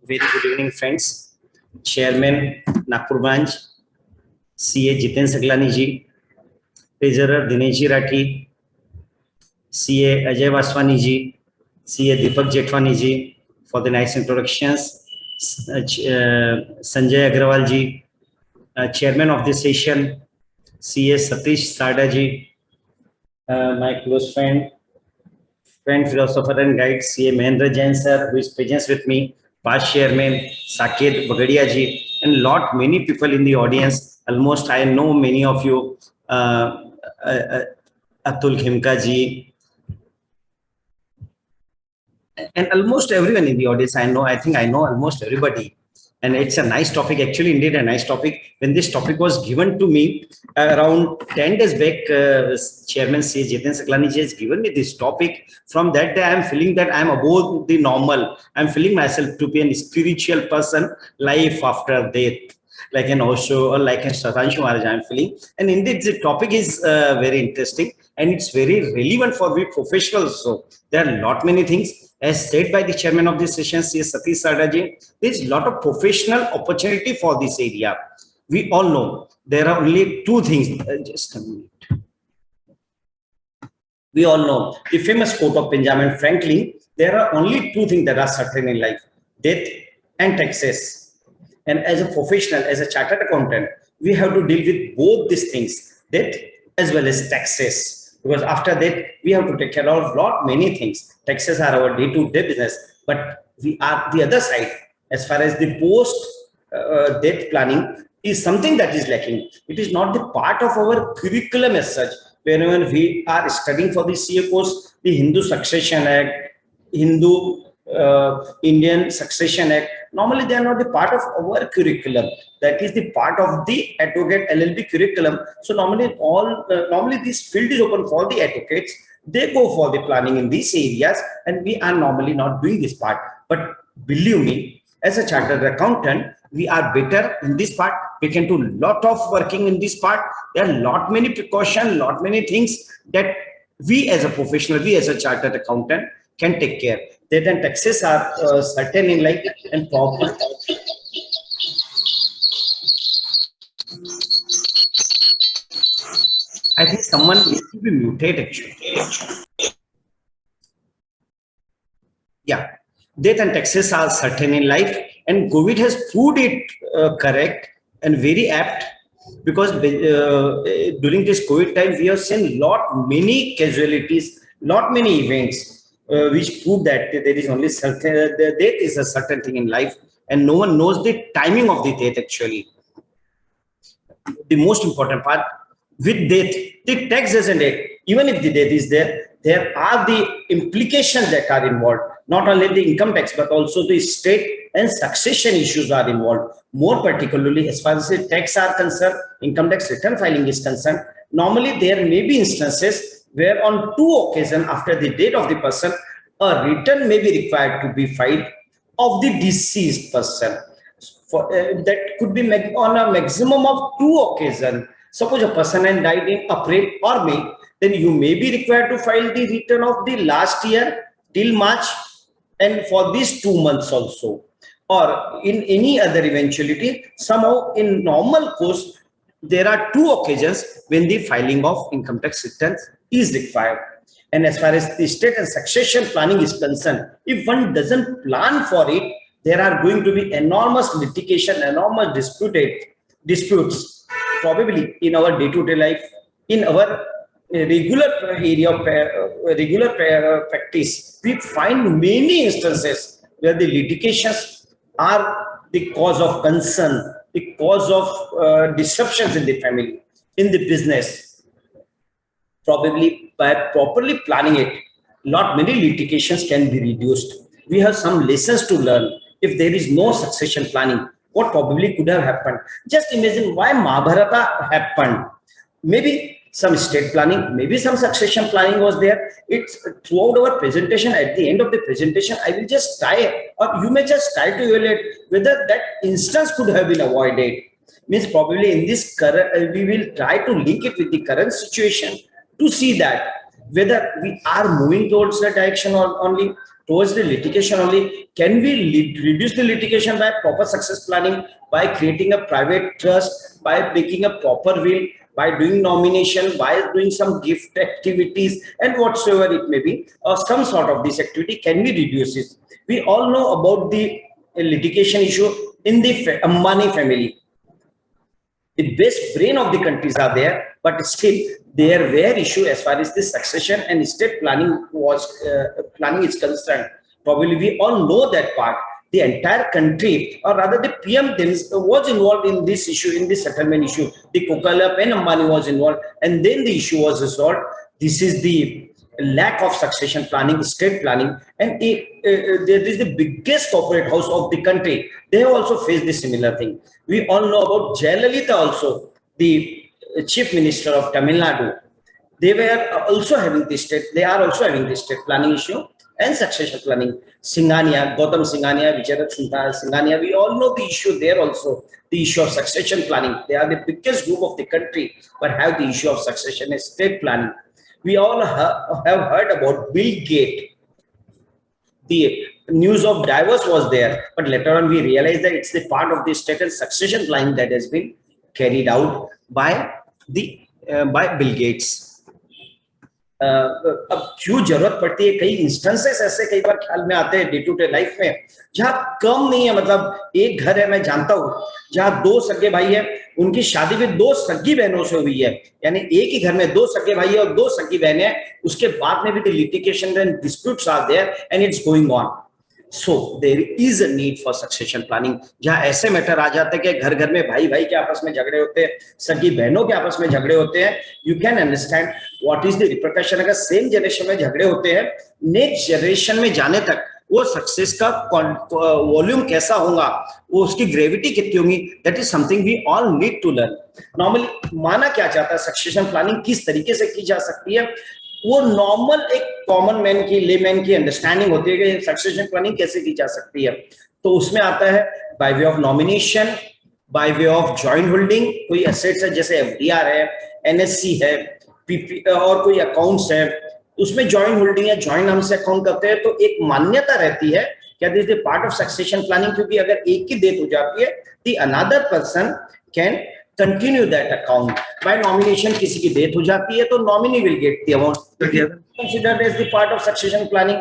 Very good evening, friends. Chairman Nagpur Branch, CA Jiten Saglani ji, Treasurer Dinesh ji Rathi, CA Ajay Vaswani ji, CA Deepak Jetwani ji for the nice introductions. Sanjay Agrawal ji, Chairman of the session, CA Satish Sada ji, my close friend, philosopher and guide, CA Mahendra Jain sir, who is present with me, past chairman Saket Bagadia ji, and lot many people in the audience. Almost I know many of you, Atul Khimka ji, and almost everyone in the audience. I think I know almost everybody. And it's a nice topic, actually, indeed a nice topic. When this topic was given to me around 10 days back, Chairman C. Jiten Saglani ji has given me this topic. From that day, I'm feeling that I'm above the normal. I'm feeling myself to be a spiritual person, life after death, like an Osho or like an Shatanshu Maharaj, I'm feeling. And indeed, the topic is very interesting and it's very relevant for we professionals. So there are a lot many things. As said by the chairman of this session, C. Satish Sadaji, there is a lot of professional opportunity for this area. We all know there are only two things. Just a minute. We all know the famous quote of Benjamin Franklin, there are only two things that are certain in life, death and taxes. And as a professional, as a chartered accountant, we have to deal with both these things, death as well as taxes. Because after that, we have to take care of many things. Taxes are our day-to-day business, but we are the other side. As far as the post-death planning is something that is lacking. It is not the part of our curriculum as such. Whenever we are studying for the CA course, the Hindu Succession Act, Indian Succession Act, normally they are not the part of our curriculum. That is the part of the advocate LLB curriculum. So normally this field is open for the advocates. They go for the planning in these areas, and we are normally not doing this part. But believe me, as a chartered accountant, we are better in this part. We can do a lot of working in this part. There are lot many precautions, lot many things that we as a professional, we as a chartered accountant can take care. Death and taxes are certain in life and proper. I think someone needs to be muted actually. Yeah, death and taxes are certain in life, and COVID has proved it correct and very apt, because during this COVID time we have seen many casualties, many events which prove that there is only certain the death is a certain thing in life, and no one knows the timing of the death actually. The most important part with death, the tax doesn't end. Even if the death is there, there are the implications that are involved. Not only the income tax, but also the state and succession issues are involved. More particularly, as far as the tax are concerned, income tax return filing is concerned, normally there may be instances where on two occasions after the date of the person, a return may be required to be filed of the deceased person. That could be on a maximum of two occasions. Suppose a person has died in April or May, then you may be required to file the return of the last year till March, and for these 2 months also. Or in any other eventuality, somehow in normal course, there are two occasions when the filing of income tax returns is required. And as far as the estate and succession planning is concerned, if one doesn't plan for it, there are going to be enormous litigation, enormous disputes, probably in our day-to-day life, in our regular area of regular practice. We find many instances where the litigations are the cause of concern, the cause of disruptions in the family, in the business. Probably by properly planning it, not many litigations can be reduced. We have some lessons to learn. If there is no succession planning, what probably could have happened? Just imagine why Mahabharata happened. Maybe some state planning, maybe some succession planning was there. It's throughout our presentation. At the end of the presentation, I will just try, or you may just try to evaluate whether that instance could have been avoided. Means probably in this current, we will try to link it with the current situation to see that whether we are moving towards that direction or only towards the litigation only. Can we reduce the litigation by proper success planning, by creating a private trust, by making a proper will, by doing nomination, by doing some gift activities and whatsoever it may be, or some sort of this activity, can we reduce it? We all know about the litigation issue in the Ambani family. The best brain of the countries are there, but still there were issue as far as the succession and estate planning was planning is concerned. Probably we all know that part. The entire country, or rather the PM was involved in this issue, in this settlement issue. The Kokalap and Ambani was involved, and then the issue was resolved. This is the lack of succession planning, estate planning, and there is the biggest corporate house of the country. They have also faced the similar thing. We all know about Jayalalitha also, the chief minister of Tamil Nadu. They were also having the state. They are also having the state planning issue and succession planning. Singhania, Gautam Singhania, Vijayarath Singhania, we all know the issue there also, the issue of succession planning. They are the biggest group of the country, but have the issue of succession and estate planning. We all have heard about Bill Gates. The news of divorce was there, but later on we realized that it's the part of the state and succession planning that has been carried out by Bill Gates. अब क्यों जरूरत पड़ती है, कई instances ऐसे कई बार ख्याल में आते हैं डे टू डे लाइफ में, जहां कम नहीं है, मतलब एक घर है, मैं जानता हूं, जहां दो सगे भाई है, उनकी शादी भी दो सगी बहनों से हुई है, यानी एक ही घर में दो सगे भाई है और दो सगी बहनें हैं, उसके बाद में भी the litigation and disputes are there and it's going on. So there is a need for succession planning. जहां ऐसे मैटर आ जाते हैं कि घर घर में भाई भाई के आपस में झगड़े होते हैं, सगी बहनों के आपस में झगड़े होते हैं, you can understand what is the repercussion. अगर सेम जनरेशन में झगड़े होते हैं, नेक्स्ट जनरेशन में जाने तक वो सक्सेस का वॉल्यूम कैसा होगा, वो उसकी ग्रेविटी कितनी होगी, that is something we all need to learn. Normally माना क्या जाता है, सक्सेशन प्लानिंग किस तरीके से की जा सकती है, वो नॉर्मल एक कॉमन मैन की, लेमैन की अंडरस्टैंडिंग होती है कि सक्सेशन प्लानिंग कैसे की जा सकती है. तो उसमें आता है by way of nomination, bye way of joint holding, कोई एसेट्स है जैसे एफडीआर है, एनएससी है, पीपी और कोई अकाउंट्स है, उसमें जॉइंट होल्डिंग या जॉइंट नाम से अकाउंट करते हैं, तो एक मान्यता रहती है क्या this is part of succession planning, क्योंकि अगर एक की डेथ हो जाती है the another person can continue that account. By nomination किसी की डेथ हो जाती है तो nominee will get the amount, considered as the part of succession planning.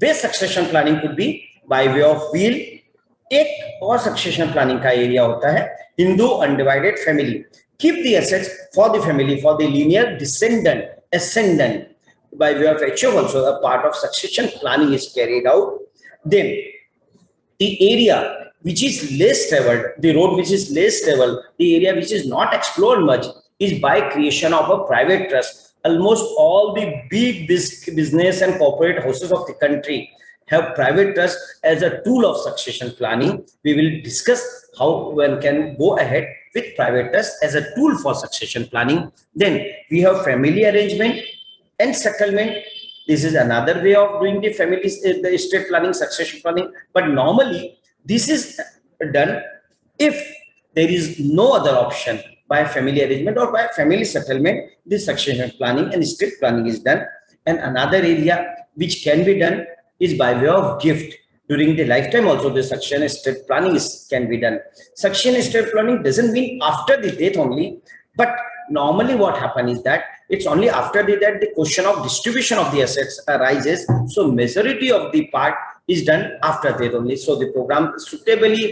Best succession planning could be by way of will. एक और succession planning का area होता है Hindu undivided family. Keep the assets for the family for the linear descendant ascendant. By way of HO also a part of succession planning is carried out. Then the area which is less traveled, the road which is less traveled, the area which is not explored much, is by creation of a private trust. Almost all the big business and corporate houses of the country have private trust as a tool of succession planning. We will discuss how one can go ahead with private trust as a tool for succession planning. Then we have family arrangement and settlement. This is another way of doing the family, the estate planning, succession planning. But normally this is done if there is no other option. By family arrangement or by family settlement, this succession planning and estate planning is done. And another area which can be done is by way of gift. During the lifetime also the succession estate planning can be done. Succession estate planning doesn't mean after the death only, but normally what happens is that it's only after the death the question of distribution of the assets arises. So majority of the part is done after death only. So the program suitably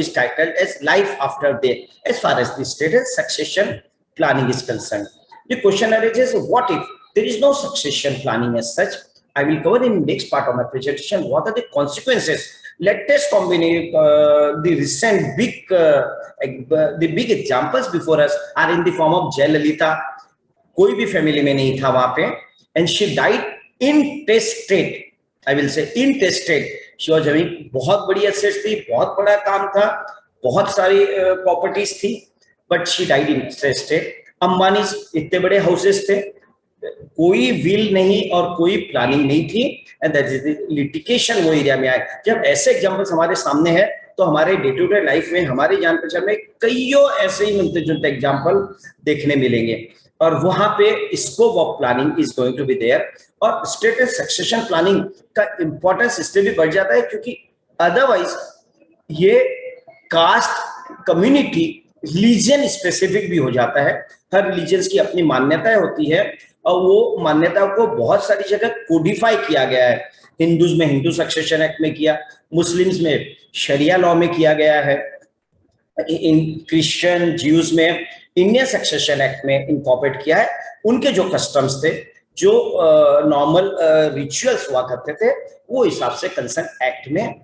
is titled as life after death as far as the stated succession planning is concerned. The question arises, what if there is no succession planning as such? I will cover in the next part of my presentation what are the consequences. Latest combination, the recent big examples before us are in the form of Jayalalitha. कोई भी family में नहीं था वहां पे, and she died intestate. I will say intestate. She was having बहुत बड़ी assets थी, बहुत बड़ा काम था, बहुत सारी प्रॉपर्टीज थी, but she died intestate. Ambani इतने बड़े हाउसेस थे, कोई विल नहीं और कोई प्लानिंग नहीं थी, एंड दैट इज लिटिगेशन वो एरिया में आए. जब ऐसे एग्जांपल्स हमारे सामने है तो हमारे डे टू डे लाइफ में, हमारी जान पहचान में कईयों ऐसे ही मिलते जुलते एग्जांपल देखने मिलेंगे, और वहां पे scope of planning is going to be there. और स्टेट एंड सक्सेशन प्लानिंग का इंपॉर्टेंस इसलिए भी बढ़ जाता है क्योंकि अदरवाइज ये कास्ट, कम्युनिटी, रिलीजन स्पेसिफिक भी हो जाता है। हर रिलीजन की अपनी मान्यताएं होती है और वो मान्यताओं को बहुत सारी जगह कोडिफाई किया गया है। हिंदूज में हिंदू सक्सेशन एक्ट में किया, मुस्लिम्स में शरिया लॉ में किया गया है, इन क्रिश्चियन ज्यूज में इंडियन सक्सेशन एक्ट में इनकॉर्पोरेट किया है। उनके जो कस्टम्स थे, जो नॉर्मल रिचुअल्स हुआ करते थे, वो हिसाब से कंसर्न एक्ट में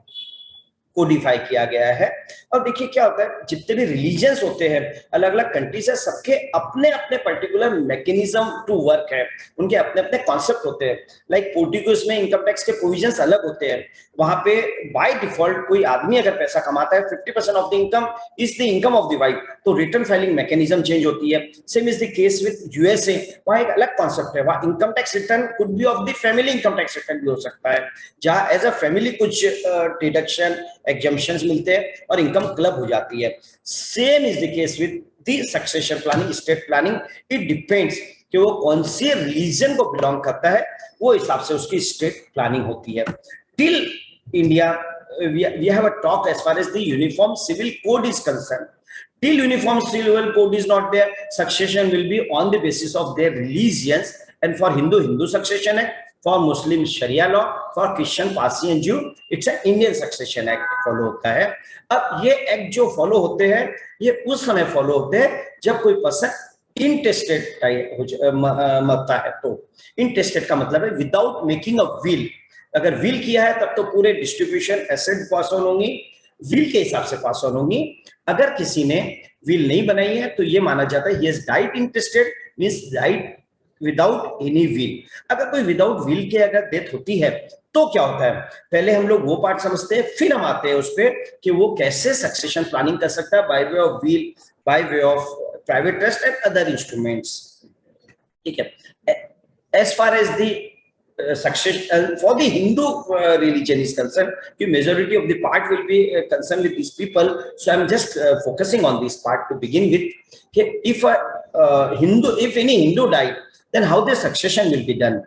कोडिफाई किया गया है। और देखिए क्या होता है, जितने भी रिलीजन्स होते हैं अलग अलग कंट्रीज है, सबके अपने अपने पर्टिकुलर मैकेनिज्म टू वर्क है, उनके अपने अपने कॉन्सेप्ट होते हैं। लाइक पोर्टुगीज में इनकम टैक्स के प्रोविजंस अलग होते हैं। वहां पे बाय डिफॉल्ट कोई आदमी अगर पैसा कमाता है 50% of the income is the income of the wife, तो रिटर्न फाइलिंग मैकेनिज्म चेंज होती है। Same is the case with USA, वहां एक अलग कॉन्सेप्ट है, वहां income tax return could be of the family income tax return भी हो सकता है, जहां एज अ फैमिली कुछ डिडक्शन एग्जम्पशंस मिलते हैं और इनकम क्लब हो जाती है। Same is the case with the succession planning, state planning. It depends कि वो कौन सी रिलीजन को बिलोंग करता है, वो हिसाब से उसकी स्टेट प्लानिंग होती है। Till India we have a talk as far as the uniform civil code is concerned. Till uniform civil code is not there, succession will be on the basis of their religions, and for Hindu succession act, for Muslim Sharia law, for Christian Parsi and Jew it's an Indian succession act follow होता है। अब ये act जो follow होते हैं ये उस समय फॉलो होते हैं जब कोई पर्सन इंटेस्टेड मरता है। तो इंटेस्टेड का मतलब है विदाउट मेकिंग अ विल। अगर विल किया है तब तो पूरे डिस्ट्रीब्यूशन एसेट पास ऑन होंगी, विल के हिसाब से पास ऑन होंगी। अगर किसी ने विल नहीं बनाई है तो ये माना जाता है he has died intestate, means died without any will. अगर कोई विदाउट विल के अगर डेथ होती है तो क्या होता है, पहले हम लोग वो पार्ट समझते हैं, फिर हम आते हैं उस पे कि वो कैसे सक्सेशन प्लानिंग कर सकता है by way of will, by way of private trust and other instruments. ठीक है। As far as the succession for the Hindu religion is concerned, the majority of the part will be concerned with these people, so I'm just focusing on this part to begin with. Okay, if any Hindu died, then how the succession will be done?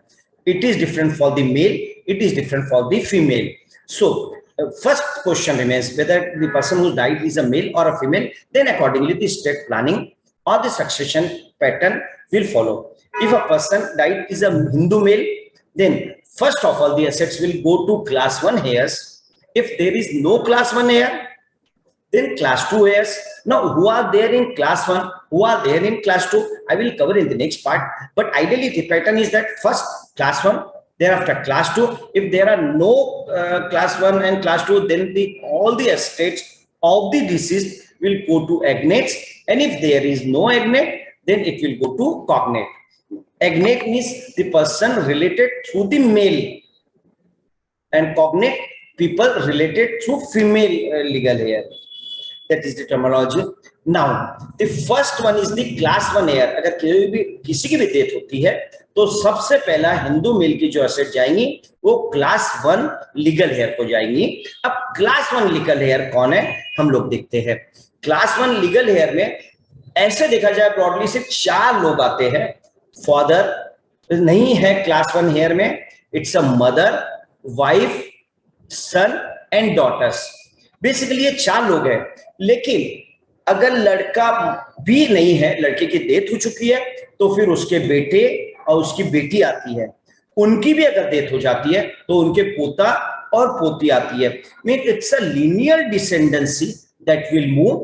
It is different for the male, it is different for the female. So first question remains whether the person who died is a male or a female, then accordingly the state planning or the succession pattern will follow. If a person died is a Hindu male, then first of all the assets will go to class 1 heirs. If there is no class 1 heir, then class 2 heirs. Now who are there in class 1, who are there in class 2, I will cover in the next part, but ideally the pattern is that first class 1, thereafter class 2. If there are no class 1 and class 2, then all the estates of the deceased will go to agnates, and if there is no agnate, then it will go to cognate. Agnate means the person related through the male, and cognate people related through female legal heir. That is the terminology. Now the first one is the class 1 heir. अगर किसी की भी death होती है तो सबसे पहला Hindu mail की जो एसेट जाएंगी वो क्लास 1 लीगल हेयर को जाएंगी। अब क्लास 1 लीगल हेयर कौन है हम लोग देखते हैं। क्लास 1 लीगल हेयर में ऐसे देखा जाए ब्रॉडली सिर्फ 4 लोग आते हैं। फादर नहीं है क्लास 1 हेयर में, it's a mother, wife, son and daughters. Basically ये 4 लोग हैं। लेकिन अगर लड़का भी नहीं है, लड़के की डेथ हो चुकी है, तो फिर उसके बेटे और उसकी बेटी आती है। उनकी भी अगर डेथ हो जाती है तो उनके पोता और पोती आती है। Mean it's a linear descendancy that will move.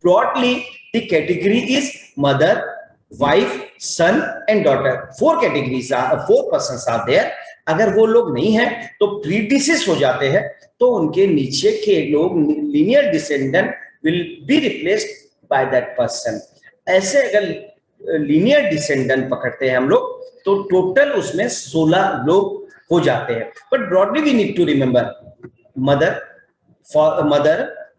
Broadly the category is mother, wife, son and daughter. 4 categories are 4 persons are there. अगर वो लोग नहीं है तो प्रीडिसेस हो जाते हैं, तो उनके नीचे के लोग linear descendant will be replaced by that person. ऐसे अगर लीनियर डिसेंडेंट पकड़ते हैं हम लोग तो टोटल उसमें 16 लोग हो जाते हैं। But broadly we need to remember mother,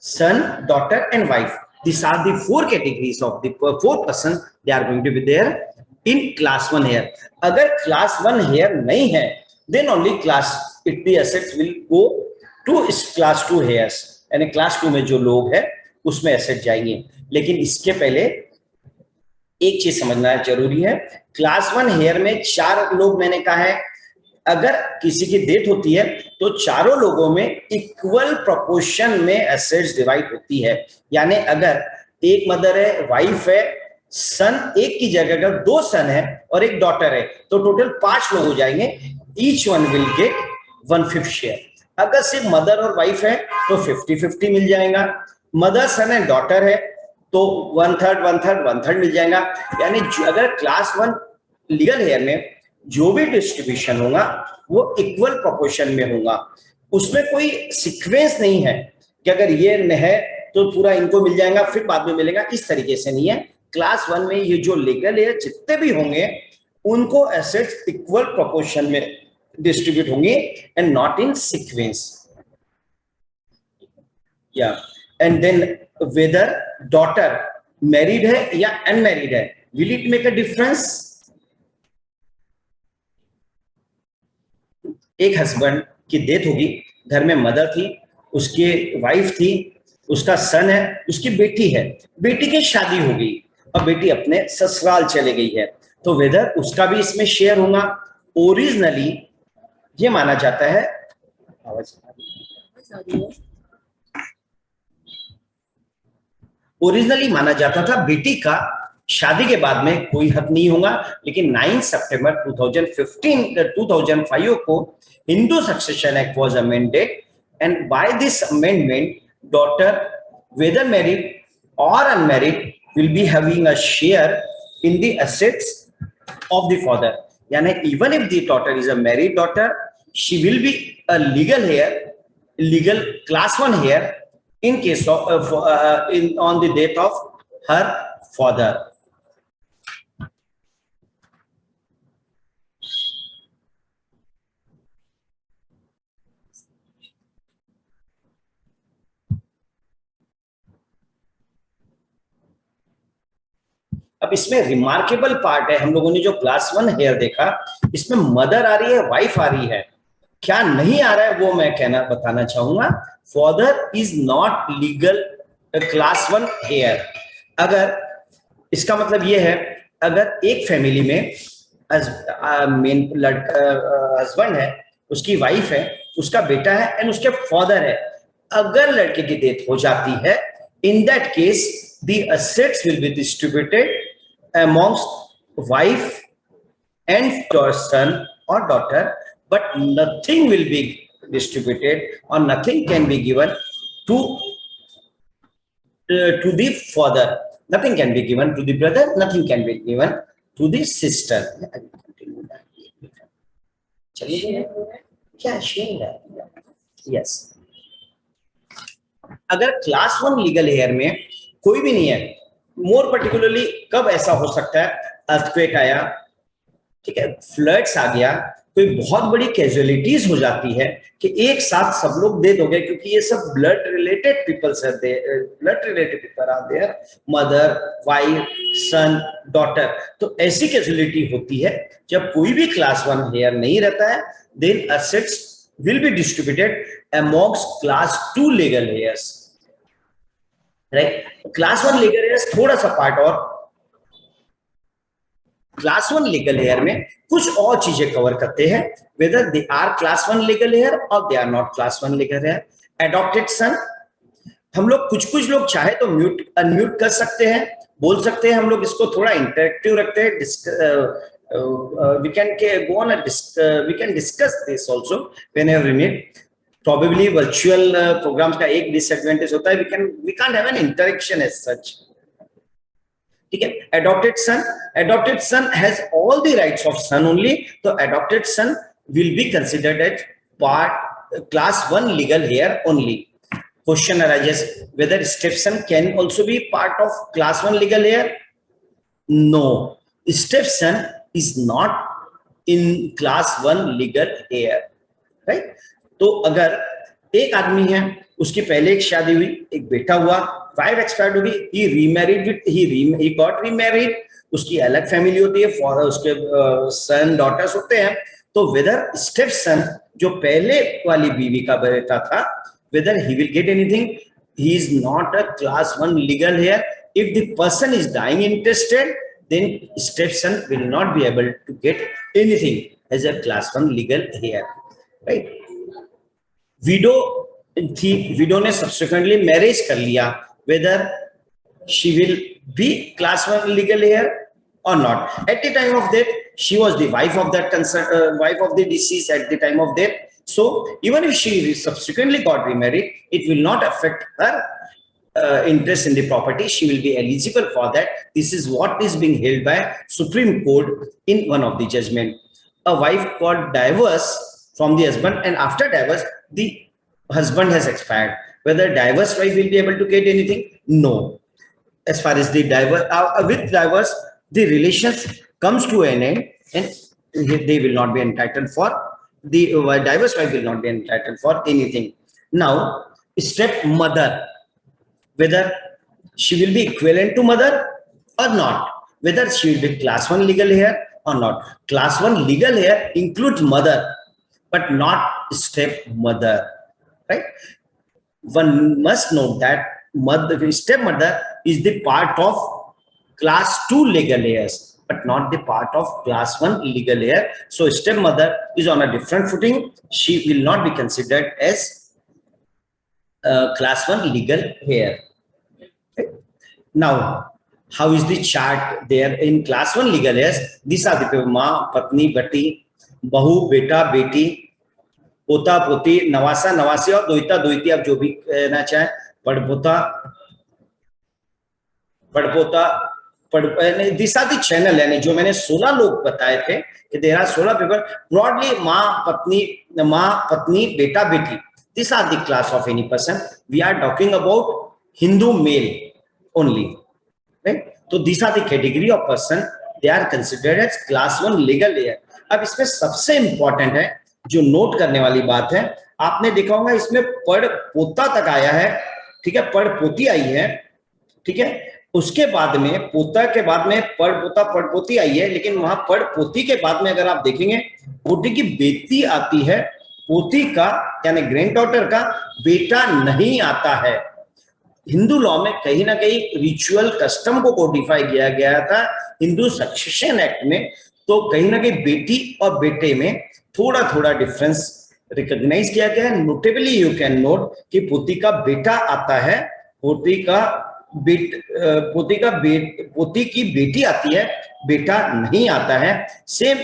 son, daughter and wife. These are the 4 categories of the 4 persons. They are going to be there in class 1 here. अगर class 1 here नहीं है, then only the assets will go to class 2 hairs. यानी class 2 में जो लोग हैं उसमें asset जाएंगे। लेकिन इसके पहले एक चीज समझना जरूरी है, क्लास 1 हेयर में 4 लोग मैंने कहा है, अगर किसी की डेथ होती है तो चारों लोगों में इक्वल प्रोपोर्शन में एसेट्स डिवाइड होती है। यानी अगर एक मदर है, वाइफ है, सन, एक की जगह अगर 2 सन है और एक डॉटर है तो टोटल 5 लोग हो जाएंगे, each one will get 1/5 share. अगर सिर्फ मदर और वाइफ है तो 50-50 मिल जाएगा, मदर, सन एंड डॉटर है तो 1/3 1/3 1/3 मिल जाएगा। यानी अगर क्लास 1 लीगल हेयर में जो भी डिस्ट्रीब्यूशन होगा वो इक्वल प्रोपोर्शन में होगा, उसमें कोई सीक्वेंस नहीं है कि अगर ये है तो पूरा इनको मिल जाएगा फिर बाद में मिलेगा, इस तरीके से नहीं है। क्लास 1 में ये जो लीगल हेयर जितने भी होंगे उनको एसेट्स इक्वल प्रोपोर्शन में डिस्ट्रीब्यूट होंगे एंड नॉट इन सीक्वेंस। या and then whether daughter married है या अनमैरिड है, will it make a difference? एक हस्बैंड की डेथ होगी, घर में मदर थी, उसकी वाइफ थी, उसका सन है, उसकी बेटी है, बेटी की शादी हो गई और बेटी अपने ससुराल चले गई है, तो वेदर उसका भी इसमें शेयर होगा। ओरिजिनली ये माना जाता है, ओरिजिनली माना जाता था बेटी का शादी के बाद में कोई हक नहीं होगा, लेकिन 9 सितंबर 2005 को Hindu succession act was amended and by this amendment daughter whether married और unmarried will be having a share in the assets of the father. यानी even if the daughter is a married daughter, she will be a legal heir, legal class 1 heir in case of on the death of her father. अब इसमें remarkable part है, हम लोगों ने जो class 1 hair देखा इसमें मदर आ रही है, वाइफ आ रही है, क्या नहीं आ रहा है वो मैं बताना चाहूंगा। Father is not legal class 1 heir. अगर इसका मतलब ये है, अगर एक फैमिली में मेन लड़का हस्बैंड है, उसकी वाइफ है, उसका बेटा है एंड उसके फादर है, अगर लड़के की डेथ हो जाती है, in that case the assets will be distributed amongst wife and son or daughter, but nothing will be distributed or nothing can be given to the father, nothing can be given to the brother, nothing can be given to the sister. चलिए क्या share है? Yes, अगर class 1 legal heir में कोई भी नहीं है, मोर particularly कब ऐसा हो सकता है, अर्थक्वेक आया, ठीक है, फ्लड्स आ गया, कोई बहुत बड़ी कैजुअलिटीज हो जाती है कि एक साथ सब लोग डेथ हो गए, क्योंकि ये सब blood related peoples are there, blood related people are there, mother, wife, son, daughter, तो ऐसी कैजुअलिटी होती है जब कोई भी क्लास 1 हेयर नहीं रहता है, then assets will be distributed amongst class 2 legal heirs, right. Class 1 legal heirs थोड़ा सा पार्ट और, क्लास 1 लीगल हेयर में कुछ और चीजें कवर करते हैं, whether they are class 1 legal heir और they are not class 1 legal heir. Adopted son, हम लोग कुछ लोग चाहे तो म्यूट अनम्यूट कर सकते हैं, बोल सकते हैं, हम लोग इसको थोड़ा इंटरेक्टिव रखते हैं, we can go on we can discuss this also whenever we need. Probably virtual programs का एक डिसएडवांटेज होता है, we can't have an interaction as such, ठीक है। adopted son has all the rights of son only, so adopted son will be considered as part class 1 legal heir only. Question arises whether stepson can also be part of class 1 legal heir. No, stepson is not in class 1 legal heir, right? तो अगर एक आदमी है, उसकी पहले एक शादी हुई, एक बेटा हुआ, वाइफ एक्सपायर्ड होगी, he remarried with he got remarried, उसकी अलग फैमिली होती है, फॉर उसके सन डॉटर्स होते हैं, तो वेदर स्टेप सन जो पहले वाली बीवी का बेटा था, whether he will get anything, he is not a class 1 legal heir. If the person is dying intestate, then stepson will not be able to get anything as a class 1 legal heir, right? Widow थी, widow ने subsequently marriage कर लिया, whether she will be class 1 legal heir or not. At the time of death, she was the wife of that wife of the deceased at the time of death. So even if she subsequently got remarried, it will not affect her interest in the property. She will be eligible for that. This is what is being held by Supreme Court in one of the judgment. A wife got divorce from the husband, and after divorce, the husband has expired. Whether divorced wife will be able to get anything? No. As far as the divorce, with divorce, the relations comes to an end, and they will not be entitled for the divorced wife will not be entitled for anything. Now, stepmother, whether she will be equivalent to mother or not, whether she will be class 1 legal heir or not. Class 1 legal heir includes mother, but not stepmother, right? One must note that stepmother is the part of class 2 legal heirs, but not the part of class 1 legal heir. So stepmother is on a different footing. She will not be considered as class 1 legal heir. Okay. Now, how is the chart there in class 1 legal heirs? These are the people: माँ, पत्नी, बेटी, बहू, बेटा, बेटी, पोता, पोती, नवासा, नवासी और दोहिता, दोहिती, आप जो भी कहना चाहें, पड़पोता, पड़पोता, दिस आर द चैनल, यानी जो मैंने 16 लोग बताए थे कि देयर आर 16 पीपल ब्रॉडली, माँ, पत्नी, बेटा, बेटी. This are the class of any person. We are talking about Hindu male only, right? तो this are the category of person, they are considered as class 1 legal heir. अब इसमें सबसे important है, जो नोट करने वाली बात है, आपने देखा होगा इसमें पड़ पोता तक आया है, ठीक है, पड़ पोती आई है, ठीक है, उसके बाद में पोता के बाद में पड़ पोता पड़ पोती आई है, लेकिन वहां पड़ पोती के बाद में अगर आप देखेंगे पोती की बेटी आती है, पोती का यानी ग्रैंड डॉटर का बेटा नहीं आता है. हिंदू लॉ में कहीं ना कहीं रिचुअल कस्टम को कोडिफाई किया गया था हिंदू सक्सेशन एक्ट में, तो कहीं ना कहीं बेटी और बेटे में थोड़ा थोड़ा डिफरेंस रिकॉग्नाइज किया गया है. नोटेबली यू कैन नोट कि पोती का बेटा आता है, पोती की बेटी आती है, बेटा नहीं आता है. सेम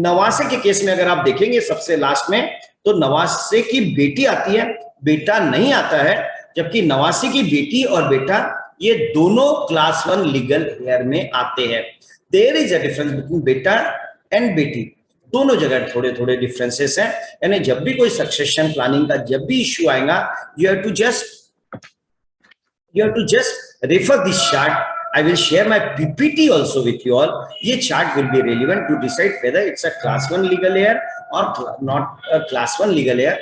नवासे के केस में अगर आप देखेंगे सबसे लास्ट में, तो नवासे की बेटी आती है, बेटा नहीं आता है, जबकि नवासी की बेटी और बेटा ये दोनों क्लास 1 लीगल हेयर में आते हैं. There is a difference between बेटा एंड बेटी, दोनों जगह थोड़े थोड़े डिफरेंसेस हैं. यानी जब भी कोई सक्सेशन प्लानिंग का जब भी इश्यू आएगा, you have to just refer this chart. I will share my PPT also with you all. ये chart will be relevant to decide whether it's a class 1 legal heir or not a class 1 legal heir.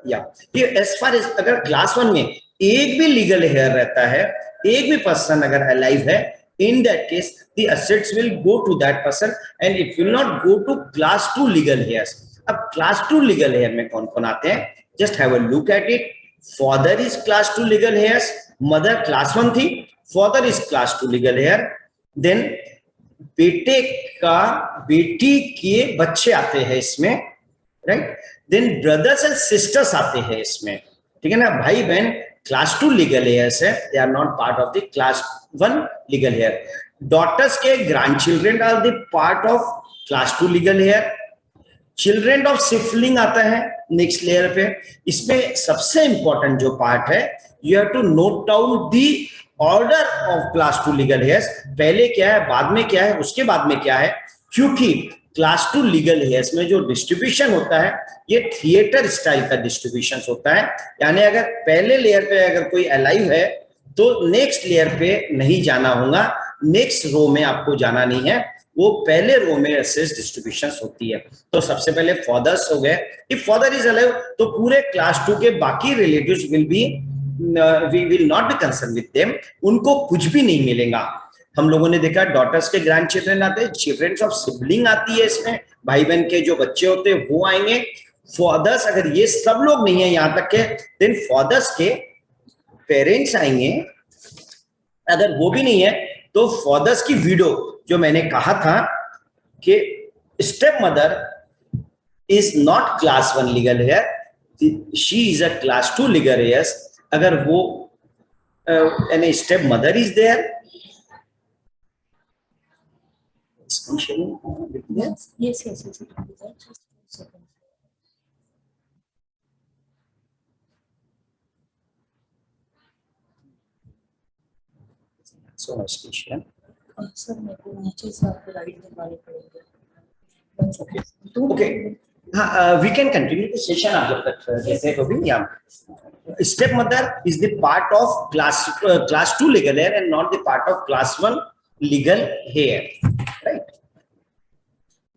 Yeah. ये as far as अगर class 1 में एक भी legal heir रहता है, एक भी person अगर alive है, in that case the assets will go to that person and it will not go to class 2 legal heirs. अब class 2 legal heir में कौन कौन आते हैं? Just have a look at it. Father is class 2 legal heirs, mother class 1 थी, father is class 2 legal heir. Then बेटे का बेटी के बच्चे आते हैं इसमें, right? Then brothers and sisters आते हैं इसमें, ठीक है ना? भाई बहन क्लास 2 लीगल हेयर्स है, they are not part of the class 1 legal heir. Daughters के grandchildren are the part of class 2 legal heir. Children of sibling आता है नेक्स्ट लेयर पे. इसमें सबसे इंपॉर्टेंट जो पार्ट है, you have to note down the order of class 2 legal heirs. पहले क्या है, बाद में क्या है, उसके बाद में क्या है, क्योंकि क्लास 2 लीगल हेयर्स में जो डिस्ट्रीब्यूशन होता है ये थिएटर स्टाइल का डिस्ट्रीब्यूशन होता है. यानी अगर पहले लेयर पे अगर कोई अलाइव है तो नेक्स्ट लेयर पे नहीं जाना होगा, नेक्स्ट रो में आपको जाना नहीं है, वो पहले रो में एसेट डिस्ट्रीब्यूशन होती है. तो सबसे पहले फादर्स हो गए. इफ फादर इज अलाइव तो पूरे क्लास 2 के बाकी relatives will be, we will not be concern with them, उनको कुछ भी नहीं मिलेगा. हम लोगों ने देखा डॉटर्स के ग्रैंड चिल्ड्रन आते हैं, चिल्ड्रन ऑफ सिबलिंग आती है, इसमें भाई बहन के जो बच्चे होते हैं वो आएंगे. फादर्स अगर ये सब लोग नहीं है यहां तक के, देन फादर्स के पेरेंट्स आएंगे. अगर वो भी नहीं है तो फादर्स की विडो जो मैंने कहा था कि step mother is not class 1 legal heir, she is a class 2 legal heirs. अगर वो यानी step mother is there, yes. so much question. Sir मेरे को नीचे से आपको राइट दिखाने पड़ेंगे। Okay. We can continue the session आप जब तक जैसे को भी यहाँ step mother is the part of class 2 legal hair and not the part of class 1 legal hair, right?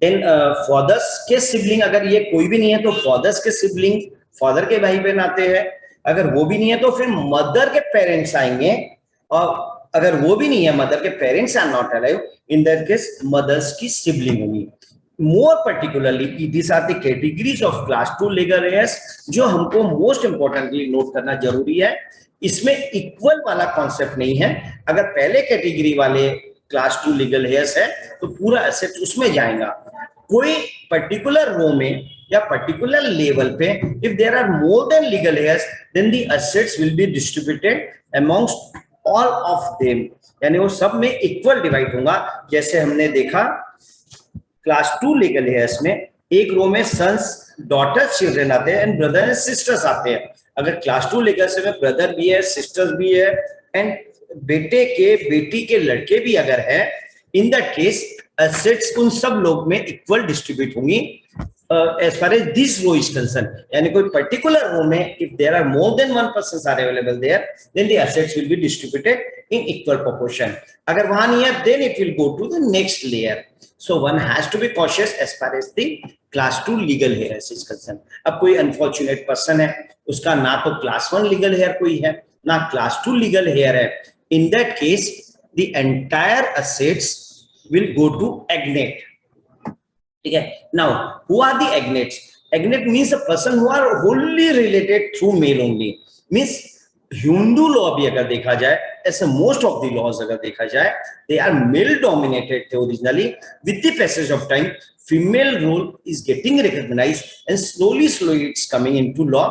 Then fathers के sibling अगर ये कोई भी नहीं है तो fathers के sibling father के भाई बहन आते हैं, अगर वो भी नहीं है तो फिर mother के parents आएंगे, और अगर वो भी नहीं है mother के parents are not alive, in that case mothers की sibling होगी। More particularly, these are the categories of class 2 legal heirs जो हमको most importantly note करना जरूरी है। इसमें equal वाला concept नहीं है। अगर पहले category वाले class 2 legal heirs है तो पूरा asset उसमें जाएगा। कोई particular row में या particular level पे if there are more than legal heirs, then the assets will be distributed amongst all of them, यानी वो सब में equal divide होगा। जैसे हमने देखा क्लास 2 लीगल हेयर्स में एक रो में सन्स, डॉटर्स, चिल्ड्रन आते हैं एंड ब्रदर एंड सिस्टर्स आते हैं। अगर क्लास 2 लीगल में ब्रदर भी है, सिस्टर्स भी है एंड बेटे के बेटी के लड़के भी अगर है, इन दैट केस एसेट्स उन सब लोग में इक्वल डिस्ट्रीब्यूट होंगी as far as this row is concerned। यानी कोई पर्टिकुलर रो में if there are more than one persons are available there, then the assets will be distributed in equal proportion। अगर वहां नहीं है then it will go to the next layer। So one has to be cautious as far as the class 2 legal heirs is concerned। अब कोई unfortunate person है, उसका ना तो class 1 legal hair कोई है ना class 2 legal hair है, in that case the entire assets will go to agnate। ठीक है। Now who are the agnates? Agnate means a person who are wholly related through male only, means Hindu law भी अगर देखा जाए, ऐसे most of the laws अगर देखा जाए, दे आर मेल डोमिनेटेड थे originally. With the passage of time female role is getting recognised and slowly it's coming into law.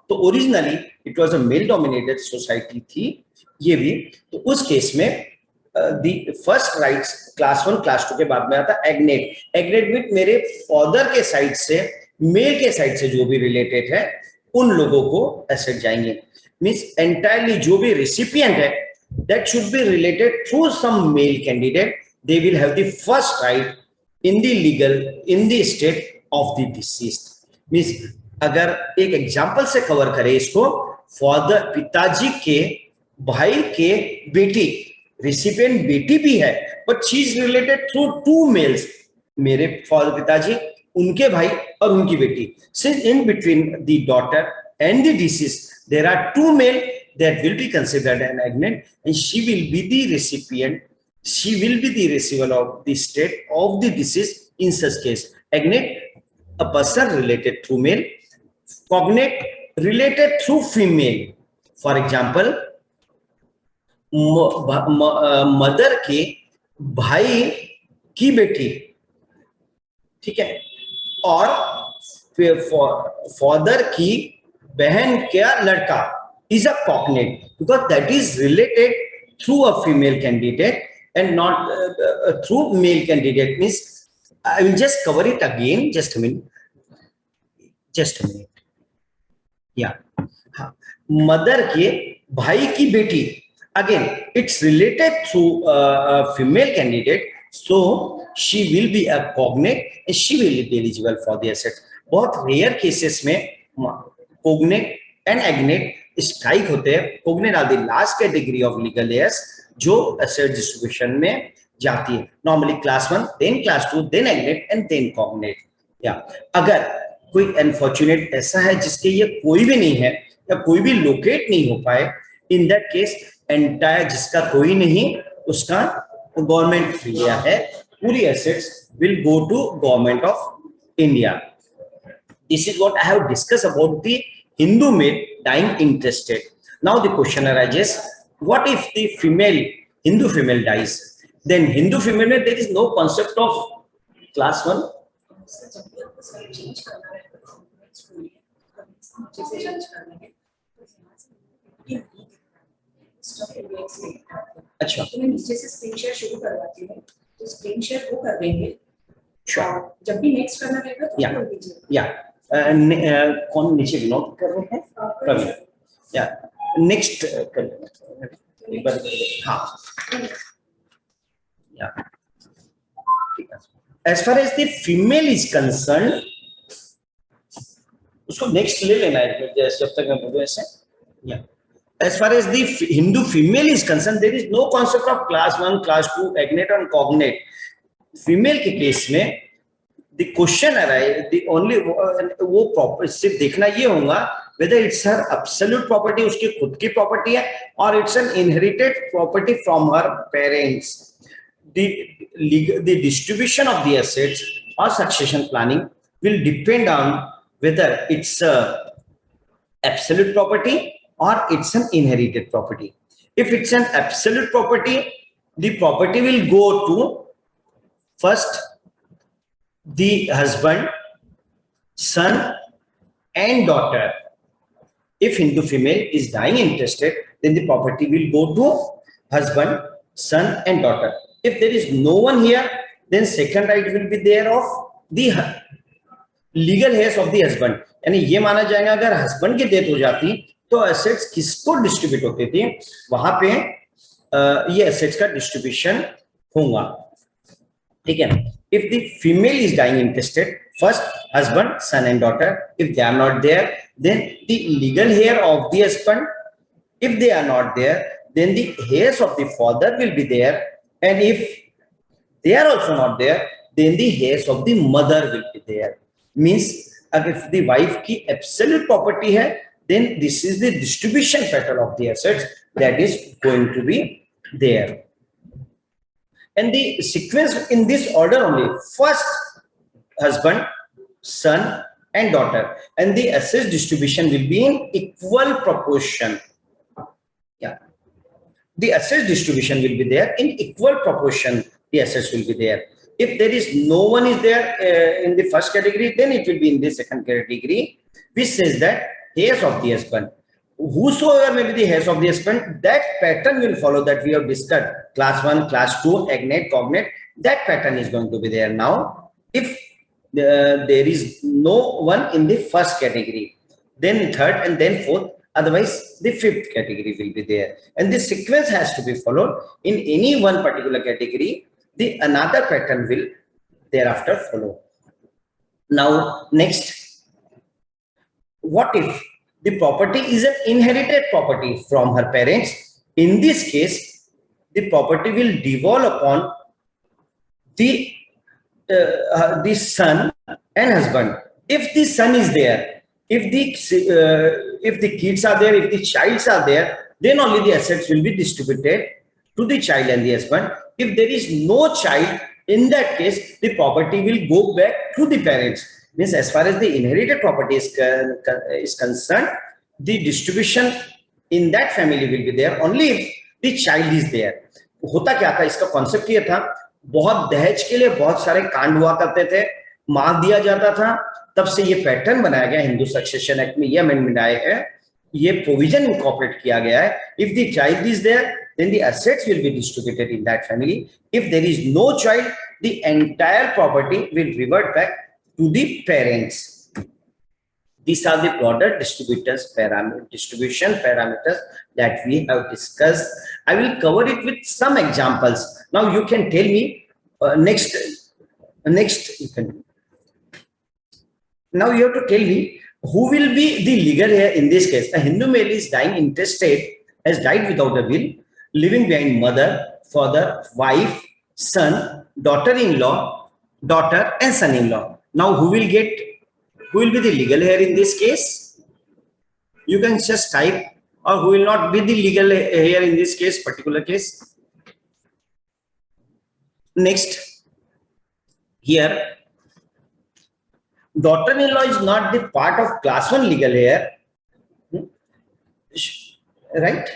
तो originally it was a male dominated society थी ये भी। तो उस केस में the first rights class 1 class 2 के बाद में आता एग्नेट। एग्नेट मीन मेरे फादर के साइड से, मेल के साइड से जो भी रिलेटेड है उन लोगों को एसेट जाएंगे। मीन्स एंटायरली जो भी रेसिपिएंट है that should be related through some male candidate, they will have the first right in the state of the deceased। Means अगर एक एग्जांपल से कवर करें इसको, फादर पिताजी के भाई के बेटी, रेसिपिएंट बेटी भी है but she is related through 2 males, मेरे फादर पिताजी, उनके भाई और उनकी बेटी। Since in between the daughter and the deceased there are 2 male, that will be considered an agnate and she will be the recipient, she will be the receiver of the state of the deceased in such case। Agnate, a person related through male, cognate related through female। for example mother के भाई की बेटी, ठीक है, और father की बहन का लड़का is a cognate because that is related through a female candidate and not through male candidate। means I will just cover it again, just a minute yeah। Mother के भाई की बेटी, again it's related through a female candidate, so she will be a cognate and she will be eligible for the asset। बहुत rare cases में cognate and agnate strike होते हैं। Cognate are the last category of legal heirs जो asset distribution में जाती है। Normally class 1, then class 2, then agnate and then cognate. या अगर कोई अनफॉर्चुनेट ऐसा है जिसके ये कोई भी नहीं है या कोई भी लोकेट नहीं हो पाए, इन दैट केस एंटायर जिसका कोई नहीं उसका गवर्नमेंट इंडिया है, पूरी assets will go to government of India. This is what I have discussed about the Hindu male dying intestate। Now the question arises, what if the Hindu female dies Then Hindu female में there is no concept of class 1. जब भी आपको side change करना है तो next बोलिए नीचे से चेंज करना है तो यहाँ से ये स्टॉप इंडेक्स में अच्छा, तो मैं नीचे से स्क्रीन शेयर शुरू करवाती हूँ तो स्क्रीन शेयर वो कर देंगे sure. जब भी नेक्स्ट करना रहेगा तो Yeah. कर दीजिए या कौन नीचे नोट कर रहे हैं? प्रवीण. या नेक्स्ट कर एक बार. हाँ, या ठीक है. As far as the female is concerned, उसको नेक्स्ट ले लेना है जब तक मैं बोलूं ऐसे. या as far as the Hindu female is concerned, there is no concept of class 1, class 2, agnate and cognate. Female के केस में the question arise, the only वो प्रॉपर सिर्फ देखना ये होगा whether it's her absolute property, उसकी खुद की प्रॉपर्टी है, or it's an inherited property from her parents. The distribution of the assets or succession planning will depend on whether it's a absolute property or it's an inherited property. If it's an absolute property, the property will go to first the husband, son and daughter. If Hindu female is dying intestate, then the property will go to husband, son and daughter. If there is no one here, then second right will be there of the legal heirs of the husband. यानी ये माना जाएगा अगर husband की death हो जाती तो assets किसको डिस्ट्रीब्यूट होती थी, वहां पे ये एसेट्स का डिस्ट्रीब्यूशन होगा. ठीक है. If the female is dying intestate, first husband, son and daughter. If they are not there, then the legal heir of the husband. If they are not there, then the heirs of the father will be there. And if they are also not there, then the heirs of the mother will be there. Means if the wife की absolute property है, then this is the distribution pattern of the assets that is going to be there. And the sequence in this order only: first husband, son and daughter, and the assets distribution will be in equal proportion. Yeah, the assets distribution will be there in equal proportion. The assets will be there. If there is no one is there in the first category, then it will be in the second category, which says that heirs of the husband. Whosoever may be the heirs of the husband, that pattern will follow that we have discussed. Class 1, class 2, agnate, cognate, that pattern is going to be there now. If there is no one in the first category, then third and then fourth, otherwise the fifth category will be there. And the sequence has to be followed. In any one particular category, the another pattern will thereafter follow. Now, next, what if the property is an inherited property from her parents? In this case, the property will devolve upon the son and husband. If the son is there, if the kids are there, if the childs are there, then only the assets will be distributed to the child and the husband. If there is no child, in that case, the property will go back to the parents. Means as far as the inherited property is concerned, the distribution in that family will be there only if the child is there. होता क्या था, इसका concept ये था, बहुत दहेज के लिए बहुत सारे कांड हुआ करते थे, मार दिया जाता था. तब से ये पैटर्न बनाया गया, हिंदू सक्सेशन एक्ट में ये अमेंडमेंट आए हैं, ये प्रोविजन इनकॉर्पोरेट किया गया है. If the child is there, then the assets will be distributed in that family. If there is no child, the entire property will revert back to the parents. These are the broader distribution parameters that we have discussed. I will cover it with some examples. Now you can tell me next you can. Now you have to tell me who will be the legal heir in this case. A Hindu male is dying intestate, has died without a will, leaving behind mother, father, wife, son, daughter-in-law, daughter and son-in-law. Now who will be the legal heir in this case? You can just type, or who will not be the legal heir in this case, particular case. Next, here, daughter-in-law is not the part of class 1 legal heir, right?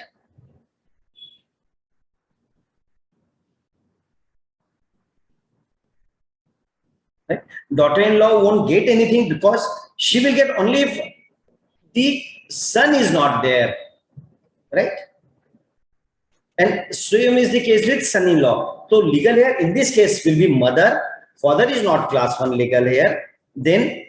daughter-in-law won't get anything because she will get only if the son is not there, right? And same is the case with son-in-law. So legal heir in this case will be mother. Father is not class 1 legal heir. Then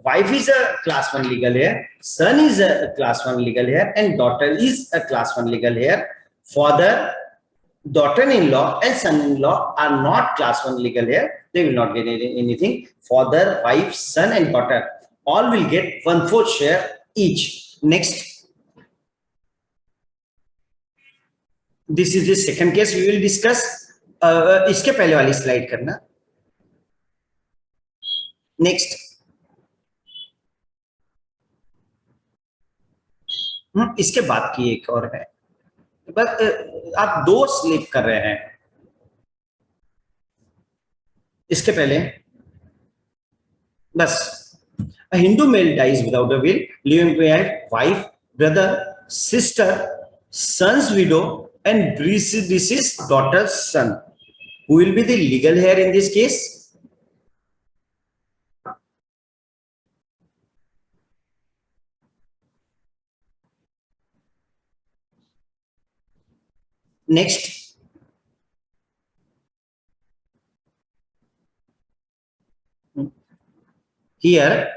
wife is a class 1 legal heir. Son is a class 1 legal heir, and daughter is a class 1 legal heir. Father, daughter-in-law, and son-in-law are not class 1 legal heir. They will not get anything. Father, wife, son, and daughter all will get 1/4 share each. Next. This is the second case we will discuss. इसके पहले वाली slide करना. Next. इसके बाद की एक और है, बस आप दो स्लिप कर रहे हैं. इसके पहले बस a Hindu male dies without a will, leaving behind wife, brother, sister, son's widow, and deceased daughter's son. Who will be the legal heir in this case? Next. Here,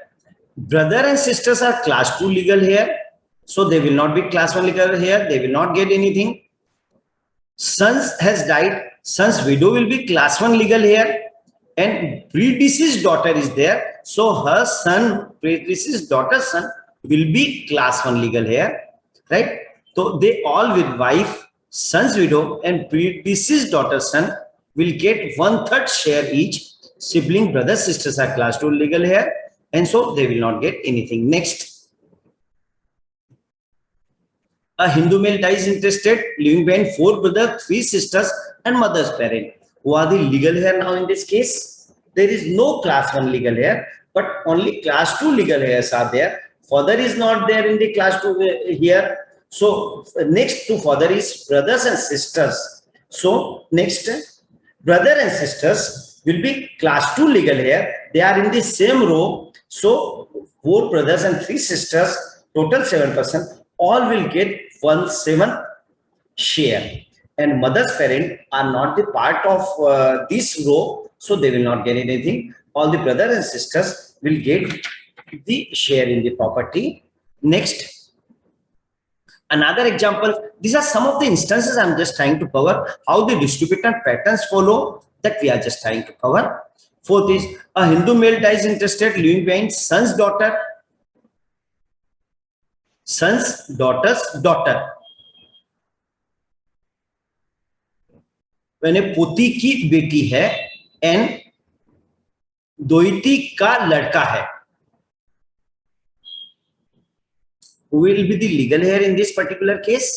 brother and sisters are class 2 legal heir, so they will not be class 1 legal heir. They will not get anything. Sons has died. Son's widow will be class 1 legal heir, and predeceased daughter is there, so her son, predeceased daughter's son, will be class 1 legal heir, right? So they all with wife, son's widow, and predeceased daughter's son will get 1/3 share each. Sibling brothers, sisters are class 2 legal heir, and so they will not get anything. Next. A Hindu male dies intestate, leaving behind 4 brothers, 3 sisters, and mother's parent. Who are the legal heir now in this case? There is no class 1 legal heir, but only class 2 legal heirs are there. Father is not there in the class 2 here. So next to father is brothers and sisters. So next, brother and sisters will be class 2 legal heir. They are in the same row. So 4 brothers and 3 sisters, total 7%, all will get 1/7 share. And mother's parent are not the part of this row, so they will not get anything. All the brothers and sisters will get the share in the property. Next. Another example, these are some of the instances I'm just trying to cover, how the distribution patterns follow, that we are just trying to cover. Fourth is, a Hindu male dies intestate, leaving behind son's daughter, son's daughter's daughter. यानी पोती की बेटी है and दोइती का लड़का है. Who will be the legal heir in this particular case?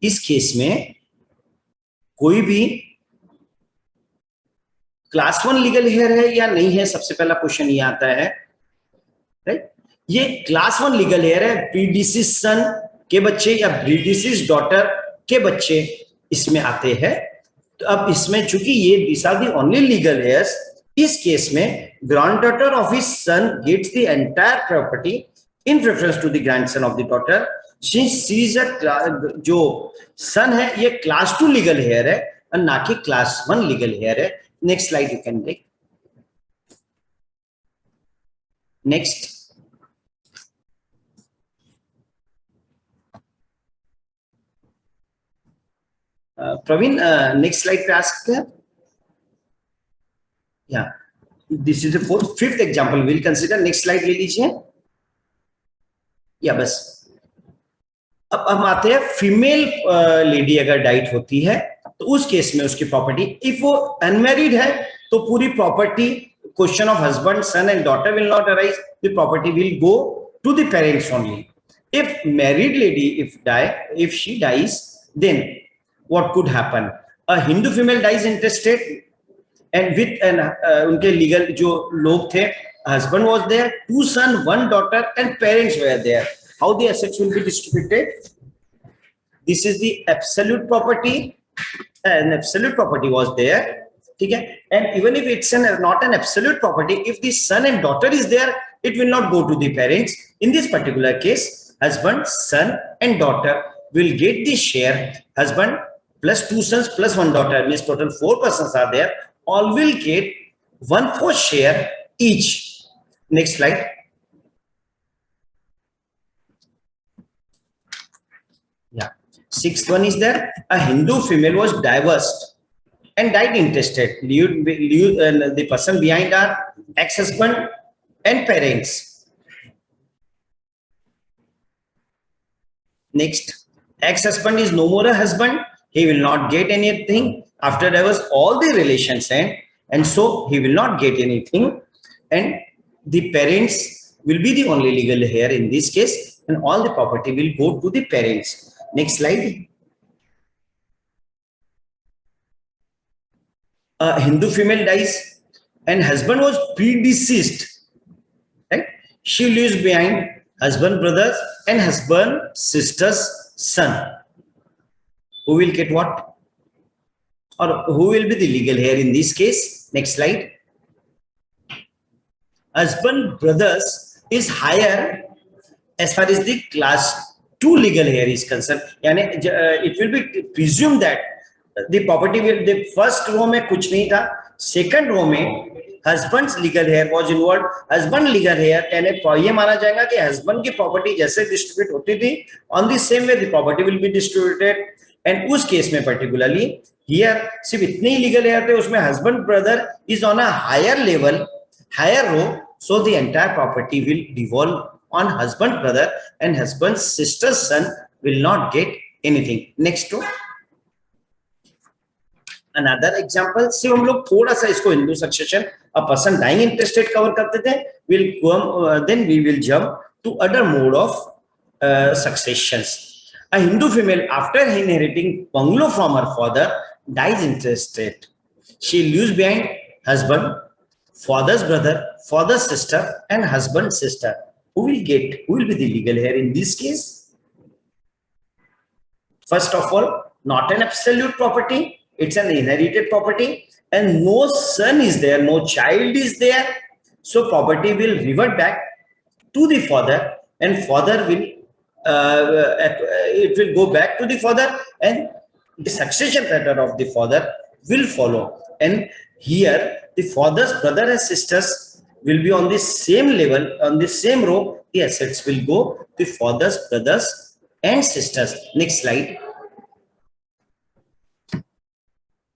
इस case में कोई भी क्लास 1 लीगल हेयर है या नहीं है, सबसे पहला क्वेश्चन ये आता है, राइट? ये क्लास 1 लीगल हेयर है. प्रीडिसीज सन के बच्चे या प्रीडिसीज डॉटर के बच्चे इसमें आते हैं. तो अब इसमें चूंकि ये this are the only legal heirs, इस केस में granddaughter of his son gets the entire property in preference to the grandson of the daughter. जो सन है ये क्लास 2 लीगल हेयर है और ना कि क्लास 1 लीगल हेयर है. Next slide you can take. Next. Praveen next slide पे आ सकते हैं. या this is the fifth example will consider. Next slide ले लीजिए. या बस अब हम आते हैं, फीमेल लेडी अगर डाइट होती है तो उस केस में उसकी प्रॉपर्टी, इफ वो अनमैरिड है तो पूरी property, question of husband son and daughter will not arise, the property will go to the parents only. If married lady if she dies, then what could happen? A Hindu female dies intestate and with उनके legal जो लोग थे, husband was there, 2 sons, 1 daughter, and parents were there. How the assets will be distributed? This is the absolute property, and absolute property was there. Okay? And even if it's not an absolute property, if the son and daughter is there, it will not go to the parents. In this particular case, husband, son, and daughter will get the share. Husband plus 2 sons plus 1 daughter means total 4 persons are there. All will get 1/4 share each. Next slide. Yeah. Sixth one is there. A Hindu female was divorced and died intestate. The person behind are ex-husband and parents. Next, ex-husband is no more a husband. He will not get anything. After divorce, all the relations end, and so he will not get anything. And the parents will be the only legal heir in this case, and all the property will go to the parents. Next slide. A Hindu female dies and husband was predeceased. Right? She leaves behind husband, brothers, and husband, sister's son. Who will get what? Or who will be the legal heir in this case? Next slide. Husband, brothers is higher as far as the class 2 legal heir is concerned. It will be presumed that the property will, the first row में कुछ नहीं था, second row में husband's legal heir was involved. Husband legal heir यानी ये माना जाएगा कि husband की property जैसे distribute होती थी, on the same way the property will be distributed. And उस केस में particularly here सिर्फ इतने ही legal heir थे, उसमें husband brother is on a higher level, higher row, so the entire property will devolve on husband brother, and husband's sister's son will not get anything. Next one. Another example, सिर्फ हम लोग थोड़ा सा इसको Hindu succession, a person dying intestate cover करते थे, then we will jump to other mode of successions. A Hindu female, after inheriting bungalow from her father, dies intestate. She leaves behind husband, father's brother, father's sister, and husband's sister. Who will be the legal heir in this case? First of all, not an absolute property, it's an inherited property, and no son is there, no child is there. So property will revert back to the father, and father will it will go back to the father, and the succession pattern of the father will follow. And here the father's brother and sisters will be on the same level, on the same row. The assets will go to father's brothers and sisters. Next slide.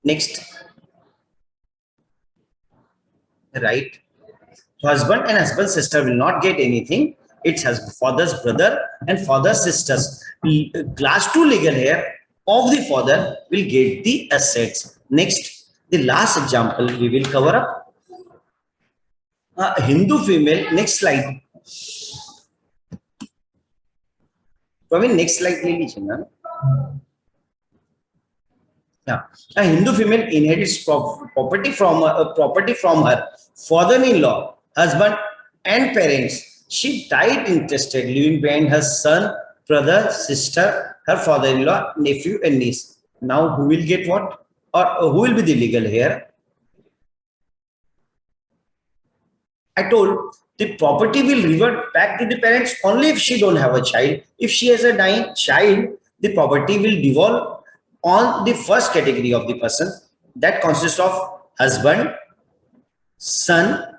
Next. Right. So husband and husband's sister will not get anything. It's father's brother and father's sisters. Class 2 legal heir of the father will get the assets. Next, the last example we will cover up. Hindu female. Next slide. Praveen, next slide ले लीजिए ना. Yeah. A Hindu female inherits property from her father-in-law, husband, and parents. She died intestate, leaving behind her son, brother, sister, her father-in-law, nephew, and niece. Now, who will get what? Or who will be the legal heir? I told the property will revert back to the parents only if she don't have a child. If she has a dying child, the property will devolve on the first category of the person, that consists of husband, son,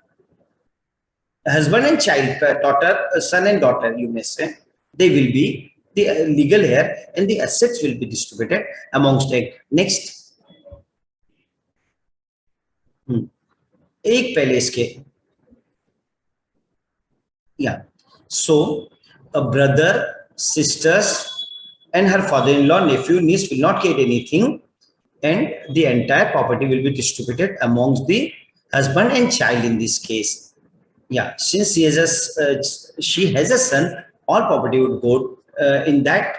husband and child, daughter, son and daughter, you may say. They will be the legal heir, and the assets will be distributed amongst them. Next. एक पहले इसके. Yeah. So a brother, sisters, and her father-in-law, nephew, niece will not get anything, and the entire property will be distributed amongst the husband and child in this case. Yeah, since she has a son, all property would go in that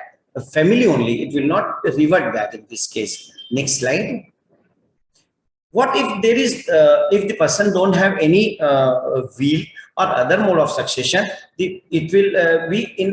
family only. It will not revert back in this case. Next slide. What if there is if the person don't have any will or other mode of succession, it will be in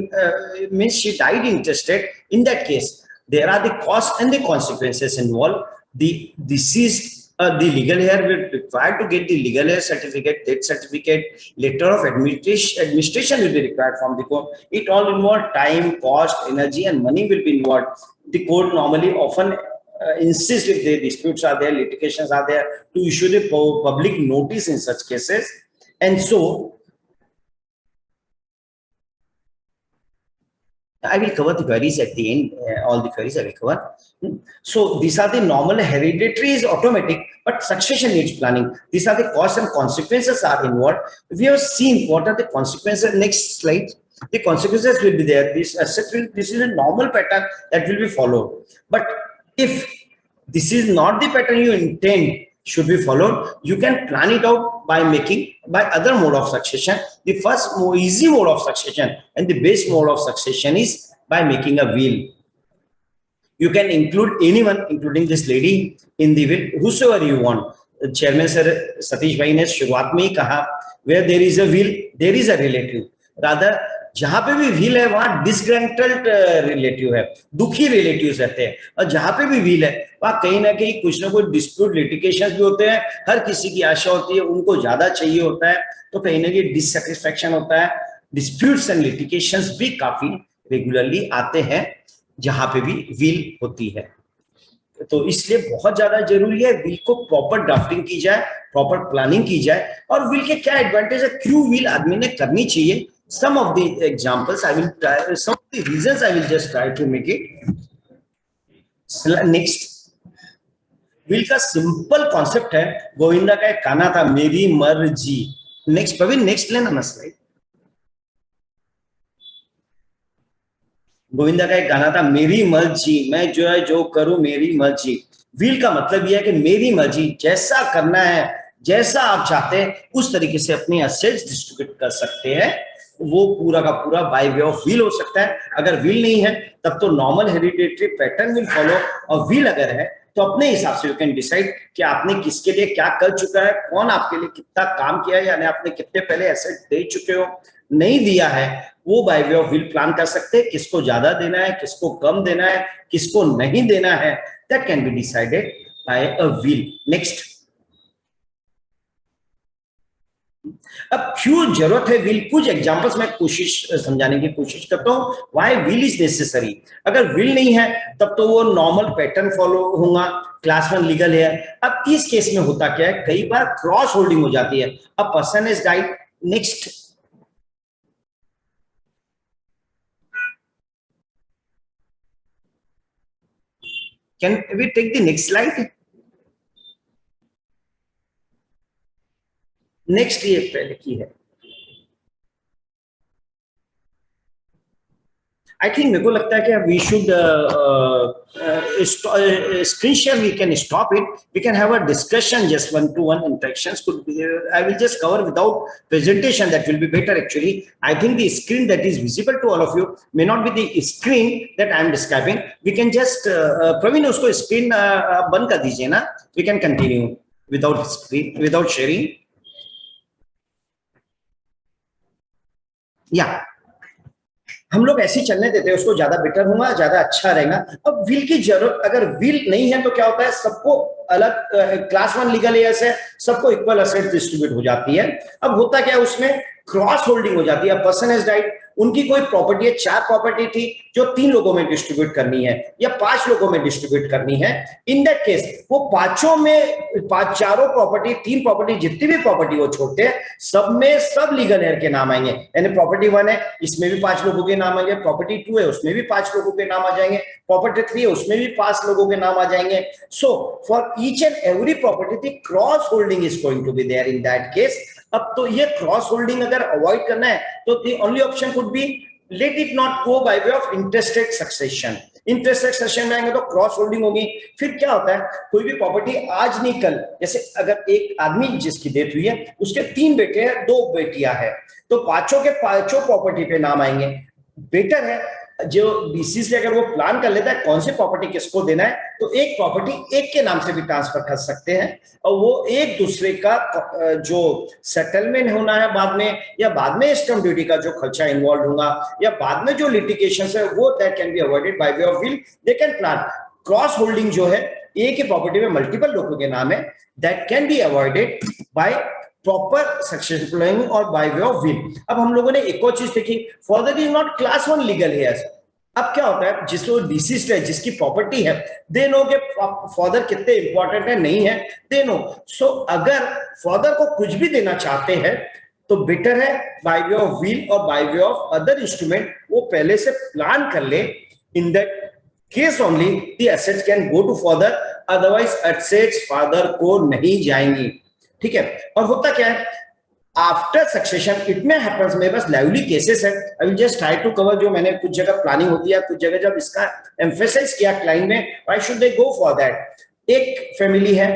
means she died intestate. In that case, there are the costs and the consequences involved. The deceased, the legal heir will require to get the legal heir certificate, death certificate, letter of administration will be required from the court. It all involve time, cost, energy, and money will be involved. The court normally often insist, if the disputes are there, litigations are there, to issue the public notice in such cases. And so I will cover the queries at the end. All the queries I will cover. So these are the normal. Hereditary is automatic, but succession needs planning. These are the costs and consequences are involved. We have seen what are the consequences. Next slide. The consequences will be there. This is a normal pattern that will be followed. But if this is not the pattern you intend should be followed, you can plan it out by other mode of succession. The first easy mode of succession and the best mode of succession is by making a will. You can include anyone, including this lady, in the will, whosoever you want. Chairman sir Satish bhai ne शुरुआत में ही कहा, where there is a will, there is a relative. Rather, जहां पे भी will है वहां डिसग्रैंटेड relative है, दुखी रिलेटिव्स रहते हैं, और जहां पे भी विल है वहां कहीं ना कहीं कुछ ना कुछ डिस्प्यूट लिटिगेशन भी होते हैं. हर किसी की आशा होती है, उनको ज्यादा चाहिए होता है, तो कहीं ना कहीं डिससेटिस्फैक्शन होता है. डिस्प्यूट्स एंड लिटिगेशंस भी काफी रेगुलरली आते हैं जहां पे भी विल होती है. तो इसलिए बहुत ज्यादा जरूरी है विल को प्रॉपर ड्राफ्टिंग की जाए, प्रॉपर प्लानिंग की जाए. और विल के क्या एडवांटेज है, क्यों विल आदमी ने करनी चाहिए. Some of the examples I will try, some of the reasons I will just try to make it. Next, will का simple concept है, गोविंदा का एक गाना था मेरी मर्जी. Next, प्रवीण next लेना ना slide. गोविंदा का एक गाना था मेरी मर्जी, मैं जो है जो करूं मेरी मर्जी. विल का मतलब यह है कि मेरी मर्जी, जैसा करना है, जैसा आप चाहते हैं उस तरीके से अपनी असेट्स डिस्ट्रीब्यूट कर सकते हैं. वो पूरा का पूरा बाय वे ऑफ विल हो सकता है. अगर विल नहीं है तब तो normal hereditary pattern will follow, और विल अगर है तो अपने हिसाब से यू कैन डिसाइड कि आपने किसके लिए क्या कर चुका है, कौन आपके लिए कितना काम किया है, यानी आपने कितने पहले एसेट दे चुके हो, नहीं दिया है, वो bye way of will plan कर सकते हैं. किसको ज्यादा देना है, किसको कम देना है, किसको नहीं देना है, that can be decided by a will. Next, अब क्यों जरूरत है विल, कुछ एग्जांपल्स में कोशिश समझाने की कोशिश करता हूं. Why will is necessary. अगर विल नहीं है तब तो वो नॉर्मल पैटर्न फॉलो होगा, क्लास 1 लीगल है. अब इस केस में होता क्या है, कई बार क्रॉस होल्डिंग हो जाती है. A person is died. Next, can we take the next slide. Next ये पहले की है. आई थिंक मेरे को लगता है कि we should screen share, we can stop it, we can have a discussion, just 1-to-1 interactions could be. I will just cover without presentation, that will be better actually. I think the screen that is visible to all of you may not be the screen that I am describing. We can just Praveen उसको screen बंद कर दीजिए ना, we can continue without screen, without sharing. या हम लोग ऐसे चलने देते हैं, उसको ज्यादा बेटर होगा, ज्यादा अच्छा रहेगा. अब विल की जरूरत, अगर विल नहीं है तो क्या होता है, सबको अलग क्लास 1 लीगल एयर्स है, सबको इक्वल एसेट डिस्ट्रीब्यूट हो जाती है. अब होता क्या है, उसमें क्रॉस होल्डिंग हो जाती है. पर्सन हैज डाइड, उनकी कोई प्रॉपर्टी है, 4 प्रॉपर्टी थी जो 3 लोगों में डिस्ट्रीब्यूट करनी है या 5 लोगों में डिस्ट्रीब्यूट करनी है. इन दैट केस वो पांचों में, चारों प्रॉपर्टी, 3 प्रॉपर्टी, जितनी भी प्रॉपर्टी वो छोड़ते हैं, सब में सब लीगल हेयर के नाम आएंगे. यानी प्रॉपर्टी 1 है, इसमें भी 5 लोगों के नाम आएंगे. प्रॉपर्टी 2 है, उसमें भी 5 लोगों के नाम आ जाएंगे. प्रॉपर्टी 3 है, उसमें भी 5 लोगों के नाम आ जाएंगे. So for each and every property the cross holding is going to be there in that case. अब तो ये क्रॉस होल्डिंग अगर अवॉइड करना है तो the only option could be let it not go bye way of interested succession. Interested succession में आएंगे तो क्रॉस होल्डिंग होगी. फिर क्या होता है, कोई भी प्रॉपर्टी आज नहीं कल, जैसे अगर एक आदमी जिसकी डेथ हुई है, उसके 3 बेटे हैं, 2 बेटियां हैं, तो पांचों के पांचों प्रॉपर्टी पे नाम आएंगे. बेटर है जो डीसी से अगर वो प्लान कर लेता है कौन सी प्रॉपर्टी किसको देना है, तो एक प्रॉपर्टी एक के नाम से भी ट्रांसफर कर सकते हैं और वो एक दूसरे का जो सेटलमेंट होना है बाद में, या बाद में स्टैम्प ड्यूटी का जो खर्चा इन्वॉल्व होगा, या बाद में जो लिटिगेशन है वो that can be avoided by way of will. They can plan cross holding जो है एक ही प्रॉपर्टी में मल्टीपल लोगों के नाम है, that can be avoided by proper succession planning और बाय वे ऑफ विल। अब हम लोगों ने एक और चीज देखी, father is not class 1 legal hairs. अब क्या होता है, जिसको डिसीज्ड है, जिसकी प्रॉपर्टी है, दे नो के फादर कितने इंपॉर्टेंट है नहीं है, दे नो। सो अगर फादर को कुछ भी देना चाहते हैं तो बेटर है बाय वे ऑफ विल और by way of other instrument वो पहले से प्लान कर ले। In that case only the assets can go to father, otherwise assets father को नहीं जाएंगी। ठीक है। और होता क्या है after succession, it may happens, मेरे पास लाइवली केसेस है, I will just try to cover. जो मैंने कुछ जगह प्लानिंग होती है, कुछ जगह जब इसका एम्फेसाइज किया क्लाइंट में, why should they go for that. एक फैमिली है,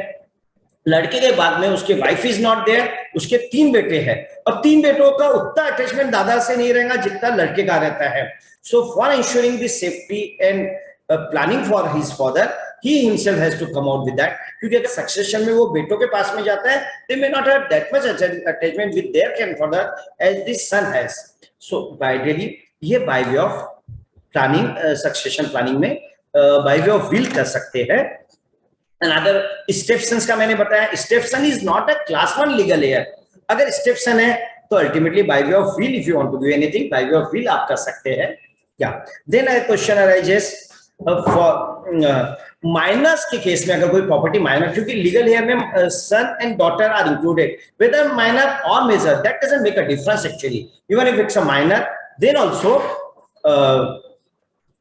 लड़के के बाद में उसके वाइफ इज नॉट देयर, उसके 3 बेटे हैं और 3 बेटों का उतना अटैचमेंट दादा से नहीं रहेगा जितना लड़के का रहता है। So for ensuring the safety and planning for his father, he himself has to come out with that, क्योंकि अगर सक्सेशन में वो बेटों के पास में जाता है, they may not have that much attachment with their grandfather as the son has. So by ideally ये by way of planning, succession planning में by way of will कर सकते हैं। Another stepsons का मैंने बताया, stepson is not a class 1 legal heir। अगर stepson है तो ultimately by way of will, if you want to do anything by way of will आप कर सकते हैं। Yeah. Then a question arises for minors के केस में, अगर कोई प्रॉपर्टी माइनर, क्योंकि लीगल हेयर में son and daughter are included, whether minor और major that doesn't make a difference actually, even if it's a minor then also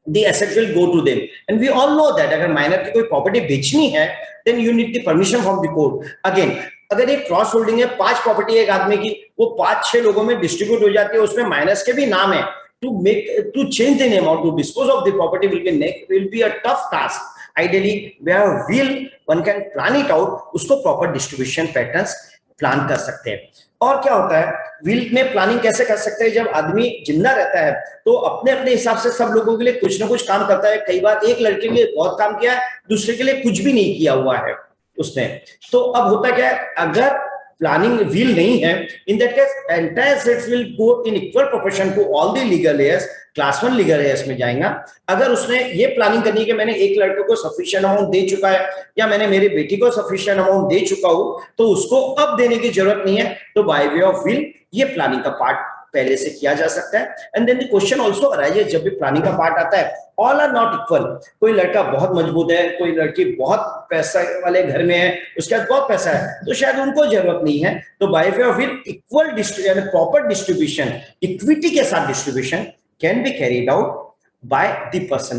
the asset will go to them, and we all know that अगर minor की कोई property बेचनी है then you need the permission from the court। again अगर एक cross holding है, 5 property एक आदमी की, वो 5-6 लोगों में डिस्ट्रीब्यूट हो जाती है, उसमें माइनर्स के भी नाम है, to change the name or to dispose of the property will be a tough task। ideally where will one can plan it out, उसको proper distribution patterns प्लान कर सकते हैं। और क्या होता है विल में प्लानिंग कैसे कर सकते हैं, जब आदमी जिंदा रहता है तो अपने अपने हिसाब से सब लोगों के लिए कुछ ना कुछ काम करता है। कई बार एक लड़के के लिए बहुत काम किया है, दूसरे के लिए कुछ भी नहीं किया हुआ है उसने। तो अब होता क्या है, अगर प्लानिंग विल नहीं है, in that case entire assets will go in equal proportion to all the legal heirs, class 1 legal heirs में जाएगा। अगर उसने ये प्लानिंग करनी है कि मैंने एक लड़के को सफिशिएंट अमाउंट दे चुका है या मैंने मेरी बेटी को सफिशिएंट अमाउंट दे चुका हूं, तो उसको अब देने की जरूरत नहीं है, तो बाय वे ऑफ विल ये प्लानिंग का पार्ट पहले से किया जा सकता है। And then the question also arises, जब भी प्लानिंग का पार्ट आता है, ऑल आर नॉट इक्वल। कोई लड़का बहुत मजबूत है, कोई लड़की बहुत पैसा वाले घर में है, उसके पास बहुत पैसा है, तो शायद उनको जरूरत नहीं है। तो by way of will equal distribution, proper distribution, equity के साथ distribution can be carried out by the person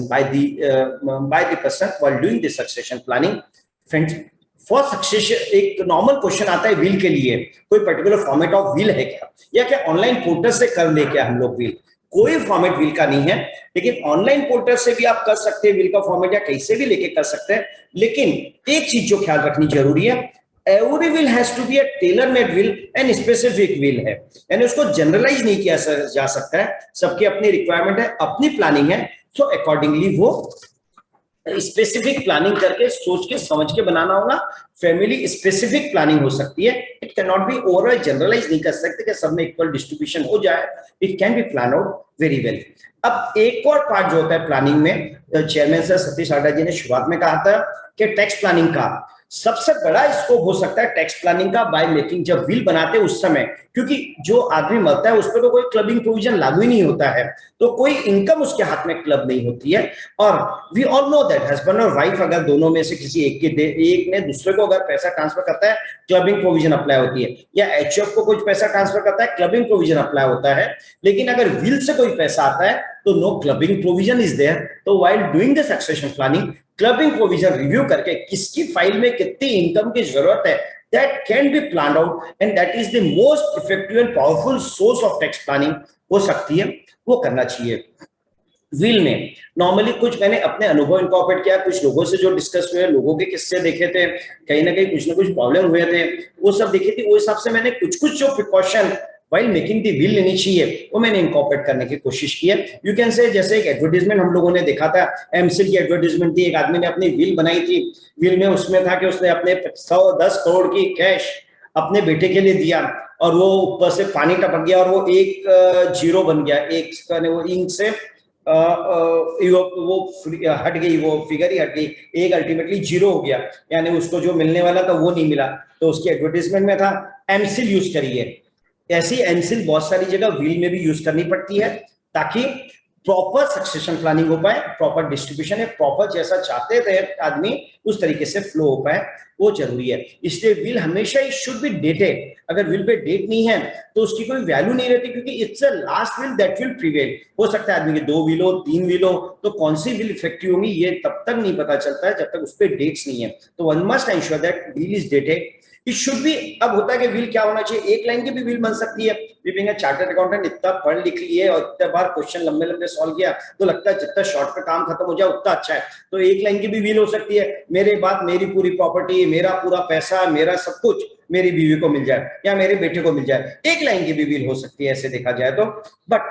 while doing the succession planning। Friends, for succession एक नॉर्मल क्वेश्चन आता है विल के लिए, कोई पर्टिकुलर फॉर्मेट ऑफ विल है क्या, या क्या ऑनलाइन पोर्टल से कर ले क्या हम लोग विल? कोई फॉर्मेट विल का नहीं है, लेकिन ऑनलाइन पोर्टल से भी आप कर सकते हैं विल का फॉर्मेट, या कैसे भी लेके कर सकते हैं। लेकिन एक चीज जो ख्याल रखनी जरूरी है, every will has to be a tailor-made will and specific will है, यानी उसको जनरलाइज नहीं किया जा सकता है। सबकी अपनी रिक्वायरमेंट है, अपनी प्लानिंग है, सो अकॉर्डिंगली वो स्पेसिफिक प्लानिंग करके सोच के समझ के बनाना होगा। फैमिली स्पेसिफिक प्लानिंग हो सकती है, it can not be overall generalise नहीं कर सकते कि सब में इक्वल डिस्ट्रीब्यूशन हो जाए। It can be plan out very well. अब एक और पार्ट जो होता है प्लानिंग में, चेयरमैन सर सतीश आडा जी ने शुरुआत में कहा था कि टैक्स प्लानिंग का सबसे बड़ा स्कोप हो सकता है टैक्स प्लानिंग का बाय मेकिंग, जब विल बनाते हैं उस समय, क्योंकि जो आदमी मरता है उस पर तो कोई क्लबिंग प्रोविजन लागू ही नहीं होता है, तो कोई इनकम उसके हाथ में क्लब नहीं होती है। और we all know that husband और वाइफ अगर दोनों में से किसी एक ने दूसरे को अगर पैसा ट्रांसफर करता है, क्लबिंग प्रोविजन अप्लाई होती है, या एचएफ को कुछ पैसा ट्रांसफर करता है, क्लबिंग प्रोविजन अप्लाई होता है। लेकिन अगर विल से कोई पैसा आता है तो no clubbing provision is there. तो while doing the succession planning, clubbing provision review करके किसकी फाइल में कितनी इनकम की जरूरत है, that can be plan out, and that is the most effective and powerful source of tax planning हो सकती है, वो करना चाहिए। विल में नॉर्मली कुछ मैंने अपने अनुभव इनकॉर्पोरेट किया, कुछ लोगों से जो डिस्कस हुए, लोगों के किस्से देखे थे, कहीं ना कहीं कुछ ना कुछ प्रॉब्लम हुए थे, वो सब देखे थे। वो हिसाब से मैंने कुछ जो precaution while making the will लेनी चाहिए, वो मैंने incorporate करने की कोशिश की है। You can say जैसे एक एडवर्टीजमेंट हम लोगों ने देखा था, एमसिल की एडवर्टीजमेंट थी, एक आदमी ने अपनी will बनाई थी, will में उसमें था कि उसने अपने 110 करोड़ की कैश अपने बेटे के लिए दिया और वो ऊपर से पानी टपक गया और वो एक जीरो बन गया, एक वो इंक से वो हट गई, वो फिगर ही हट गई, एक अल्टीमेटली जीरो हो गया, यानी उसको जो मिलने वाला था वो नहीं मिला। तो उसकी एडवर्टीजमेंट में था एमसिल यूज करिए। ऐसी एमसिल बहुत सारी जगह व्हील में भी यूज करनी पड़ती है ताकि प्रॉपर सक्सेशन प्लानिंग हो पाए, प्रॉपर डिस्ट्रीब्यूशन है, प्रॉपर जैसा चाहते थे आदमी उस तरीके से फ्लो हो पाए, वो जरूरी है। इसलिए विल हमेशा ही शुड बी डेटेड। अगर विल पे डेट नहीं है तो उसकी कोई वैल्यू नहीं रहती, क्योंकि it's a last will that will prevail. हो सकता है आदमी के 2 विल हो, 3 विल हो, तो कौन सी विल इफेक्टिव होगी ये तब तक नहीं पता चलता है जब तक उस पर डेट्स नहीं है। तो one must ensure that will is dated. It should be. अब होता है कि विल क्या होना चाहिए, एक लाइन की भी विल बन सकती है। बीइंग अ चार्टर्ड अकाउंटेंट इतना पढ़ लिख लिए और इतने बार क्वेश्चन लंबे लंबे सॉल्व किया तो लगता है जितना शॉर्ट पे काम खत्म हो जाए उतना अच्छा है। तो एक लाइन की भी विल हो सकती है, मेरे बाद मेरी पूरी प्रॉपर्टी, मेरा पूरा पैसा, मेरा सब कुछ मेरी बीवी को मिल जाए या मेरे बेटे को मिल जाए। एक लाइन की भी विल हो सकती है ऐसे देखा जाए तो। बट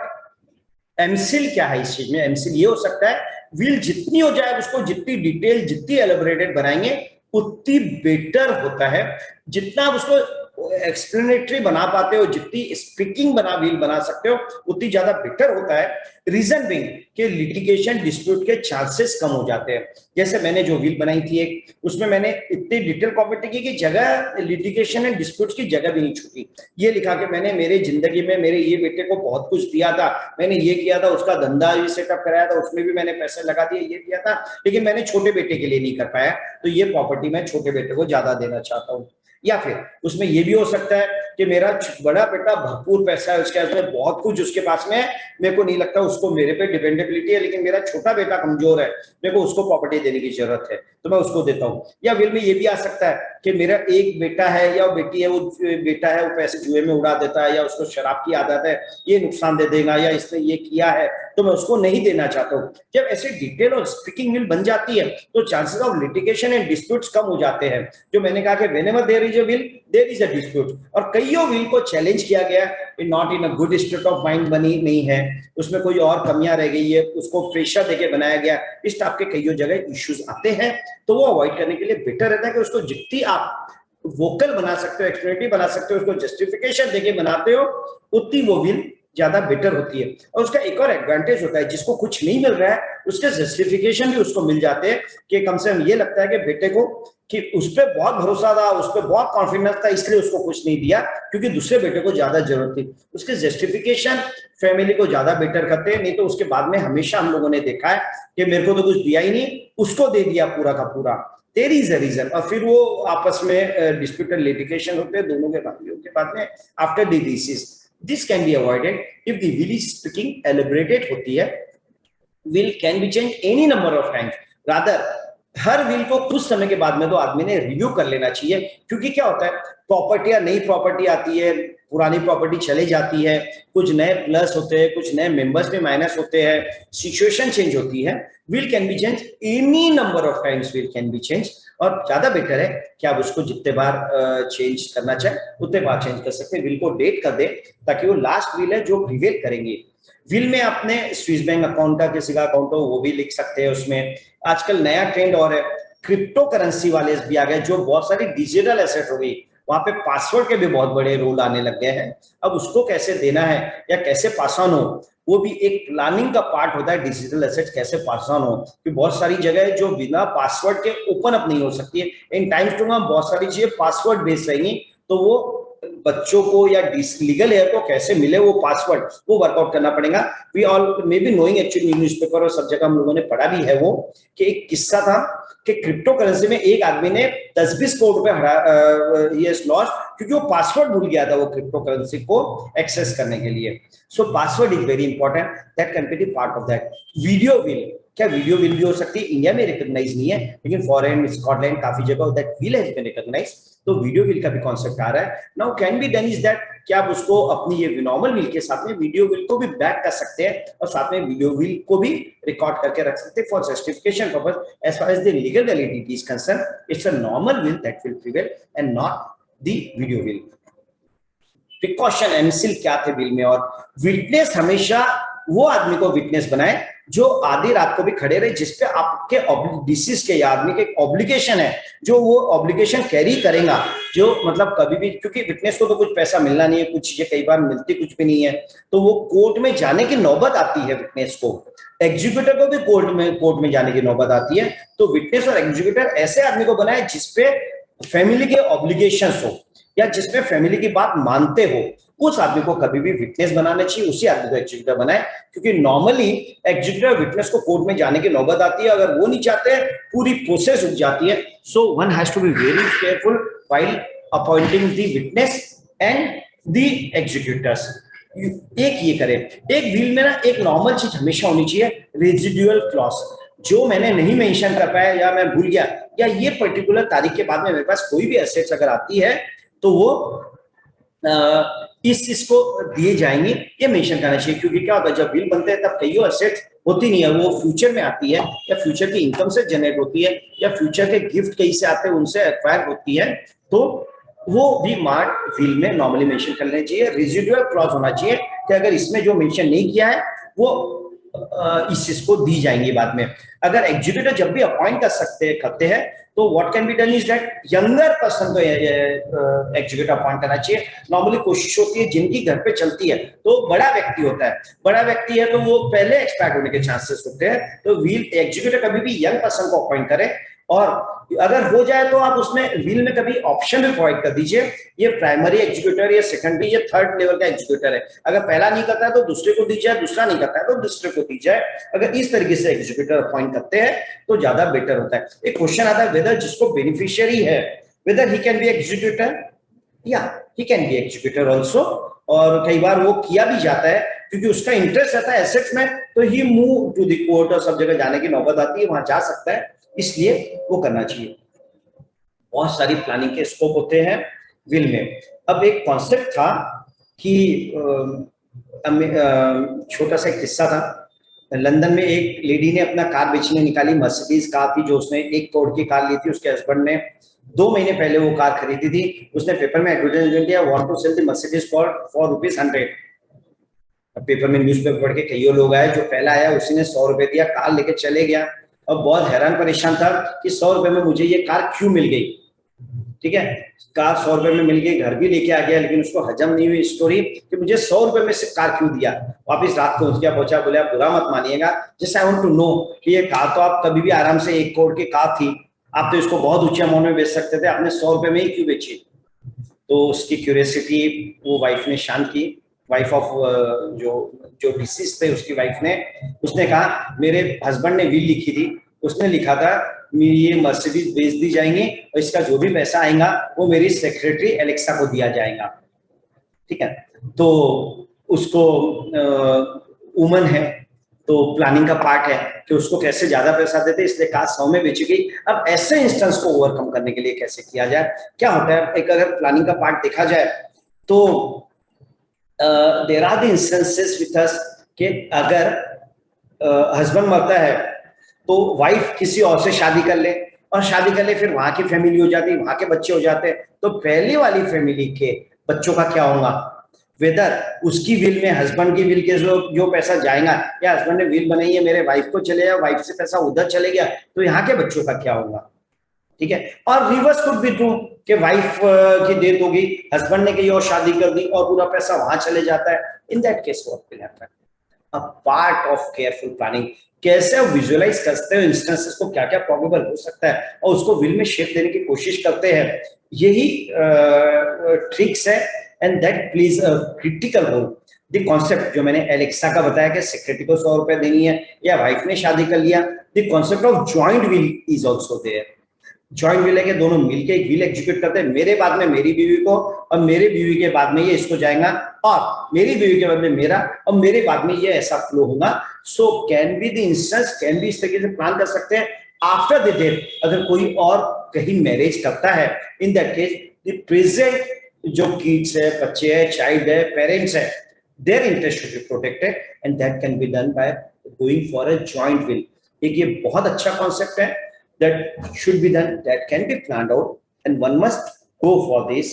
एमसिल क्या है इस चीज में? एमसिल ये हो सकता है विल जितनी हो जाए उसको जितनी डिटेल, जितनी एलेबोरेटेड बनाएंगे उतनी बेटर होता है। जितना आप उसको एक्सप्लेनेटरी बना पाते हो, जितनी स्पीकिंग विल बना सकते हो उतनी ज्यादा बेटर होता है। रीजन बिंग कि लिटिगेशन डिस्प्यूट के चांसेस कम हो जाते हैं। जैसे मैंने जो विल बनाई थी एक, उसमें मैंने इतनी डिटेल प्रॉपर्टी की कि जगह लिटिगेशन एंड डिस्प्यूट्स की जगह भी नहीं छूटी। ये लिखा कि मैंने मेरे जिंदगी में मेरे ये बेटे को बहुत कुछ दिया था, मैंने ये किया था, उसका धंधा ये सेटअप कराया था, उसमें भी मैंने पैसे लगा दिए, ये किया था, लेकिन मैंने छोटे बेटे के लिए नहीं कर पाया, तो ये प्रॉपर्टी मैं छोटे बेटे को ज्यादा देना चाहता हूँ। या फिर उसमें ये भी हो सकता है कि मेरा बड़ा बेटा भरपूर पैसा है, उसके पास बहुत कुछ उसके पास में है, मेरे को नहीं लगता उसको मेरे पे डिपेंडेबिलिटी है, लेकिन मेरा छोटा बेटा कमजोर है, मेरे को उसको प्रॉपर्टी देने की जरूरत है, तो मैं उसको देता हूँ। या विल में ये भी आ सकता है कि मेरा एक बेटा है या बेटी है, वो बेटा है वो पैसे जुए में उड़ा देता है या उसको शराब की आदत है, ये नुकसान दे देगा या इसने ये किया है तो मैं उसको नहीं देना चाहता हूँ। जब ऐसे डिटेल और स्पीकिंग विल बन जाती है तो chances of litigation and disputes कम हो जाते हैं। जो मैंने कहा कि whenever there is a will there is a dispute, और कईयों विल को चैलेंज किया गया, not in a good state of mind बनी नहीं है, उसमें कोई और कमियां रह गई है, उसको प्रेशर देके बनाया गया, इस टाइप के कईयों जगह इश्यूज आते हैं। तो वो अवॉइड करने के लिए बेटर रहता है कि उसको जितनी आप वोकल बना सकते हो, एक्सप्लेनेटिव बना सकते हो, उसको जस्टिफिकेशन देके बनाते हो, उतनी वो विल ज्यादा बेटर होती है। और उसका एक और एडवांटेज होता है, जिसको कुछ नहीं मिल रहा है उसके जस्टिफिकेशन भी उसको मिल जाते हैं कि कम से कम ये लगता है कि बेटे को कि उस पर बहुत भरोसा था, उस पर बहुत कॉन्फिडेंस था, इसलिए उसको कुछ नहीं दिया क्योंकि दूसरे बेटे को ज्यादा जरूरत थी। उसके जस्टिफिकेशन फैमिली को ज्यादा बेटर करते हैं। नहीं तो उसके बाद में हमेशा हम लोगों ने देखा है कि मेरे को तो कुछ दिया ही नहीं, उसको दे दिया पूरा का पूरा, देयर इज अ रीजन, और फिर वो आपस में डिस्प्यूट एंड लिटिगेशन होते हैं दोनों के बाद में after the disease. This can be avoided if the will is speaking elaborated होती है। will can be changed any number of times, rather her will को कुछ समय के बाद में तो आदमी ने रिव्यू कर लेना चाहिए। क्योंकि क्या होता है, प्रॉपर्टी या नई प्रॉपर्टी आती है, पुरानी प्रॉपर्टी चली जाती है, कुछ नए प्लस होते हैं, कुछ नए मेंबर्स में माइनस होते हैं, सिचुएशन चेंज होती है। Will can be change any number of times, will can be change, और ज्यादा बेटर है कि आप उसको जितने बार चेंज करना चाहे उतने बार चेंज कर सकते हैं। विल को डेट कर दे ताकि वो लास्ट विल है जो प्रिवेल करेंगे। विल में आपने स्विस बैंक अकाउंट का, किसी का अकाउंट हो वो भी लिख सकते हैं उसमें। आजकल नया ट्रेंड और है, क्रिप्टो करेंसी वाले भी आ गए, जो बहुत सारी डिजिटल एसेट हो गई, वहां पे पासवर्ड के भी बहुत बड़े रोल आने लग गए हैं। अब उसको कैसे देना है या कैसे पास ऑन हो, वो भी एक प्लानिंग का पार्ट होता है। डिजिटल एसेट कैसे पास ऑन हो, कि बहुत सारी जगह जो बिना पासवर्ड के ओपन अप नहीं हो सकती है। इन टाइम्स टू कम बहुत सारी चीजें पासवर्ड बेस्ड रहेंगी, तो वो बच्चों को या लीगल एयर को कैसे मिले वो पासवर्ड, वो वर्कआउट करना पड़ेगा। We all may be knowing, actually newspaper और सब जगह हम लोगों ने पढ़ा भी है वो, कि एक किस्सा था कि क्रिप्टो करेंसी में एक आदमी ने 10-20 करोड़ रुपए ये लॉस, क्योंकि वो पासवर्ड भूल गया था वो क्रिप्टो करेंसी को एक्सेस करने के लिए। सो password is very important, that can B part of that. Video will, क्या वीडियो विल भी हो सकती है? इंडिया में रिकॉग्नाइज नहीं है, लेकिन फॉरेन, स्कॉटलैंड, काफी जगह that will has been recognise, तो वीडियो विल का भी कॉन्सेप्ट आ रहा है। Now can be done is that, क्या आप उसको अपनी ये नॉर्मल विल के साथ में वीडियो विल को भी बैक कर सकते हैं और साथ में वीडियो विल को भी रिकॉर्ड करके रख सकते हैं for justification purpose. As far as the legal validity is concern, it's a normal will that will prevail and not the video will. Precaution एनसिल क्या थे विल में। और विटनेस हमेशा वो आदमी को विटनेस बनाए जो आधी रात को भी खड़े रहे, जिसपे आपके डिसीज के या आदमी के ऑब्लिगेशन है, जो वो ऑब्लिगेशन कैरी करेगा, जो मतलब कभी भी, क्योंकि विटनेस को तो कुछ पैसा मिलना नहीं है, कुछ चीजें कई बार मिलती कुछ भी नहीं है, तो वो कोर्ट में जाने की नौबत आती है विटनेस को। एग्जीक्यूटर को भी कोर्ट में जाने की नौबत आती है। तो विटनेस और एग्जीक्यूटर ऐसे आदमी को बनाए जिसपे फैमिली के ऑब्लिगेशंस हो या जिसपे फैमिली की बात मानते हो, उस आदमी को कभी भी विटनेस बनाना चाहिए, उसी आदमी को एग्जीक्यूटर बनाए। क्योंकि नॉर्मली एग्जीक्यूटर विटनेस को कोर्ट में जाने की नौबत आती है, अगर वो नहीं चाहते पूरी प्रोसेस रुक जाती है। So one has to be very careful while appointing the witness and the executors. एक ये करें, एक विल में ना एक नॉर्मल चीज हमेशा होनी चाहिए, रेजिडुअल क्लॉज। जो मैंने नहीं मेंशन कर पाया या मैं भूल गया या ये पर्टिकुलर तारीख के बाद में मेरे पास कोई भी एसेट्स अगर आती है तो वो इस चीज को दिए जाएंगे, ये मेंशन करना चाहिए। क्योंकि क्या होता है जब विल बनते हैं तब कई एसेट्स होती नहीं है, वो फ्यूचर में आती है या फ्यूचर की इनकम से जनरेट होती है या फ्यूचर के गिफ्ट कहीं से आते हैं उनसे एक्वायर होती है, तो वो भी मार्क विल में नॉर्मली मेंशन कर लेना चाहिए। रेजिडुअल क्लॉज होना चाहिए कि अगर इसमें जो मेंशन नहीं किया है वो इस चीज को दी जाएंगी बाद में। अगर एग्जीक्यूटिव जब भी अपॉइंट करते हैं तो what can be done is that younger person को एग्जीक्यूटिव अपॉइंट करना चाहिए। नॉर्मली कोशिश होती है जिनकी घर पे चलती है तो बड़ा व्यक्ति होता है, बड़ा व्यक्ति है तो वो पहले एक्सपायर होने के चांसेस होते हैं, तो विल एग्जीक्यूटिव कभी भी यंग पर्सन को अपॉइंट करे। और अगर हो जाए तो आप उसमें विल में कभी ऑप्शन भी प्रोवाइड कर दीजिए, ये प्राइमरी एग्जीक्यूटर, ये सेकेंडरी, ये थर्ड लेवल का एग्जीक्यूटर है, अगर पहला नहीं करता है तो दूसरे को दी जाए, दूसरा नहीं करता है तो दूसरे को दी जाए। अगर इस तरीके से एग्जीक्यूटर अपॉइंट करते हैं तो ज्यादा बेटर होता है। एक क्वेश्चन आता है वेदर जिसको बेनिफिशियरी है whether he can be executor, या he can be executor also. और कई बार वो किया भी जाता है क्योंकि उसका इंटरेस्ट रहता है एसेट्स में, तो ही मूव टू द कोर्ट और सब जगह जाने की नौबत आती है, वहां जा सकता है, इसलिए वो करना चाहिए। बहुत सारी प्लानिंग के स्कोप होते हैं विल में। अब एक कॉन्सेप्ट था कि छोटा सा एक किस्सा था, लंदन में एक लेडी ने अपना कार बेचने निकाली, मर्सिडीज कार थी जो उसने 1 करोड़ की कार ली थी, उसके हस्बैंड ने 2 महीने पहले वो कार खरीदी थी। उसने पेपर में एडवर्टाइजमेंट दिया, want to sell the Mercedes for ₹100। Paper में न्यूज़पेपर पढ़ के कई लोग आए, जो पहला आया उसी ने ₹100 दिया, कार लेके चले गया और बहुत हैरान परेशान था कि ₹100 में मुझे ये कार क्यों मिल गई। ठीक है, कार ₹100 में मिल गई, घर भी लेके आ गया, लेकिन उसको हजम नहीं हुई स्टोरी कि मुझे ₹100 में से कार क्यों दिया। वापिस रात को उसके पहुंचा, बोले आप बुरा मत मानिएगा, just I want to know कि ये कार तो आप कभी भी आराम से 1 करोड़ की कार थी, आप तो इसको बहुत ऊंचे अमाउंट में बेच सकते थे, आपने ₹100 में ही क्यों बेची। तो उसकी क्यूरियोसिटी वो वाइफ ने शांत की, वाइफ ऑफ जो डिसीज थे उसकी वाइफ ने, उसने कहा मेरे हस्बैंड ने विल लिखी थी, उसने लिखा था ये मर्सिडीज बेच दी जाएंगी और इसका जो भी पैसा आएगा वो मेरी सेक्रेटरी एलेक्सा को दिया जाएगा। ठीक है, तो उसको वुमन है तो प्लानिंग का पार्ट है कि उसको कैसे ज्यादा पैसा देते, इसलिए कार 100 में बेची गई। अब ऐसे इंस्टेंस को ओवरकम करने के लिए कैसे किया जाए, क्या होता है, एक अगर प्लानिंग का पार्ट देखा जाए तो there are the instances with us कि अगर हस्बैंड मरता है तो वाइफ किसी और से शादी कर ले, और शादी कर ले फिर वहां की फैमिली हो जाती है, वहां के बच्चे हो जाते हैं, तो पहली वाली फैमिली के बच्चों का क्या होगा, वेदर उसकी विल में हस्बैंड की विल के जो पैसा जाएगा, या हस्बैंड ने विल बनाई है मेरे वाइफ को चले गया, वाइफ से पैसा उधर चले गया, तो यहाँ के बच्चों का क्या होगा। ठीक है, और रिवर्स कुड बी ट्रू कि वाइफ की डेथ होगी, हस्बैंड ने कहीं और शादी कर दी और पूरा पैसा वहां चले जाता है, in that case what will happen. A part of careful planning, कैसे विजुअलाइज करते हो इंस्टेंसेस को, क्या क्या प्रोबेबल हो सकता है और उसको विल में शेप देने की कोशिश करते हैं, यही ट्रिक्स है, and that plays a critical role. The concept जो मैंने एलेक्सा का बताया कि सेक्रेटरी को ₹100 देनी है या वाइफ ने शादी कर लिया, the concept of joint will is also there. Joint will है कि दोनों मिलकर एक विल एग्जीक्यूट करते हैं, मेरे बाद में मेरी बीवी को और मेरे बीवी के बाद में ये इसको जाएगा, और मेरी बीवी के बाद में मेरा और मेरे बाद में ये ऐसा फ्लो होगा। So can be the instance, can be इस तरीके से प्लान कर सकते हैं आफ्टर द डेथ, अगर कोई और कहीं मैरिज करता है, in that case the present जो किड्स है, बच्चे है, चाइल्ड है, पेरेंट्स है, their interest should be protected, and that can be done by going for a joint will. एक ये बहुत अच्छा कॉन्सेप्ट है that should be done, that can be planned out, and one must go for this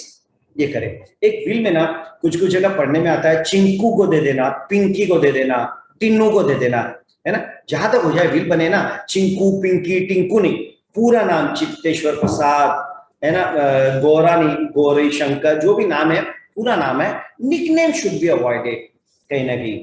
ये करें। एक will में ना कुछ कुछ जगह पढ़ने में आता है चिंकू को दे देना, पिंकी को दे देना, टिन्नू को दे देना, है ना। जहां तक हो जाए विल बने ना, चिंकू पिंकी टिंकू नहीं, पूरा नाम चित्तेश्वर प्रसाद, है ना, गौरा नहीं, गौरी शंकर, जो भी नाम है पूरा नाम है। निकनेम शुड बी अवॉइडेड कहीं ना कहीं,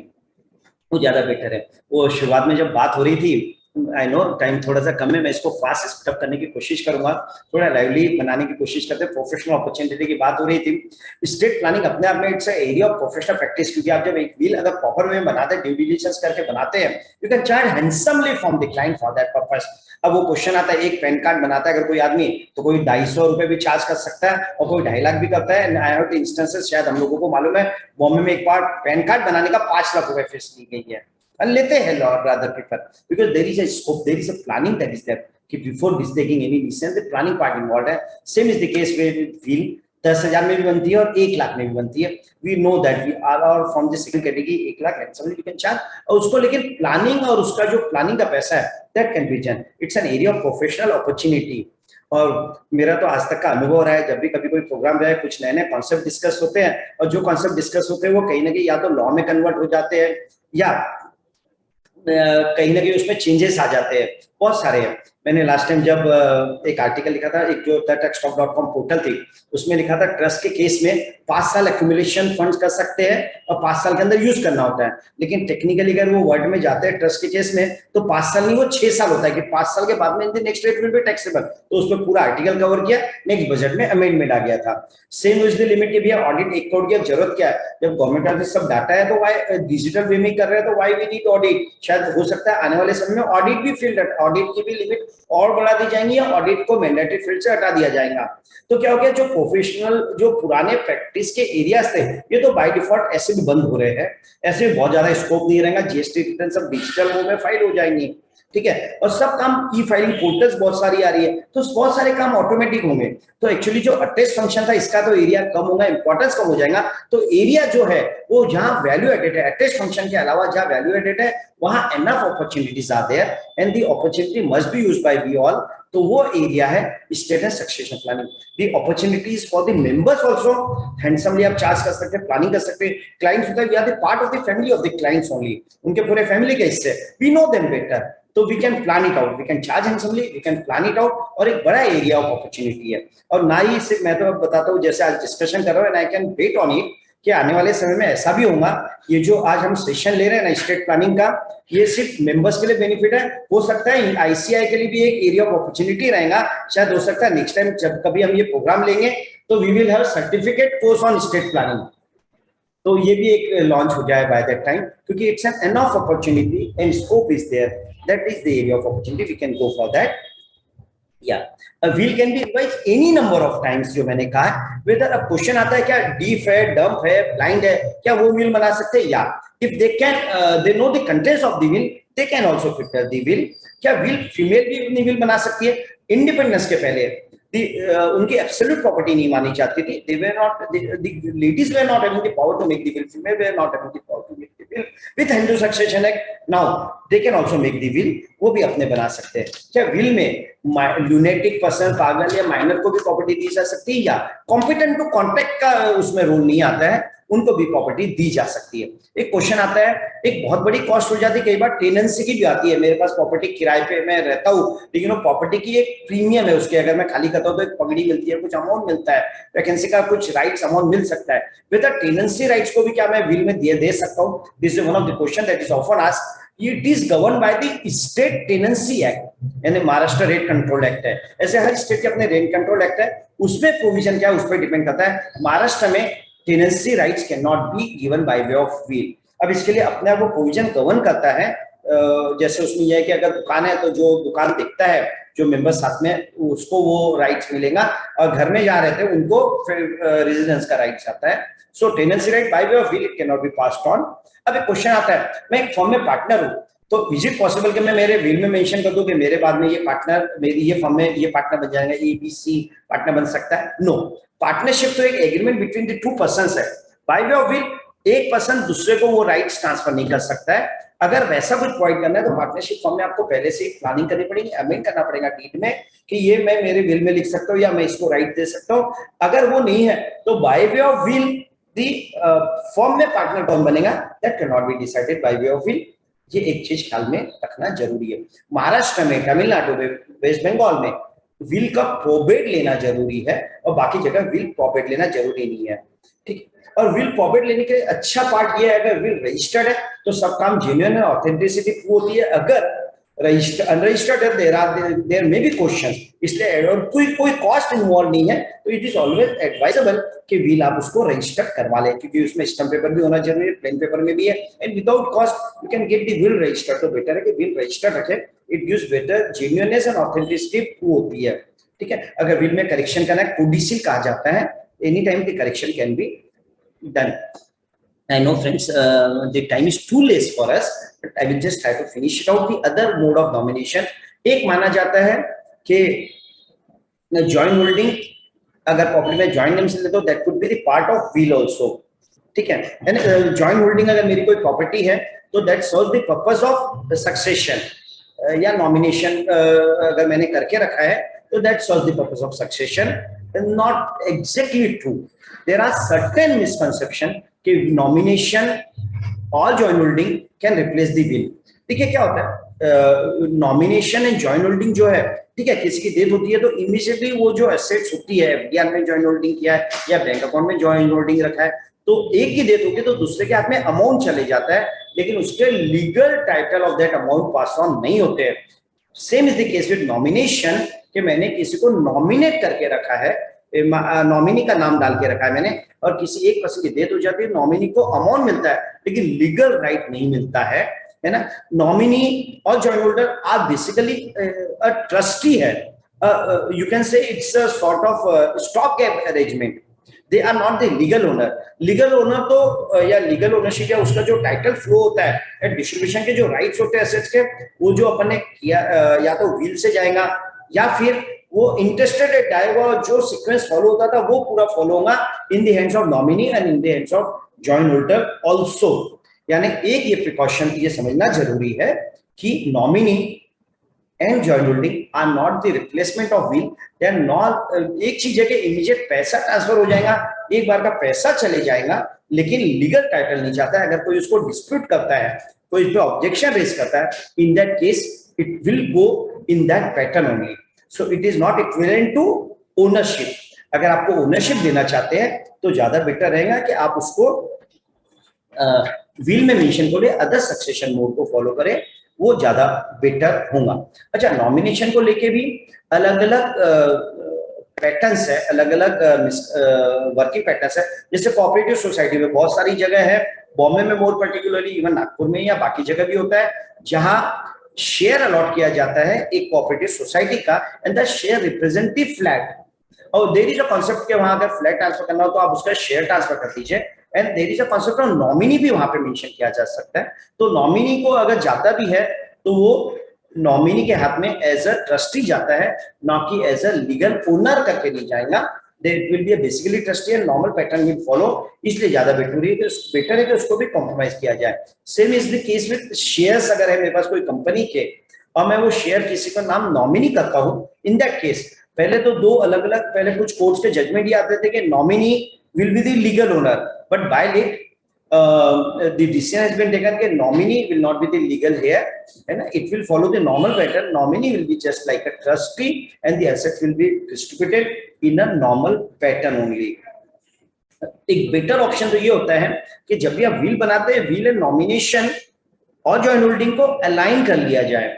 वो ज्यादा बेटर है। वो शुरुआत में जब बात हो रही थी, आई नो टाइम थोड़ा सा कम है, मैं इसको फास्ट स्पीड करने की कोशिश करूंगा, थोड़ा लाइवली बनाने की कोशिश करते हैं। प्रोफेशनल अपॉर्चुनिटी की बात हो रही थी। स्टेट प्लानिंग अपने आप में it's area of professional practice, क्योंकि आप जब एक विल अगर प्रॉपर वे में बनाते हैं, ड्यू डिलिजेंस करके बनाते हैं, you can charge handsomely from the client for that purpose. अब वो क्वेश्चन आता है, एक पैन कार्ड बनाता है अगर कोई आदमी, तो कोई 250 रुपए भी चार्ज कर सकता है और कोई 2.5 लाख भी करता है। आई हैव इंस्टेंसेस, शायद हम लोगों को मालूम है, बॉम्बे में एक बार पैन कार्ड बनाने का 5 लाख रुपए फीस ली गई है, लेते हैं rather people, because there is a scope, there is a planning that is there कि before this taking any decision, the planning part involved है। Same is the case with wheel, 10,000 में भी बनती है और 1 लाख में भी बनती है। We know that we are from the second category, 1 lakh handsomely we can charge, और उसको लेकिन प्लानिंग और उसका जो प्लानिंग का पैसा है that can be done, it's an area of professional opportunity। और मेरा तो आज तक का अनुभव रहा है, जब भी कभी कोई प्रोग्राम जाए, कुछ नए नए कॉन्सेप्ट डिस्कस होते हैं, और जो कॉन्सेप्ट डिस्कस होते हैं वो कहीं ना कहीं या तो लॉ में कन्वर्ट हो जाते हैं, या कहीं ना कहीं उसमें चेंजेस आ जाते हैं, बहुत सारे हैं। मैंने लास्ट टाइम जब एक आर्टिकल लिखा था, एक जो TechStock.com पोर्टल थी, उसमें लिखा था ट्रस्ट के केस में 5 साल एक्यूमुलेशन फंड्स कर सकते हैं और 5 साल के अंदर यूज करना होता है। लेकिन टेक्निकली अगर वो वर्ड में जाते हैं ट्रस्ट के केस में, तो 5 साल नहीं, वो 6 साल होता है कि 5 साल के बाद में next rate will be taxable. तो उसमें पूरा आर्टिकल कवर किया, नेक्स्ट बजट में अमेंडमेंट आ गया था। सेम यूज द लिमिट के भी ऑडिट 1 करोड़ की जरूरत क्या है, जब गवर्नमेंट का सब डाटा है तो वाई डिजिटल वे में कर रहे हैं, तो वाई वी नीड ऑडिट। शायद हो सकता है आने वाले समय में ऑडिट भी फील्ड, ऑडिट की भी लिमिट और बढ़ा दी जाएंगी, या ऑडिट को मैंडेटरी फील्ड से हटा दिया जाएगा। तो क्या हो गया, जो प्रोफेशनल जो पुराने प्रैक्टिस के एरियाज थे, ये तो बाय डिफॉल्ट ऐसे भी बंद हो रहे हैं। ऐसे में बहुत ज्यादा स्कोप नहीं रहेगा, जीएसटी रिटर्न सब डिजिटल वो में फाइल हो जाएंगी, ठीक है। और सब काम ई फाइलिंग पोर्टल्स बहुत सारी आ रही है, तो बहुत सारे काम ऑटोमेटिक होंगे। तो एक्चुअली जो अटैच फंक्शन था, इसका तो एरिया कम होगा, इंपॉर्टेंस कम हो जाएगा। तो एरिया जो है वो जहां वैल्यू एडेड है, अटैच फंक्शन के अलावा जहां वैल्यू एडेड है, वहां enough opportunities are there and the opportunity must be used by we all. तो वो एरिया है state and succession planning. The opportunities for the members also handsomely आप चार्ज कर सकते हैं, प्लानिंग कर सकते हैं। क्लाइंट्स होता है, we are the part of the family of the clients only, उनके पूरे फैमिली के हिस्से, वी नो देम बेटर, तो we can plan it out, we can charge handsomely, we can plan it out. और एक बड़ा एरिया ऑफ अपॉर्चुनिटी है। और ना ही सिर्फ मैं तो बताता हूँ, जैसे आज डिस्कशन कर रहा हूँ, and I can bet on it कि आने वाले समय में ऐसा भी होगा, ये जो आज हम सेशन ले रहे हैं ना स्टेट प्लानिंग का, ये सिर्फ मेंबर्स के लिए बेनिफिट है। हो सकता है आईसीआई के लिए भी एक एरिया ऑफ अपॉर्चुनिटी रहेगा। शायद हो सकता है नेक्स्ट टाइम जब कभी हम ये प्रोग्राम लेंगे, तो we will have certificate course on state planning, तो ये भी एक लॉन्च हो जाए बाय दैट टाइम, क्योंकि it's an enough opportunity and scope is there, that is the area of opportunity, we can go for that. या will can be revise any number of times, जो मैंने कहा। Weather अब question आता है क्या deaf है, डंप है, ब्लाइंड है, क्या वो व्हील बना सकते हैं? या if they can, they know the contents of the wheel, they can also prepare the wheel. क्या व्हील फीमेल भी अपनी व्हील बना सकती है? इंडिपेंडेंस के पहले उनकी एब्सोल्यूट प्रॉपर्टी नहीं मानी जाती थी। They were not, the ladies were not having the power to make the will. Female were not having the power to make the will. With Hindu Succession Act, now they can also make the will. वो भी अपने बना सकते हैं। क्या will में lunatic person, पागल या माइनर को भी प्रॉपर्टी दी जा सकती है? या कॉम्पिटेंट टू कॉन्ट्रैक्ट का उसमें रूल नहीं आता है, उनको भी प्रॉपर्टी दी जा सकती है। एक क्वेश्चन आता है, एक बहुत बड़ी कॉस्ट हो जाती है, कई बार टेनेंसी की भी आती है। मेरे पास प्रॉपर्टी किराए पे मैं रहता हूँ, लेकिन वो प्रॉपर्टी की एक प्रीमियम है उसके, अगर मैं खाली करता हूँ तो एक पगड़ी मिलती है, कुछ अमाउंट मिलता है, वैकेंसी का कुछ राइट्स अमाउंट मिल सकता है। विद टेनेंसी राइट्स को भी क्या मैं विल में दे सकता हूँ? This is one of the question that is often asked. It is govern by the state tenancy act, यानी महाराष्ट्र रेंट कंट्रोल एक्ट है। ऐसे हर स्टेट के अपने रेंट कंट्रोल एक्ट है, उसमें प्रोविजन क्या है उस पर डिपेंड करता है। महाराष्ट्र में tenancy rights can not be given by way of will. अब इसके लिए अपने आप वो प्रोविजन गवर्न करता है। जैसे उसमें यह है कि अगर दुकान है, तो जो दुकान देखता है, जो मेंबर साथ में, उसको वो राइट्स मिलेगा, और घर में जहाँ रहते हैं उनको फिर रेजिडेंस का राइट्स आता है। So tenancy right by way of will, it can not be passed on. अब एक क्वेश्चन आता है, मैं एक फर्म में पार्टनर हूँ, तो इज इट पॉसिबल कि मैं मेरे विल में मेंशन कर दूं कि मेरे बाद में ये पार्टनर, मेरी ये फर्म में ये पार्टनर बन जाएगा, ABC पार्टनर बन सकता है? नो, पार्टनरशिप तो एक agreement between the two persons है। बाय वे ऑफ विल एक पर्सन दूसरे को वो राइट्स ट्रांसफर नहीं कर सकता है। अगर वैसा कुछ प्रोवाइड करना है तो पार्टनरशिप फॉर्म में आपको पहले से प्लानिंग करनी पड़ेगी, अमेंड करना पड़ेगा डीड में कि ये मैं मेरे विल में लिख सकता हूँ या मैं इसको राइट दे सकता हूँ। अगर वो नहीं है तो by way of will the form में पार्टनर कौन बनेगा, that can not be decided by way of will. ये एक चीज ख्याल में रखना जरूरी है। महाराष्ट्र में, तमिलनाडु में, वेस्ट बंगाल में विल का प्रोबेट लेना जरूरी है और बाकी जगह विल प्रोबेट लेना जरूरी नहीं है, ठीक है। और विल प्रोबेट लेने के अच्छा पार्ट ये है, अगर विल रजिस्टर्ड है तो सब काम जेन्युइन है, ऑथेंटिसिटी प्रूव होती है। अगर रजिस्टर्ड अनरजिस्टर्ड है, देयर मे बी क्वेश्चन, इसलिए और कोई कॉस्ट इन्वॉल्व नहीं है, तो इट इज ऑलवेज एडवाइजेबल कि विल आप उसको रजिस्टर करवा लें, क्योंकि उसमें स्टैम्प पेपर भी होना जरूरी है, प्लेन पेपर में भी है, and without cost you can get the will registered. तो बेटर है कि विल रजिस्टर्ड रखें, it gives better genuineness and authenticity prove होती है, ठीक है। अगर विल में करेक्शन करना है, कोडिसिल कहा जाता है, any time the correction can be done. I know friends, the time is too less for us, but I will just try to finish it out. The other mode of nomination, एक माना जाता है कि joint holding, अगर property में joint names ले तो that could be the part of will also, ठीक है। and joint holding अगर मेरी कोई प्रॉपर्टी है तो that serves the purpose of the succession या nomination अगर मैंने करके रखा है तो that serves the purpose of succession. Not exactly true. There are certain misconception कि nomination और joint holding can replace the will. ठीक है, क्या होता है nomination and joint holding जो है, ठीक है, किसी की डेथ होती है तो इमीडिएटली वो जो एसेट्स होती है, एफडीआर में joint holding किया है या बैंक अकाउंट में joint holding रखा है, तो एक की डेथ होगी तो दूसरे के हाथ में अमाउंट चले जाता है, लेकिन उसके legal title of that amount pass on नहीं होते हैं। Same is the case with nomination, कि मैंने किसी को नॉमिनेट करके रखा है, नॉमिनी का नाम डाल के रखा है मैंने, और किसी एक पर्सन की डेथ हो जाती है, नॉमिनी को अमाउंट मिलता है लेकिन लीगल राइट नहीं मिलता है ना। नॉमिनी और joint holder are basically a trustee है, you can say it's a sort of stop gap arrangement, they are not the legal owner. Legal owner तो या लीगल ओनरशिप या उसका जो टाइटल फ्लो होता है, डिस्ट्रीब्यूशन के जो राइट्स होते हैं एसेट्स के, वो जो अपन ने किया या तो विल से जाएगा या फिर वो इंटरेस्टेड जाएगा, और जो सीक्वेंस फॉलो होता था वो पूरा फॉलो होगा in the hands of nominee and in the hands of joint holder also. यानी एक ये प्रिकॉशन ये समझना जरूरी है कि nominee and joint holding are not the replacement of will, they are not. एक चीज है कि इमीडिएट पैसा ट्रांसफर हो जाएगा, एक बार का पैसा चले जाएगा, लेकिन लीगल टाइटल नहीं जाता है। अगर कोई उसको डिस्प्यूट करता है, कोई इस पे ऑब्जेक्शन रेज करता है, in that case it will go in that pattern only. So it is not equivalent to ownership. अगर आपको ओनरशिप देना चाहते हैं तो ज्यादा बेटर रहेगा कि आप उसको विल में मेंशन करें, अदर सक्सेशन मोड को फॉलो करें, वो ज्यादा बेटर होगा। अच्छा, नॉमिनेशन को लेके भी अलग अलग पैटर्न्स है, अलग अलग वर्किंग पैटर्न्स है। जैसे कोऑपरेटिव सोसाइटी में बहुत सारी जगह है, बॉम्बे में मोर पर्टिकुलरली, इवन नागपुर में या बाकी जगह भी होता है, जहां शेयर अलॉट किया जाता है एक कोऑपरेटिव सोसाइटी का, and the share represent the flat. और देयर इज अ कांसेप्ट के वहां अगर फ्लैट ट्रांसफर करना हो तो आप उसका शेयर ट्रांसफर कर दीजिए, and there is a concept of nominee भी वहां पे मेंशन किया जा सकता है। तो नॉमिनी को अगर जाता भी है तो वो नॉमिनी के हाथ में एज अ ट्रस्टी जाता है, ना कि एज अ लीगल ओनर करके नहीं जाएगा। It will be a basically trustee and normal pattern will follow, इसलिए ज्यादा बेटर है कि उसको भी कॉम्प्रोमाइज किया जाए। Same is the case with shares. अगर है मेरे पास कोई कंपनी के और मैं वो शेयर किसी का नाम नॉमिनी करता हूँ, इन दैट केस पहले तो दो अलग अलग, पहले कुछ कोर्ट्स के जजमेंट ये आते थे कि nominee will be the legal owner, but by late the decision has been taken that nominee will not be the legal here, and it will follow the normal pattern. Nominee will be just like a trustee and the assets will be distributed in a normal pattern only. एक better option तो ये होता है कि जब भी आप will बनाते हैं, विल एंड नॉमिनेशन और जॉइंट होल्डिंग को अलाइन कर लिया जाए,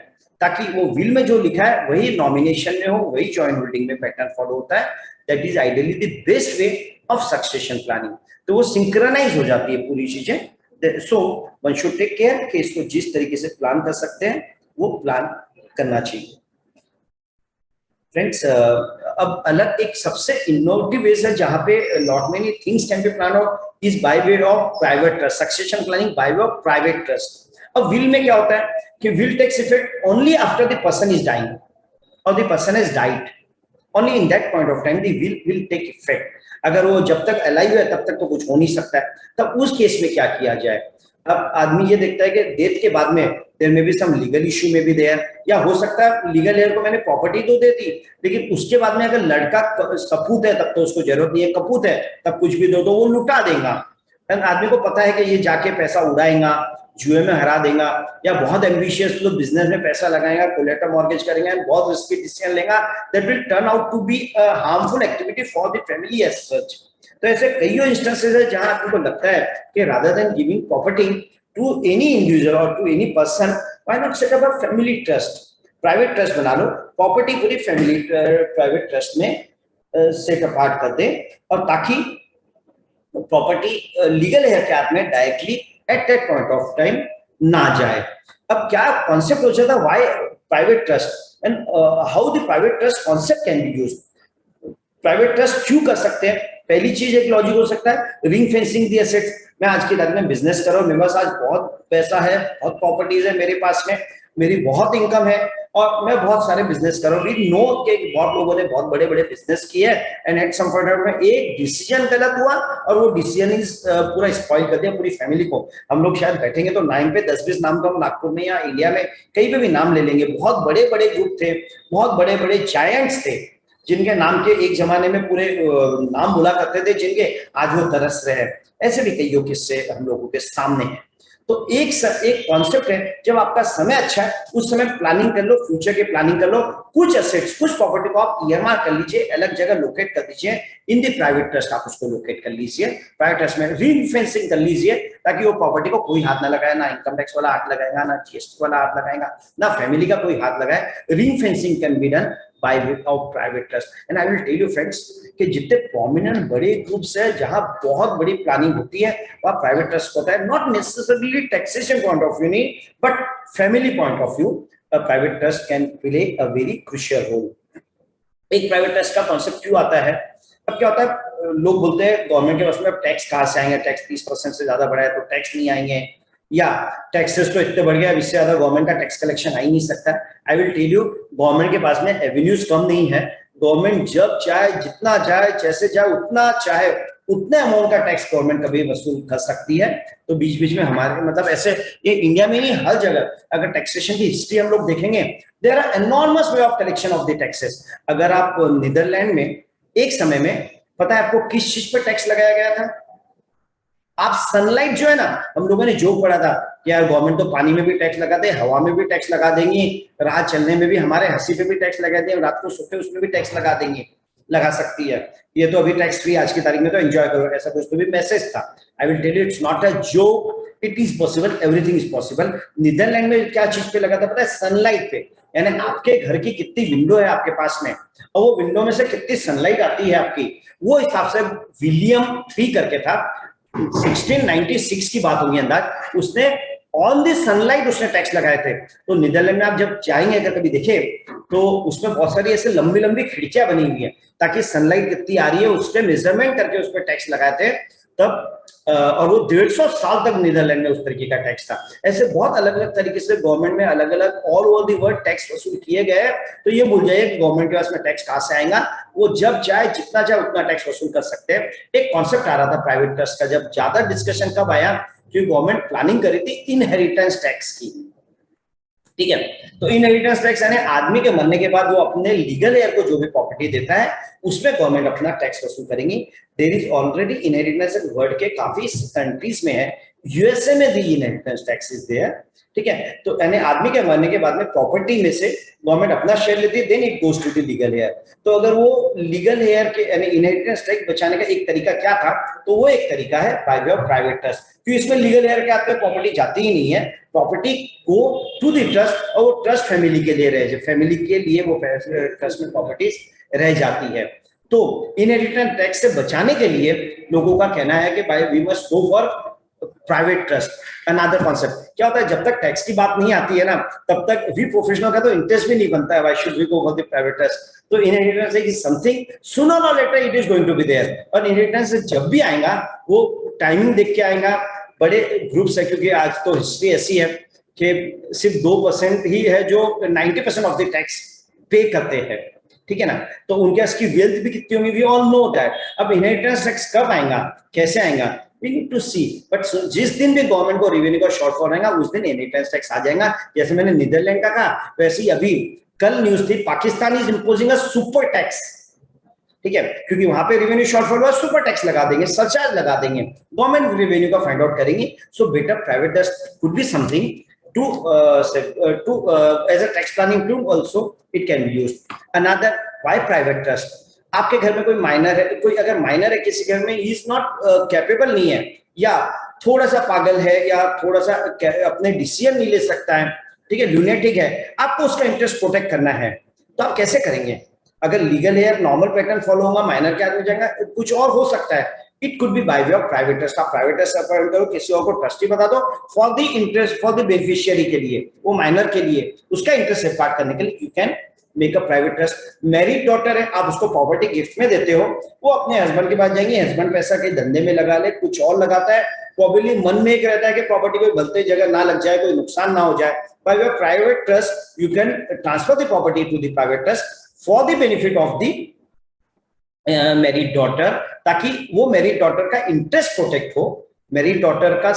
ताकि वो विल में जो लिखा है वही नॉमिनेशन में हो, वही जॉइंट होल्डिंग में पैटर्न फॉलो होता है। That is ideally the best way of succession planning. तो वो सिंक्रोनाइज हो जाती है पूरी चीजें। So one should take care कि इसको जिस तरीके से प्लान कर सकते हैं वो प्लान करना चाहिए। फ्रेंड्स, अब अलग एक सबसे इनोवेटिव वेज है जहां पे lot many things can be plan out, is by way of private trust. Succession planning by way of private trust. अब विल में क्या होता है कि will takes effect only after the person is dying और the person is died. only in that point of time the will take effect. अगर वो जब तक अलाइव है तब तक तो कुछ हो नहीं सकता है। तब उस केस में क्या किया जाए? अब आदमी ये देखता है कि डेथ के बाद में देयर में भी सम लीगल इशू में भी देयर, या हो सकता है लीगल हेयर को मैंने प्रॉपर्टी तो दे दी, लेकिन उसके बाद में अगर लड़का सपूत है तब तो उसको जरूरत नहीं है, कपूत है तब कुछ भी दो तो वो लुटा देगा। आदमी को पता है कि ये जाके पैसा उड़ाएगा, जुए में हरा देगा, या बहुत एम्बिशियस लोग बिजनेस में पैसा लगाएगा, कोलेटरल मॉर्गेज करेंगे एंड बहुत रिस्की डिसीजन लेगा, that will turn out to be a harmful activity for the family as such. तो ऐसे कई इंस्टेंसेस है जहां आपको लगता है कि rather than giving property to any individual और to any person, why not set up a family trust, private trust बना लो, प्रॉपर्टी पूरी फैमिली प्राइवेट ट्रस्ट में सेट अपार्ट कर दे, और ताकि प्रॉपर्टी लीगल हेयर के हाथ में directly at that point of time ना जाए। अब क्या कॉन्सेप्ट हो जाता है, why private trust and how the private trust concept can be used. Private trust क्यों कर सकते हैं? पहली चीज एक लॉजिक हो सकता है रिंग फेंसिंग दी एसेट्स। मैं आज की तारीख में बिजनेस कर रहा हूं, मेरे पास आज बहुत पैसा है, बहुत प्रॉपर्टीज है मेरे पास में, मेरी बहुत इनकम है और मैं बहुत सारे बिजनेस कर रहा हूँ। वी नो कि बहुत लोगों ने बहुत बड़े बड़े बिजनेस किए एंड एट सम पॉइंट में एक डिसीजन गलत हुआ और वो डिसीजन इज पूरा स्पॉइल कर दिया पूरी फैमिली को। हम लोग शायद बैठेंगे तो नाम पे 10-20 नाम तो हम नागपुर में या इंडिया में कहीं पे भी नाम ले लेंगे। बहुत बड़े बड़े ग्रुप थे, बहुत बड़े बड़े जायंट्स थे जिनके नाम के एक जमाने में पूरे नाम बुला करते थे, जिनके आज वो तरस रहे हैं। ऐसे भी कई किस्से हम लोगों के सामने हैं। तो एक कॉन्सेप्ट है, जब आपका समय अच्छा है उस समय प्लानिंग कर लो, फ्यूचर की प्लानिंग कर लो, कुछ एसेट्स कुछ प्रॉपर्टी को आप ईयरमार्क कर लीजिए, अलग जगह लोकेट कर दीजिए, इन द प्राइवेट ट्रस्ट आप उसको लोकेट कर लीजिए, प्राइवेट ट्रस्ट में रिंग फेंसिंग कर लीजिए ताकि वो प्रॉपर्टी को कोई हाथ ना लगाए, ना इनकम टैक्स वाला हाथ लगाएगा, ना जीएसटी वाला हाथ लगाएगा, ना फैमिली का कोई हाथ लगाए। Ring fencing can be done by way of private trust and I will tell you friends कि जितने prominent बड़े ग्रुप्स है जहां बहुत बड़ी प्लानिंग होती है वहां प्राइवेट ट्रस्ट होता है। Not necessarily taxation point of view नहीं, but family point of view private trust can play a very crucial role. एक प्राइवेट ट्रस्ट का कॉन्सेप्ट क्यों आता है? अब क्या होता है, लोग बोलते हैं गवर्नमेंट के पास में टैक्स कहां से आएंगे, टैक्स 30% से ज्यादा बढ़ा है तो टैक्स नहीं आएंगे, या टैक्सेस तो इतने बढ़ गया इससे ज्यादा गवर्नमेंट का टैक्स कलेक्शन आ ही नहीं सकता। I will tell you, government के पास में एवेन्यूज कम नहीं है। गवर्नमेंट जब चाहे, जितना चाहे, जैसे चाहे, उतना चाहे उतने अमाउंट का टैक्स गवर्नमेंट कभी वसूल कर सकती है। तो बीच बीच में हमारे मतलब ऐसे ये इंडिया में नहीं, हर जगह अगर टैक्सेशन की हिस्ट्री हम लोग देखेंगे, there are enormous way of collection of the taxes. अगर आप नीदरलैंड में एक समय में, पता है आपको किस चीज पर टैक्स लगाया गया था? आप सनलाइट जो है ना, हम लोगों ने जोक पढ़ा था कि यार गवर्नमेंट तो पानी में भी टैक्स लगाते हैं, हवा में भी टैक्स लगा देंगे, रात चलने में भी, हमारे हंसी पे भी टैक्स लगा देंगे, रात को सोते उसमें भी टैक्स लगा देंगे, लगा सकती है, ये तो अभी टैक्स फ्री आज की तारीख में तो एंजॉय करो, ऐसा कुछ तो भी मैसेज था। I will tell you it's not a joke, it is possible, everything is possible. Netherland में क्या चीज पे लगा था पता है? सनलाइट पे। यानी आपके घर की कितनी विंडो है आपके पास में और वो विंडो में से कितनी सनलाइट आती है आपकी, वो हिसाब से विलियम 3 करके था, 1696 की बात होगी अंदाज, उसने ऑन द सनलाइट उसने टैक्स लगाए थे। तो नीदरलैंड में आप जब जाएंगे अगर कभी देखे तो उसमें बहुत सारी ऐसे लंबी लंबी खिड़कियां बनी हुई है ताकि सनलाइट कितनी आ रही है उसके मेजरमेंट करके उस पर टैक्स लगाए थे तब। और वो 150 साल तक नीदरलैंड में उस तरीके का टैक्स था। ऐसे बहुत अलग अलग तरीके से गवर्नमेंट में अलग अलग all over the world tax वसूल किए गए। तो ये भूल जाइए कि गवर्नमेंट के पास में टैक्स कहां से आएगा, वो जब चाहे जितना चाहे उतना टैक्स वसूल कर सकते हैं। एक कॉन्सेप्ट आ रहा था प्राइवेट ट्रस्ट का, जब ज्यादा डिस्कशन कब आया, क्योंकि गवर्नमेंट प्लानिंग करी थी इनहेरिटेंस टैक्स की, ठीक है। तो इनहेरिटेंस टैक्स यानी आदमी के मरने के बाद वो अपने लीगल हेयर को जो भी प्रॉपर्टी देता है उसमें गवर्नमेंट अपना टैक्स वसूल करेंगी। There is already inheritance world के काफी कंट्रीज में है, यूएसए में the inheritance tax is there, ठीक है। तो यानी आदमी के मरने के बाद में प्रॉपर्टी में से गवर्नमेंट अपना शेयर लेती है, then it goes to the legal heir. तो अगर वो लीगल हेयर के यानी इनहेरिटेंस टैक्स बचाने का एक तरीका क्या था, तो वो एक तरीका है by way of private trust, क्योंकि इसमें लीगल हेयर के हाथ में प्रॉपर्टी जाती ही नहीं है, प्रॉपर्टी को टू द ट्रस्ट और वो ट्रस्ट फैमिली के लिए रहे, फैमिली के लिए वो ट्रस्ट में प्रॉपर्टीज रह जाती है। तो इनहेरिटेंस टैक्स से बचाने के लिए लोगों का कहना है कि भाई we must go for private trust. Another concept क्या होता है, जब तक टैक्स की बात नहीं आती है ना तब तक वी प्रोफेशनल का तो इंटरेस्ट भी नहीं बनता है, why should we go for the private trust. तो इनहेरिटेंस इज समथिंग सूनर और later it is going to be there, और इनहेरिटेंस जब भी आएगा वो टाइमिंग देख के आएगा। बड़े ग्रुप्स है, क्योंकि आज तो हिस्ट्री ऐसी है कि सिर्फ 2% ही है जो 90% ऑफ द टैक्स पे करते हैं, ठीक है ना। तो उनके पास की वेल्थ भी कितनी होंगी, वी ऑल नो दैट। अब इनहेरिटेंस टैक्स कब आएगा, कैसे आएगा, we need to see. But जिस दिन भी गवर्नमेंट को रेवेन्यू का शॉर्टफॉल रहेगा उस दिन इनहेरिटेंस टैक्स आ जाएगा। जैसे मैंने नीदरलैंड का कहा, वैसे ही अभी कल न्यूज थी, Pakistan is imposing a super tax, ठीक है, क्योंकि वहां पे रेवेन्यू शॉर्टफॉल हुआ, सुपर टैक्स लगा देंगे, सरचार्ज लगा देंगे, गवर्नमेंट रेवेन्यू का फाइंड आउट करेंगे। So better private trust could be something to as a tax planning tool also it can be used. Another, why private trust? आपके घर में कोई माइनर है, कोई अगर माइनर है किसी घर में, he is not capable नहीं है, या थोड़ा सा पागल है, या थोड़ा सा अपने डिसीजन नहीं ले सकता है, ठीक है, ल्यूनेटिक है, आपको उसका इंटरेस्ट प्रोटेक्ट करना है, तो आप कैसे करेंगे? अगर लीगल है, नॉर्मल पैटर्न फॉलो होगा, माइनर के आदमी जाएगा, कुछ और हो सकता है। It could be by way of private trust. आप प्राइवेट ट्रस्ट अपॉइंट करो, किसी और को ट्रस्टी बता दो for the interest, for the beneficiary के लिए, वो माइनर के लिए, उसका इंटरेस्ट सेफगार्ड करने के लिए you can make a private trust. Married daughter है, आप उसको प्रॉपर्टी गिफ्ट में देते हो, वो अपने हस्बैंड के पास जाएंगे, हस्बैंड पैसा के धंधे में लगा ले, कुछ और लगाता है, प्रोबेबली मन में एक रहता है कि प्रॉपर्टी कोई गलती जगह ना लग जाए, कोई नुकसान ना हो जाए। By way of private trust you can transfer the property to the private trust for the benefit of the married daughter, ताकि वो मैरिड डॉटर का इंटरेस्ट प्रोटेक्ट हो, मैरिड डॉटर का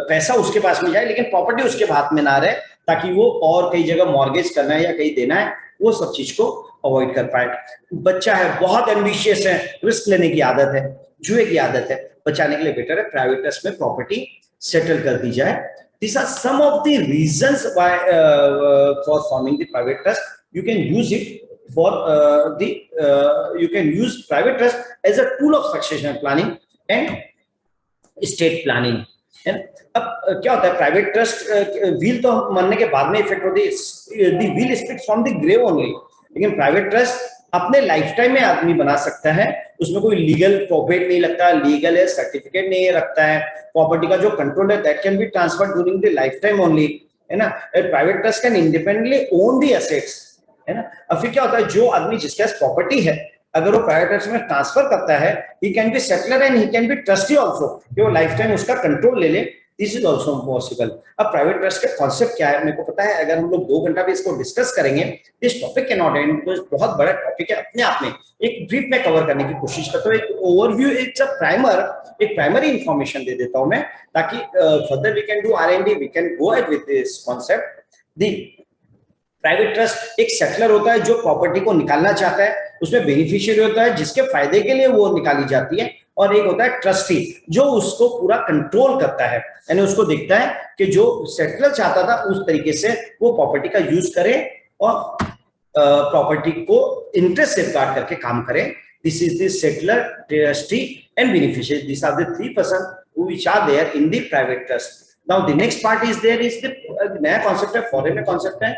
पैसा उसके पास में जाए, लेकिन प्रॉपर्टी उसके हाथ में ना रहे, ताकि वो और कई जगह मॉर्गेज करना है या कहीं देना है, वो सब चीज को अवॉइड कर पाए। बच्चा है, बहुत एम्बिशियस है, रिस्क लेने की आदत है, जुए की आदत है, बचाने के लिए बेटर है प्राइवेट ट्रस्ट में प्रॉपर्टी सेटल कर दी जाए। These are some of the reasons why for forming the private trust. You can use it for you can use private trust as a tool of succession planning and estate planning. अब क्या होता है, private trust wheel तो मरने के बाद में effect होती है, the wheel speaks from the grave only, लेकिन प्राइवेट ट्रस्ट अपने लाइफ टाइम में आदमी बना सकता है, उसमें कोई लीगल प्रोबेट नहीं लगता, लीगल है, सर्टिफिकेट नहीं रखता है, प्रॉपर्टी का जो कंट्रोल है that can be transferred during the life time only, है ना। Private trust can independently own the assets, है ना। अब फिर क्या होता है, जो आदमी जिसके पास प्रॉपर्टी है, अगर वो प्राइवेट ट्रस्ट में ट्रांसफर करता है, he can be settler and he can be trustee also, कि वो लाइफ टाइम उसका कंट्रोल ले ले, दिस इज ऑल्सो पॉसिबल। अब प्राइवेट ट्रस्ट का कॉन्सेप्ट क्या है, मेरे को पता है, अगर हम लोग 2 घंटा भी इसको डिस्कस करेंगे, this topic can not and, बहुत बड़ा टॉपिक है अपने आप में। एक ब्रीफ में कवर करने की कोशिश करता हूँ, एक ओवरव्यू, एक प्राइमर, एक प्राइमरी इंफॉर्मेशन दे देता हूं मैं, ताकि further we can do R&D, we can go ahead with this concept. The private trust एक सेटलर होता है जो प्रॉपर्टी को निकालना चाहता है, उसमें बेनिफिशियरी होता है जिसके फायदे के लिए वो निकाली जाती है, और एक होता है ट्रस्टी जो उसको पूरा कंट्रोल करता है, यानी उसको देखता है कि जो सेटलर चाहता था उस तरीके से वो प्रॉपर्टी का यूज करे और प्रॉपर्टी को इंटरेस्ट सेफगार्ड करके काम करे। This is the settler, trustee and beneficiary, this are the 3 person which are there in the private trust. Now the next part is there is the नया concept है, foreign में concept है,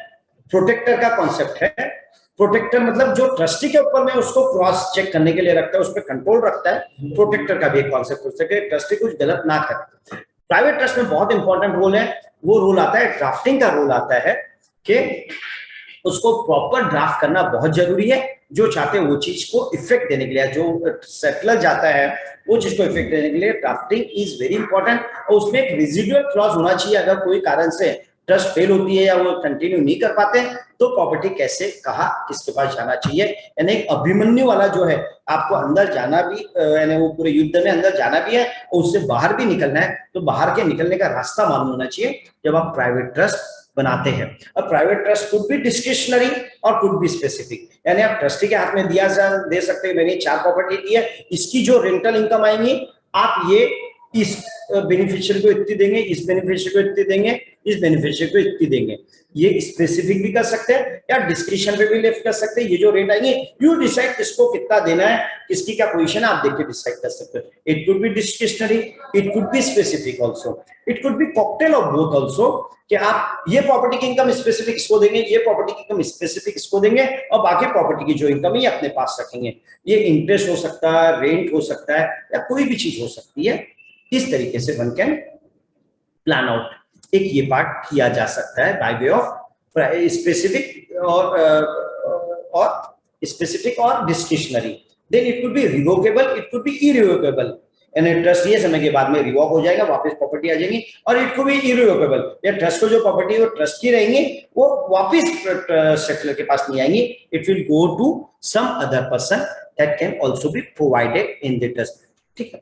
protector का concept है। Protector मतलब जो trustee के ऊपर में उसको क्रॉस चेक करने के लिए रखता है, उस पर कंट्रोल रखता है, प्रोटेक्टर का भी एक कॉन्सेप्ट हो सके, ट्रस्टी कुछ गलत ना करे। प्राइवेट ट्रस्ट में बहुत इंपॉर्टेंट रोल है, वो रोल आता है ड्राफ्टिंग का रोल आता है, कि उसको प्रॉपर ड्राफ्ट करना बहुत जरूरी है। जो चाहते हैं वो चीज को इफेक्ट देने के लिए, जो सेटलर जाता है वो चीज को इफेक्ट देने के लिए ड्राफ्टिंग इज वेरी इंपॉर्टेंट, और उसमें एक रेजिडुअल क्लॉज होना चाहिए। अगर कोई कारण से ट्रस्ट फेल होती है या वो कंटिन्यू नहीं कर पाते, तो प्रॉपर्टी कैसे, कहा, किसके पास जाना चाहिए, यानी अभिमन्यु वाला जो है, आपको अंदर जाना भी, यानी वो पूरे युद्ध में अंदर जाना भी है और उससे बाहर भी निकलना है, तो बाहर के निकलने का रास्ता मालूम होना चाहिए जब आप प्राइवेट ट्रस्ट बनाते हैं। अब private trust could be discretionary और कुड बी स्पेसिफिक, यानी आप ट्रस्टी के हाथ में दे सकते हैं, मैंने 4 प्रॉपर्टी दी है, इसकी जो रेंटल इनकम आएंगी आप ये इस बेनिफिशियरी को इतनी देंगे, इस बेनिफिशियरी को इतनी देंगे, इस बेनिफिशियरी को इतनी देंगे। ये स्पेसिफिक भी कर सकते हैं या डिस्क्रिशन पे भी लेफ्ट कर सकते हैं। ये जो रेट आएंगे यू डिसाइड किसको कितना देना है, किसकी क्या पोजीशन है, आप देख के डिसाइड कर सकते हो। It could B discretionary, it could be specific also, it could B cocktail of both also, कि आप ये प्रॉपर्टी की इनकम स्पेसिफिक इसको देंगे, ये प्रॉपर्टी की इनकम स्पेसिफिक इसको देंगे, और बाकी प्रॉपर्टी की जो इनकम है अपने पास रखेंगे। ये इंटरेस्ट हो सकता है, रेंट हो सकता है, या कोई भी चीज हो सकती है। इस तरीके से वन कैन प्लान आउट, एक ये पार्ट किया जा सकता है बाय वे ऑफ स्पेसिफिक और स्पेसिफिक और discretionary. Then it could be revocable, it could be irrevocable. And trust ये समय के बाद में रिवॉक हो जाएगा, वापस प्रॉपर्टी आ जाएगी, और इट को भी इरिवोकेबल, या ट्रस्ट को जो प्रॉपर्टी है वो ट्रस्ट की रहेंगी, वो वापस सेटलर के पास नहीं आएंगी, it will go to some other person that can also be provided in the trust. ठीक है,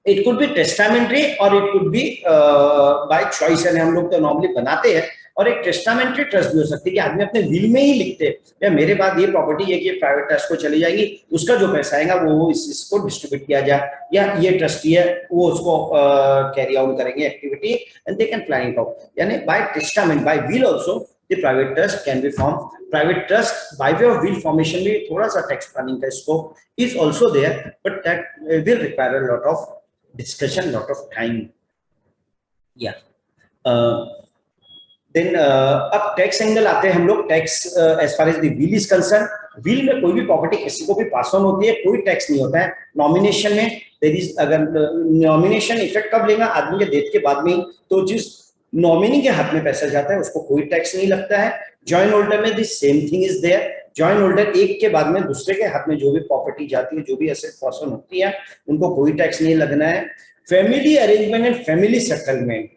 इट कुड बी टेस्टामेंट्री और it could be by choice, यानी हम लोग तो नॉर्मली बनाते हैं, और एक टेस्टामेंट्री ट्रस्ट भी हो सकती है कि आदमी अपने विल में ही लिखते हैं या मेरे बाद ये प्रॉपर्टी है कि प्राइवेट ट्रस्ट को चली जाएगी, उसका जो पैसा आएगा वो इसको डिस्ट्रीब्यूट किया जाए, या ये ट्रस्टी है वो उसको कैरी आउट करेंगे activity and they can plan it out, यानी by testament, by will also the private trust can be form. Private trust by way of will formation में थोड़ा सा टैक्स प्लानिंग का scope is also there, but that will require a lot of discussion, lot of time. Then अब tax angle आते हैं हम लोग, tax as far as the will is concern, will में कोई भी प्रॉपर्टी किसी को भी पास ऑन होती है, कोई टैक्स नहीं होता है। नॉमिनेशन में देयर इज, अगर नॉमिनेशन इफेक्ट कब लेगा, आदमी के डेथ के बाद में, तो जिस नॉमिनी के हाथ में पैसा जाता है उसको कोई टैक्स नहीं लगता है। जॉइंट होल्डर में the same thing is there, joint holder एक के बाद में दूसरे के हाथ में जो भी प्रॉपर्टी जाती है, जो भी एसेट पास ऑन होती है, उनको कोई टैक्स नहीं लगना है। Family arrangement and family settlement,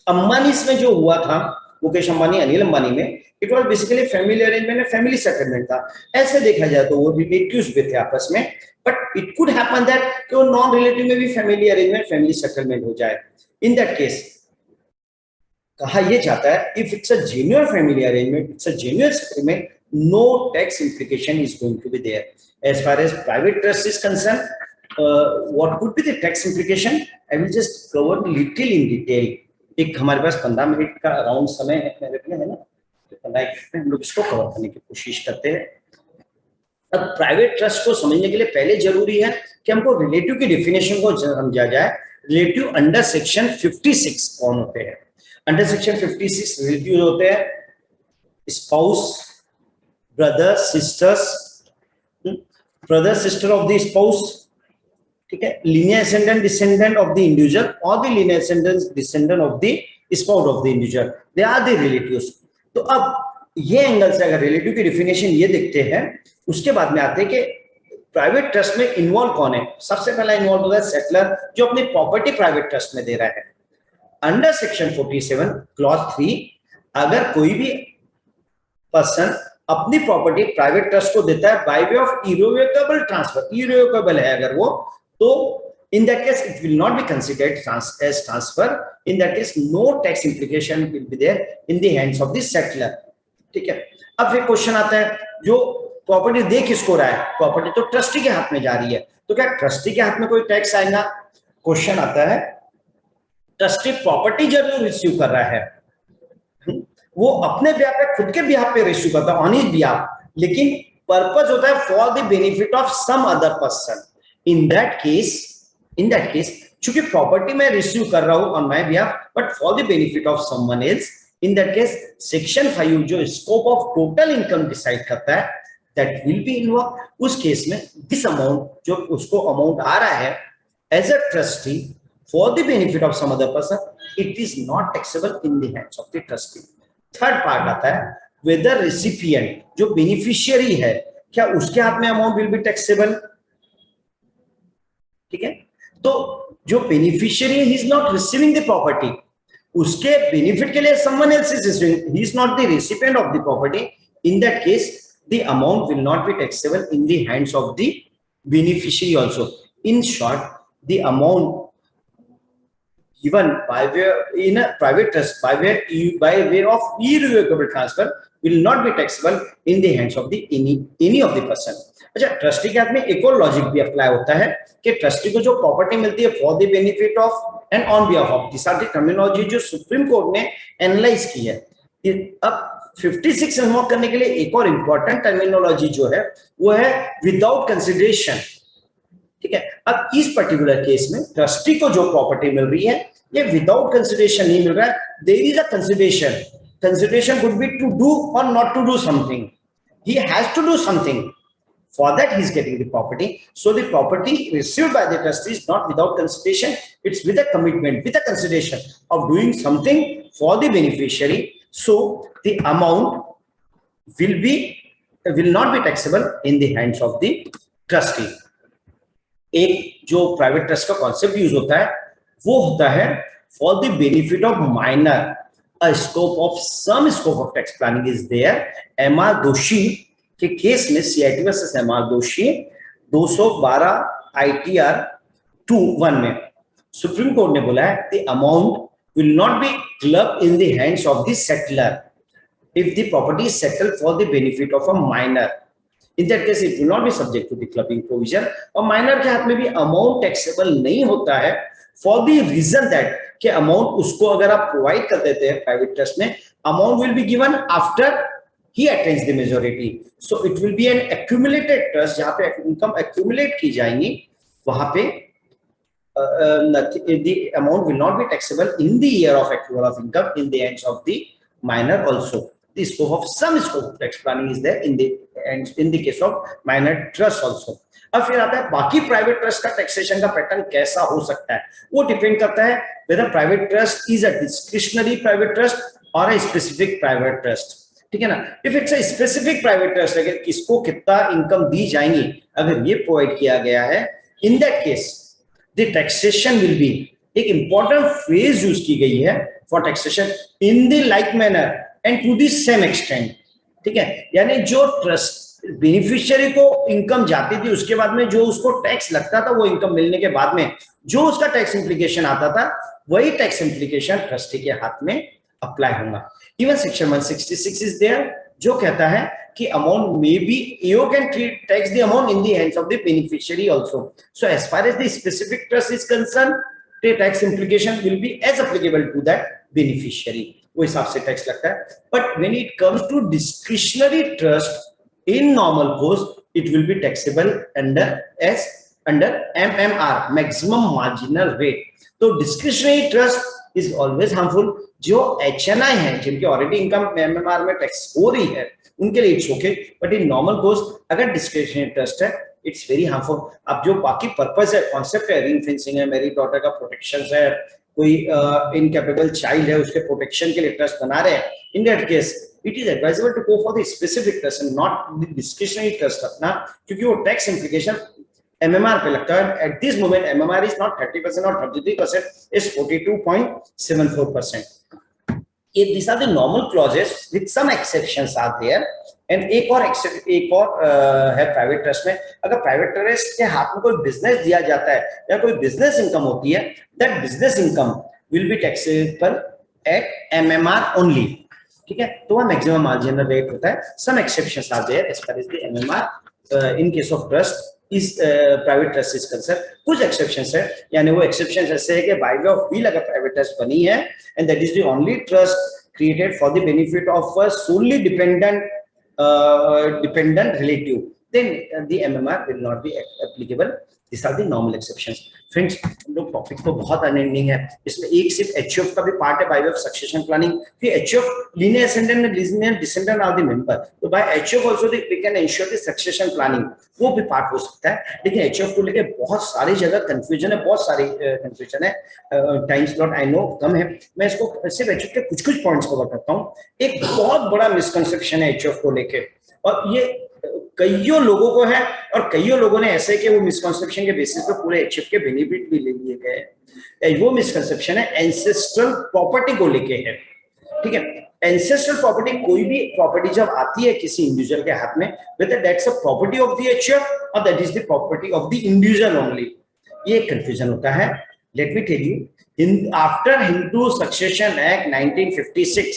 Ambani में जो हुआ था, मुकेश अंबानी अनिल अंबानी में, it was basically family arrangement and family settlement था। ऐसे देखा जाए तो वो रिलेटिव्स भी थे आपस में, but it could happen that कि वो नॉन रिलेटिव में भी फैमिली अरेंजमेंट फैमिली सेटलमेंट हो जाए। इन दैट केस कहा यह जाता है, if it's a genuine family arrangement, it's a genuine settlement, no tax implication is going to be there. As far as private trust is concerned, what could be the tax implication? I will just cover little in detail. एक हमारे पास 15 minute का around समय है मेरे पे, है ना, तो 15 मिनट में हम लोग इसको कवर करने की कोशिश करते हैं। अब प्राइवेट ट्रस्ट को समझने के लिए पहले जरूरी है कि हमको रिलेटिव की डेफिनेशन को समझा जाए। रिलेटिव अंडर सेक्शन 56 कौन होते हैं? अंडर सेक्शन 56 रिलेटिव होते हैं spouse, brother sisters, brother sister of the spouse, ठीक है, linear ascendant descendant of the individual और the linear ascendant descendant of the spouse of the individual, they are the relatives. तो अब ये angle से अगर रिलेटिव की डेफिनेशन ये देखते हैं, उसके बाद में आते हैं कि प्राइवेट ट्रस्ट में इन्वॉल्व कौन है। सबसे पहला इन्वॉल्व होता है सेटलर, जो अपनी प्रॉपर्टी प्राइवेट ट्रस्ट में दे रहा है। अंडर सेक्शन 47 क्लॉज 3, अगर कोई भी पर्सन अपनी प्रॉपर्टी प्राइवेट ट्रस्ट को देता है by way of irrevocable transfer, irrevocable है अगर वो, तो in that case it will not be considered as transfer. In that case no tax implication will be there in the hands of the settler. ठीक है, अब फिर question आता है, जो प्रॉपर्टी दे किसको रहा है? प्रॉपर्टी तो ट्रस्टी के हाथ में जा रही है, तो क्या ट्रस्टी के हाथ में कोई टैक्स आएगा? क्वेश्चन आता है, ट्रस्टी प्रॉपर्टी जरूर रिसीव कर रहा है, वो अपने ब्याह पे, खुद के ब्याह पे रिसीव करता है ऑन हिज ब्याह, लेकिन पर्पस होता है for the benefit of some other person. In that case चूंकि प्रॉपर्टी मैं रिसीव कर रहा हूं on my behalf but for the benefit of someone else, in that case section 5 जो scope of total income decide करता है, that will be involve. उस case में दिस अमाउंट, जो उसको अमाउंट आ रहा है as a trustee for the benefit of some other person, it is not taxable in the hands of the trustee. Third part आता है, वेदर रेसिपिएंट जो बेनिफिशियरी है, क्या उसके हाथ में अमाउंट विल बी टैक्सेबल? ठीक है, तो जो beneficiary he is not receiving the property, उसके बेनिफिट के लिए someone else is receiving, he is not the recipient of the property. In that case the amount will not B taxable in the hands of the beneficiary also. In short, the amount given by way in a private trust by way of irrevocable transfer will not be taxable in the hands of the any of the person. अच्छा, trustee के हाथ में एक और logic भी apply होता है कि ट्रस्टी को जो प्रॉपर्टी मिलती है for the benefit of and on behalf of, this are the terminology जो सुप्रीम कोर्ट ने एनालाइज की है। अब 56 अनलॉक करने के लिए एक और इंपॉर्टेंट टर्मिनोलॉजी जो है वो है विदाउट कंसिडरेशन। ठीक है, अब इस पर्टिकुलर केस में ट्रस्टी को जो प्रॉपर्टी मिल रही है ये विदाउट कंसिडरेशन नहीं मिल रहा है, there is a consideration. Consideration could be to do और not to do something, he has to do something, for that he is getting the property. So the property received by the trustee is not without consideration, it's with a commitment, with a consideration of doing something for the beneficiary. So the amount will not be taxable in the hands of the trustee. एक जो private trust का concept use होता है वो होता है for the benefit of minor, a scope of some scope of tax planning is there. MR Doshi के case में, सीआईटी वर्सेस एमआर दोषी 212 आईटीआर 2:1 में सुप्रीम कोर्ट ने बोला है the amount will not be clubbed in the hands of the settler if the property is settled for the benefit of a minor. In that case, it will not be subject to the clubbing provision. और minor के हाथ में भी amount taxable नहीं होता है for the reason that कि amount उसको अगर आप provide कर देते हैं private trust में, amount will be given after he attains the majority. So it will be an accumulated trust जहाँ पे income accumulate की जाएंगी, वहाँ पे the amount will not be taxable in the year of accrual of income in the hands of the minor also. The scope of some scope of tax planning is there in the case of minor trust also. अब फिर आता है बाकी private trust का taxation का pattern कैसा हो सकता है। वो डिपेंड करता है whether private trust is a discretionary private trust or a specific private trust, ठीक है ना। If it's a specific private trust, अगर किसको कितना इनकम दी जाएंगी अगर ये प्रोवाइड किया गया है, in that case the taxation will be, एक important phrase यूज की गई है for taxation in the like manner and to the same extent, ठीक है। यानी जो ट्रस्ट बेनिफिशियरी को इनकम जाती थी उसके बाद में जो उसको टैक्स लगता था वो इनकम मिलने के बाद में जो उसका टैक्स इंप्लीकेशन आता था वही टैक्स इंप्लीकेशन ट्रस्टी के हाथ में अप्लाई होगा। इवन सेक्शन 166 इज देयर जो कहता है कि amount may be, you can tax the amount in the hands of the beneficiary also. So as far as the specific trust is concerned, the tax implication will be as applicable to that beneficiary. वो हिसाब से tax लगता है। But when it comes to discretionary trust in normal course, it will be taxable under MMR, maximum marginal rate. तो discretionary trust is always harmful. जो HNI है जिनकी already income MMR में टैक्स हो रही है उनके लिए it's okay, but in normal course अगर डिस्क्रिशनरी ट्रस्ट है इट्स वेरी हार्मफुल। अब जो बाकी पर्पस है, कॉन्सेप्ट है, रिंग फेंसिंग है, मेरी डॉटर का प्रोटेक्शन है, कोई इनकेपेबल चाइल्ड है उसके प्रोटेक्शन के लिए ट्रस्ट बना रहे हैं, in that case it is advisable to go for the specific trust and not the discretionary trust अपना, क्योंकि वो टैक्स इंप्लीकेशन एमएमआर पे लगता है। At this moment MMR is not 30% और 33%, is 42.74%। These are the normal clauses with some exceptions are there. And एक और है प्राइवेट ट्रस्ट में, अगर प्राइवेट ट्रस्ट के हाथ में कोई बिजनेस दिया जाता है या कोई बिजनेस इनकम होती है, that business income will be taxable at MMR only, ठीक है। तो वह मैक्सिमम मार्जिनल रेट होता है। Some exceptions are there as far as the MMR in case of trust इस प्राइवेट ट्रस्ट इज कंसर्न। कुछ एक्सेप्शंस है, यानी वो एक्सेप्शंस ऐसे है कि बाय वे ऑफ विल अगर प्राइवेट ट्रस्ट बनी है and that is the only trust created for the benefit of a solely dependent relative, then the MMR will not be applicable. These are the normal exceptions. Friends, हम लोग topic तो बहुत unending है, इसमें एक सिर्फ एचयूएफ का भी पार्ट है by way of succession planning. फिर HUF linear ascendant and linear descendant are the member, तो by HUF also we can ensure the succession planning, वो भी पार्ट हो सकता है। लेकिन एचयूएफ को लेके बहुत सारी जगह कंफ्यूजन है, बहुत सारी कंफ्यूजन है, टाइम स्लॉट आई नो कम है, मैं इसको सिर्फ एचयूएफ के कुछ कुछ पॉइंट्स कवर करता हूँ। एक बहुत बड़ा मिसकंसेप्शन है एचयूएफ को लेके, और ये कईयों लोगों को है और कईयों लोगों ने ऐसे कि वो मिसकंसेप्शन के बेसिस पे पूरे एचएफ के बेनिफिट भी ले लिए गए। वो मिसकंसेप्शन है एंसेस्ट्रल प्रॉपर्टी को लेके है, ठीक है। एंसेस्ट्रल प्रॉपर्टी, कोई भी प्रॉपर्टी जब आती है किसी इंडिविजुअल के हाथ में, whether that's a property of the HF or that is the property of the individual only, ये कंफ्यूजन होता है। Let me tell you, after Hindu succession Act 1956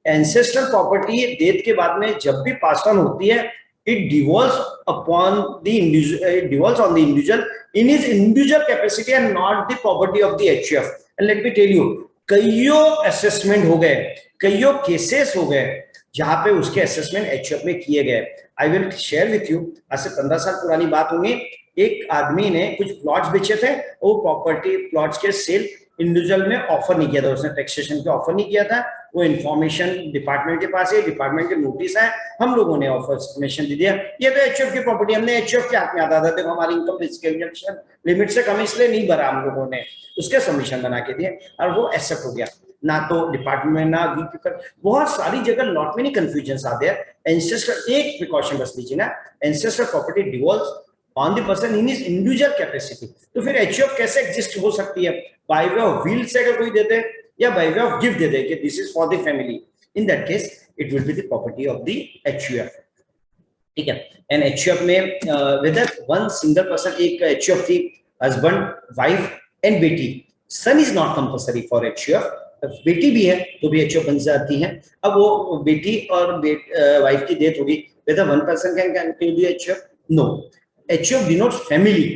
ancestral property death के बाद में जब भी पास ऑन होती है, it devolves upon the individual, it devolves on the individual in his individual capacity and not the property of the HF. And let me tell you, कईयों assessment हो गए, कईयों केसेस हो गए जहां पे उसके असेसमेंट HF में किए गए। I will share with you, आज से 15 साल पुरानी बात होंगी, एक आदमी ने कुछ प्लॉट्स बेचे थे, वो प्रॉपर्टी प्लॉट्स के सेल इंडिविजुअल में ऑफर नहीं किया था, उसने टैक्सेशन पे ऑफर नहीं किया था, वो इन्फॉर्मेशन डिपार्टमेंट के पास है, डिपार्टमेंट के नोटिस है, हम लोगों ने ऑफर सबमिशन दे दिया, ये तो एचएफ की प्रॉपर्टी, हमने एचएफ के हाथ में आता था, देखो हमारी इनकम डिस्क्रिमिनेशन लिमिट से कम इसलिए नहीं भरा, हम लोगों ने उसके सबमिशन बना के दिए और वो एक्सेप्ट हो गया। ना तो डिपार्टमेंट में ना वीपी पर, बहुत सारी जगह लॉट में नहीं कंफ्यूजन आते हैं। एंसेस्टर, एक प्रिकॉशन बस लीजिए ना, ancestor property devolves on the person in his individual capacity. तो फिर एचयूएफ कैसे एग्जिस्ट हो सकती है? By way of will say अगर कोई दे दे या बाय वे ऑफ गिफ्ट दे दे कि this is for the family, in that case it will be the property of the HUF. ठीक है। एंड एचयूएफ में वेदर वन सिंगल पर्सन, एक एचयूएफ थी हस्बैंड वाइफ एंड बेटी, son is not compulsory for HUF, बेटी भी है तो भी एचयूएफ बन जाती है। अब वो बेटी और वाइफ की डेथ होगी, whether one person can continue the HUF? No. HUF denotes family.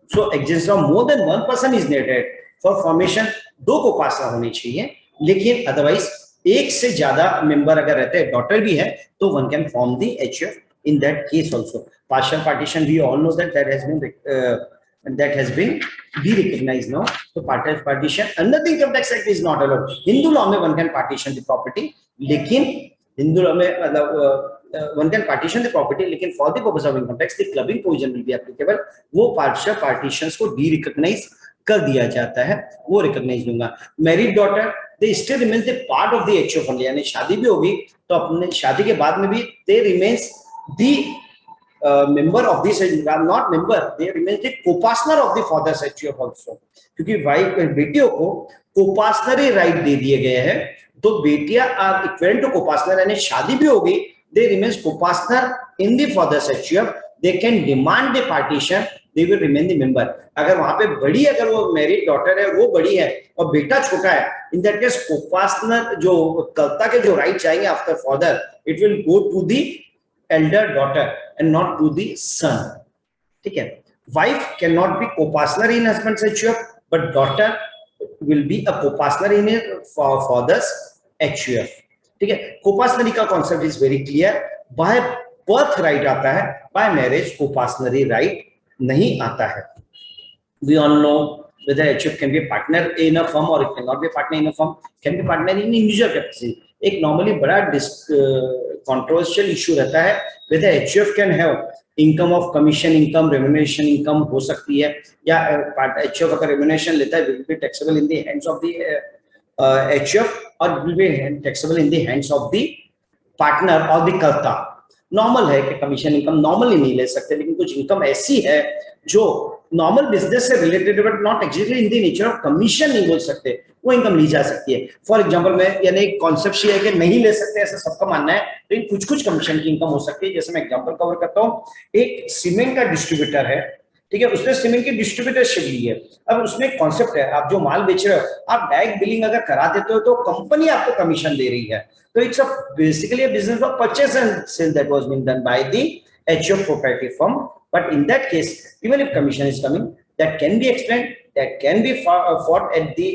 So existence of more than one person is needed for formation. दो को पार्टनर होने चाहिए, लेकिन अदरवाइज एक से ज्यादा मेंबर अगर रहते हैं, डॉटर भी है, तो one can form the HUF in that case also. Partial partition, we all know that that has been de-recognized now. So partial partition under the Income Tax Act is not allowed. Hindu law में one can partition the property, लेकिन Hindu law में मतलब one can partition the property, लेकिन for the purpose of income tax the clubbing provision will be applicable. वो partial partitions को de-recognize कर दिया जाता है, वो recognize दूंगा। Married daughter they still remains the part of the HUF only, यानी शादी भी होगी तो अपने शादी के बाद में भी they remains the member of this, not member, they remains the co-partner of the father's HUF also, क्योंकि वाइफ बेटियों को co-partner राइट दे दिए गए हैं, तो बेटियां आर इक्विवेलेंट टू co-partner, यानी शादी भी होगी they remains co-partner in the father's HUF, they can demand the partition, they will remain the member. अगर वहां पे बड़ी, अगर वो मैरिड डॉटर है वो बड़ी है और बेटा छोटा है, इन दैट केस co-partner जो कर्ता के जो राइट आएंगे after father, it will go to the elder daughter and not to the son. ठीक है। Wife can not be co-partner in husband's HUF, but daughter will be a co-partner in father's HUF। ठीक है। Coparcenary का concept is very clear. By birth right आता है, by marriage coparcenary right नहीं आता है। We all know whether HUF can be a partner in a firm or it cannot be a partner in a firm, can be partner in individual capacity। एक normally बड़ा controversial issue रहता है whether HUF can have income of commission income, remuneration income हो सकती है, या HUF अगर remuneration लेता है will be taxable in the hands of the HUF or will be taxable in the hands of the partner or the कर्ता। Normal है कि कमीशन इनकम नॉर्मली नहीं ले सकते, लेकिन कुछ इनकम ऐसी है जो नॉर्मल बिजनेस से related but not exactly in the nature of commission नहीं बोल सकते, वो इनकम ली जा सकती है। फॉर एग्जांपल मैं, यानी कॉन्सेप्ट ये है कि नहीं ले सकते ऐसा सबका मानना है, लेकिन कुछ कुछ कमीशन की इनकम हो सकती है। जैसे मैं एग्जांपल कवर करता हूँ, एक सीमेंट का डिस्ट्रीब्यूटर है, ठीक है, उसने सीमेंट की डिस्ट्रीब्यूटरशिप ली है। अब उसमें एक कॉन्सेप्ट है, आप जो माल बेच रहे हो, आप डायरेक्ट बिलिंग अगर करा देते हो तो कंपनी आपको कमीशन दे रही है, तो it's basically a business of purchase and sale that was been done by the HUF proprietary firm। But in that case, even if commission is coming, that can be explained, that can be fought at the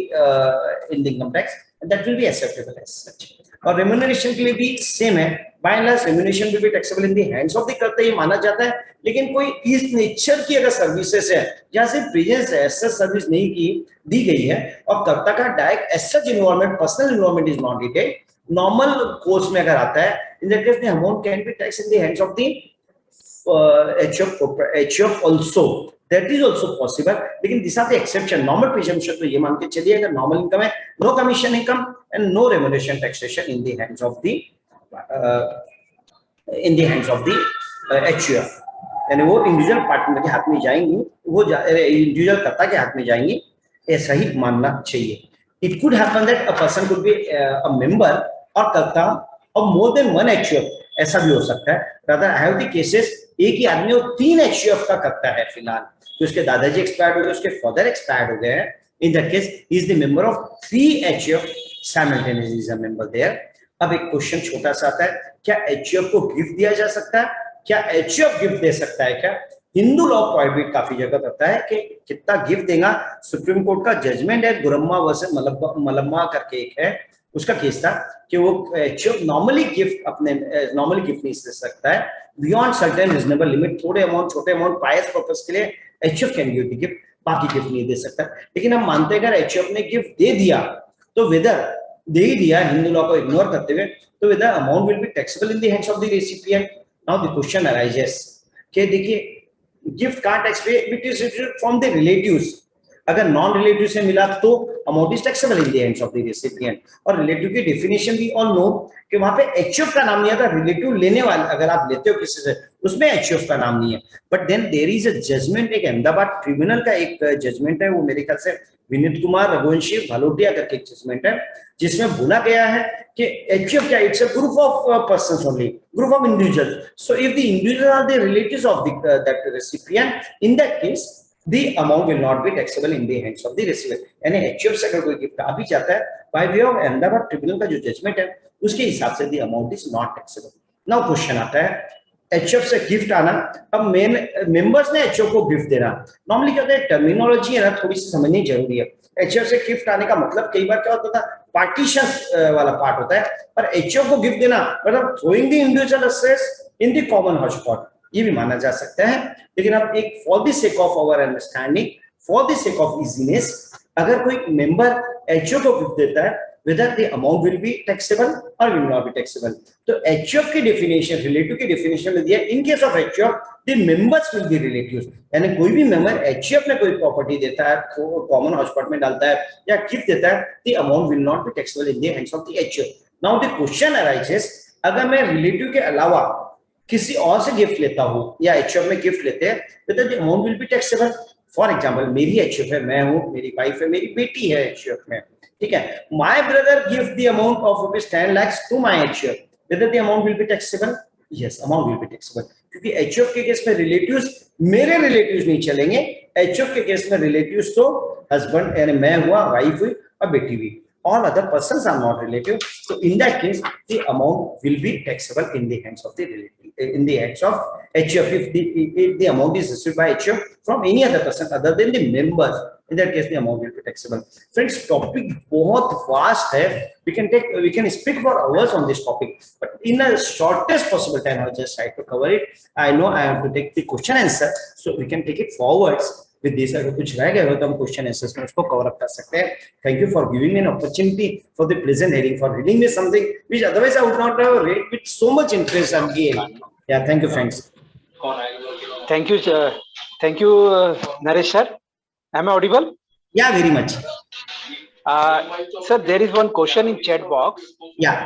in the income tax, and that will be acceptable as such। और remuneration के लिए भी same है, by and large remuneration will be taxable in the hands of the कर्ता, ये माना जाता है। लेकिन कोई इस नेचर की अगर सर्विसेज है जहाँ से प्रेजेंस एज सर्विस नहीं की दी गई है और कर्ता का direct as such involvement, personal involvement is not detailed, normal course में अगर आता है, in that case the amount can be taxed in the hands of the HUF also, that is also possible। लेकिन this are the exception. Normal presumption तो ये मान के चलिए, अगर नॉर्मल इनकम है, no commission income and no remuneration taxation in the hands of the HUF, यानी वो इंडिविजुअल पार्टनर के हाथ में जाएंगी, वो इंडिविजुअल कर्ता के हाथ में जाएंगी, ऐसा ही मानना चाहिए। It could happen that a person could be a member और कर्ता of more than one HUF, ऐसा भी हो सकता है। Rather I have the cases, एक ही आदमी वो 3 HUF का करता है फिलहाल, तो उसके दादाजी एक्सपायर्ड हो गए, उसके फादर एक्सपायर्ड हो गए हैं, in that case he is the member of 3 HUF simultaneously is a member there. अब एक क्वेश्चन छोटा सा आता है, क्या HUF को गिफ्ट दिया जा सकता है? क्या HUF गिफ्ट दे सकता है? क्या हिंदू लॉ प्रोहिबिट काफी जगह करता है कि कितना गिफ्ट देगा। सुप्रीम कोर्ट का जजमेंट है, गुरम्मा वर्सेस मलम्मा करके एक है, उसका केस था कि वो HUF नॉर्मली गिफ्ट नहीं दे सकता है बियॉन्ड सर्टेन रीजनेबल लिमिट, थोड़े अमाउंट, छोटे अमाउंट पायस पर्पस के लिए HUF can give the gift, बाकी गिफ्ट नहीं दे सकता। लेकिन हम मानते हैं अगर HUF ने गिफ्ट दे दिया तो वेदर दे ही दिया, हिंदू लॉ को इग्नोर करते हुए, तो whether amount will be taxable in the hands of the recipient. Now the question arises कि देखिए गिफ्ट का टैक्स पे it is from the relatives. अगर नॉन रिलेटिव से मिला तो amount is taxable in the hands of the recipient. और relative की डेफिनेशन भी ऑल नो कि वहां पे एचयूएफ का नाम नहीं आता, रिलेटिव लेने वाले अगर आप लेते हो किसी से उसमें एचयूएफ का नाम नहीं है। But then there is a judgement, एक अहमदाबाद ट्रिब्यूनल का एक जजमेंट है, वो मेरे ख्याल से विनीत कुमार रघुवंशी भालोटिया करके एक जजमेंट है, जिसमें बोला गया है कि एचयूएफ क्या, it's a group of persons only, group of individual. So if the individual are the relatives of that recipient, in that case the amount will not be taxable in the hands of the recipient। यानी HUF से अगर कोई gift आ भी जाता है by way of Ahmedabad tribunal का जो judgement है उसके हिसाब से the amount is not taxable। Now question आता है एचयूएफ से गिफ्ट आना, अब मेन मेंबर्स ने एचयूएफ को गिफ्ट देना, नॉर्मली क्या होता है टर्मिनोलॉजी है ना थोड़ी सी समझनी जरूरी है। एचयूएफ से गिफ्ट आने का मतलब कई बार क्या होता था पार्टीशन वाला पार्ट होता है, पर एचयूएफ को गिफ्ट देना मतलब throwing the individual assets in the common hotspot, ये भी माना जा सकता है। लेकिन अब एक for the sake of our understanding, for the sake of easiness, अगर कोई मेंबर एचयूएफ को गिफ्ट देता है whether the amount will be taxable or will not be taxable। तो HUF की डेफिनेशन रिलेटिव की डेफिनेशन में दिया इन case of HUF the members will be relatives, यानी कोई भी मेंबर HUF में कोई प्रॉपर्टी देता है, कॉमन हॉटस्पॉट में डालता है या गिफ्ट देता है, the amount will not be taxable in the hands of the HUF। Now the question arises, अगर मैं रिलेटिव के अलावा किसी और से गिफ्ट लेता हूं या HUF में गिफ्ट लेते हैं whether the amount will be taxable। For example मेरी HUF है, मैं हूं, मेरी वाइफ है, मेरी बेटी है HUF में, ठीक है। My brother gives the amount of rupees 10 lakhs to my HUF, whether the amount will be taxable? Yes, amount will be taxable, क्योंकि HUF के केस में रिलेटिव्स मेरे रिलेटिव्स नहीं चलेंगे, HUF के केस में रिलेटिव्स तो हस्बैंड यानी मैं हुआ, वाइफ हुई और बेटी हुई, all other persons are not relative। So in that case the amount will be taxable in the hands of the relative, in the hands of HUF if the amount is received by HUF from any other person other than the members, in that case the amount will be taxable। Friends, topic बहुत vast है, we can speak for hours on this topic, but in a shortest possible time I'll just try to cover it। I know I have to take the question answer, so we can take it forwards with this। अगर कुछ रह गया हो तो हम question answers में उसको cover up कर सकते हैं। Thank you for giving me an opportunity for the pleasant hearing, for reading me something which otherwise I would not have read with so much interest and gain। Yeah, thank you friends। Thank you, thank you, Naresh sir. Am I audible? Yeah, very much। Sir, there is one question in chat box. Yeah।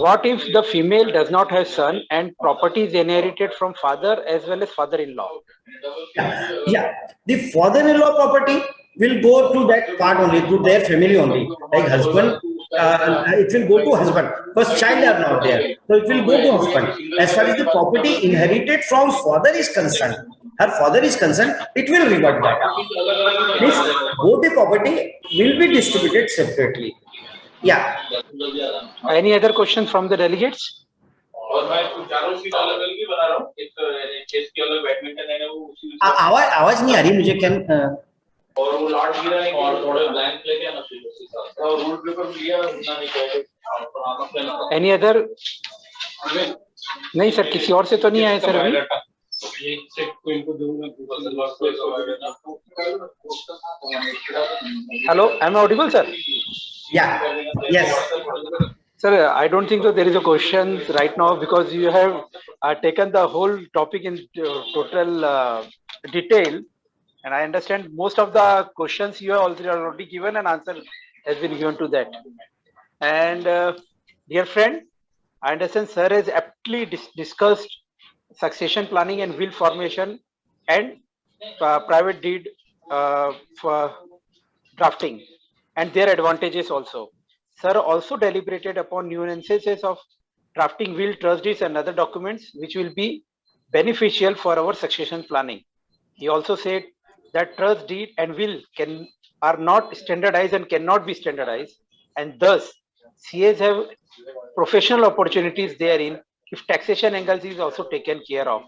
What if the female does not have son and property is inherited from father as well as father-in-law? Yeah, the father-in-law property will go to that part only, to their family only, like husband, it will go to husband, because child are not there, so it will go to husband। As far as the property inherited from father is concerned, her father is concerned, it will revert back, means both the property will be distributed separately। Yeah। Any other questions from the delegates? और मैं चारों seat अलग अलग ही बना रहा हूँ, एक chess की अलग, बैडमिंटन है वो उसी आवाज नहीं आ रही मुझे, कैन और वो लार्ड गिरा है और थोड़े ब्लैंक लेके आना चाहिए और रूल पेपर लिया उतना नहीं कहे। Any other? नहीं सर, किसी और से तो नहीं आए सर अभी। एक सेट को इनको दूंगा गूगल वर्क पे। Hello, am I audible sir? Yeah, yes। Sir, I don't think so there is a question right now because you have taken the whole topic in total detail, and I understand most of the questions you have already given and answer has been given to that। And dear friend, I understand sir has aptly discussed succession planning and will formation and private deed for drafting and their advantages also। Sir also deliberated upon nuances of drafting will, trust deeds and other documents which will be beneficial for our succession planning। He also said that trust deed and will are not standardized and cannot be standardized, and thus CAs have professional opportunities therein if taxation angles is also taken care of।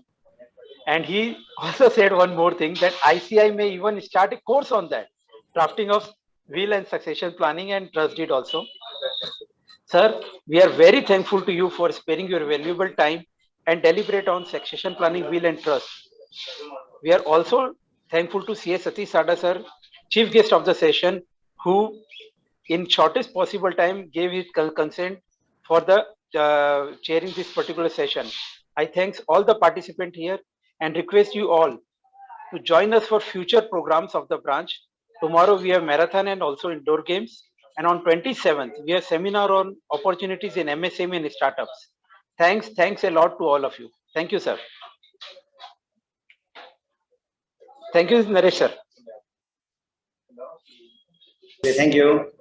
And he also said one more thing, that ICI may even start a course on that, drafting of will and succession planning and trust deed also। Sir, we are very thankful to you for sparing your valuable time and deliberate on succession planning, will and trust। We are also thankful to CA Satish Sada sir, chief guest of the session, who in shortest possible time gave his consent for the chairing this particular session। I thanks all the participants here and request you all to join us for future programs of the branch. Tomorrow we have marathon and also indoor games. And on 27th, we have seminar on opportunities in MSME and startups. Thanks a lot to all of you. Thank you, sir. Thank you, Naresh, sir. Thank you.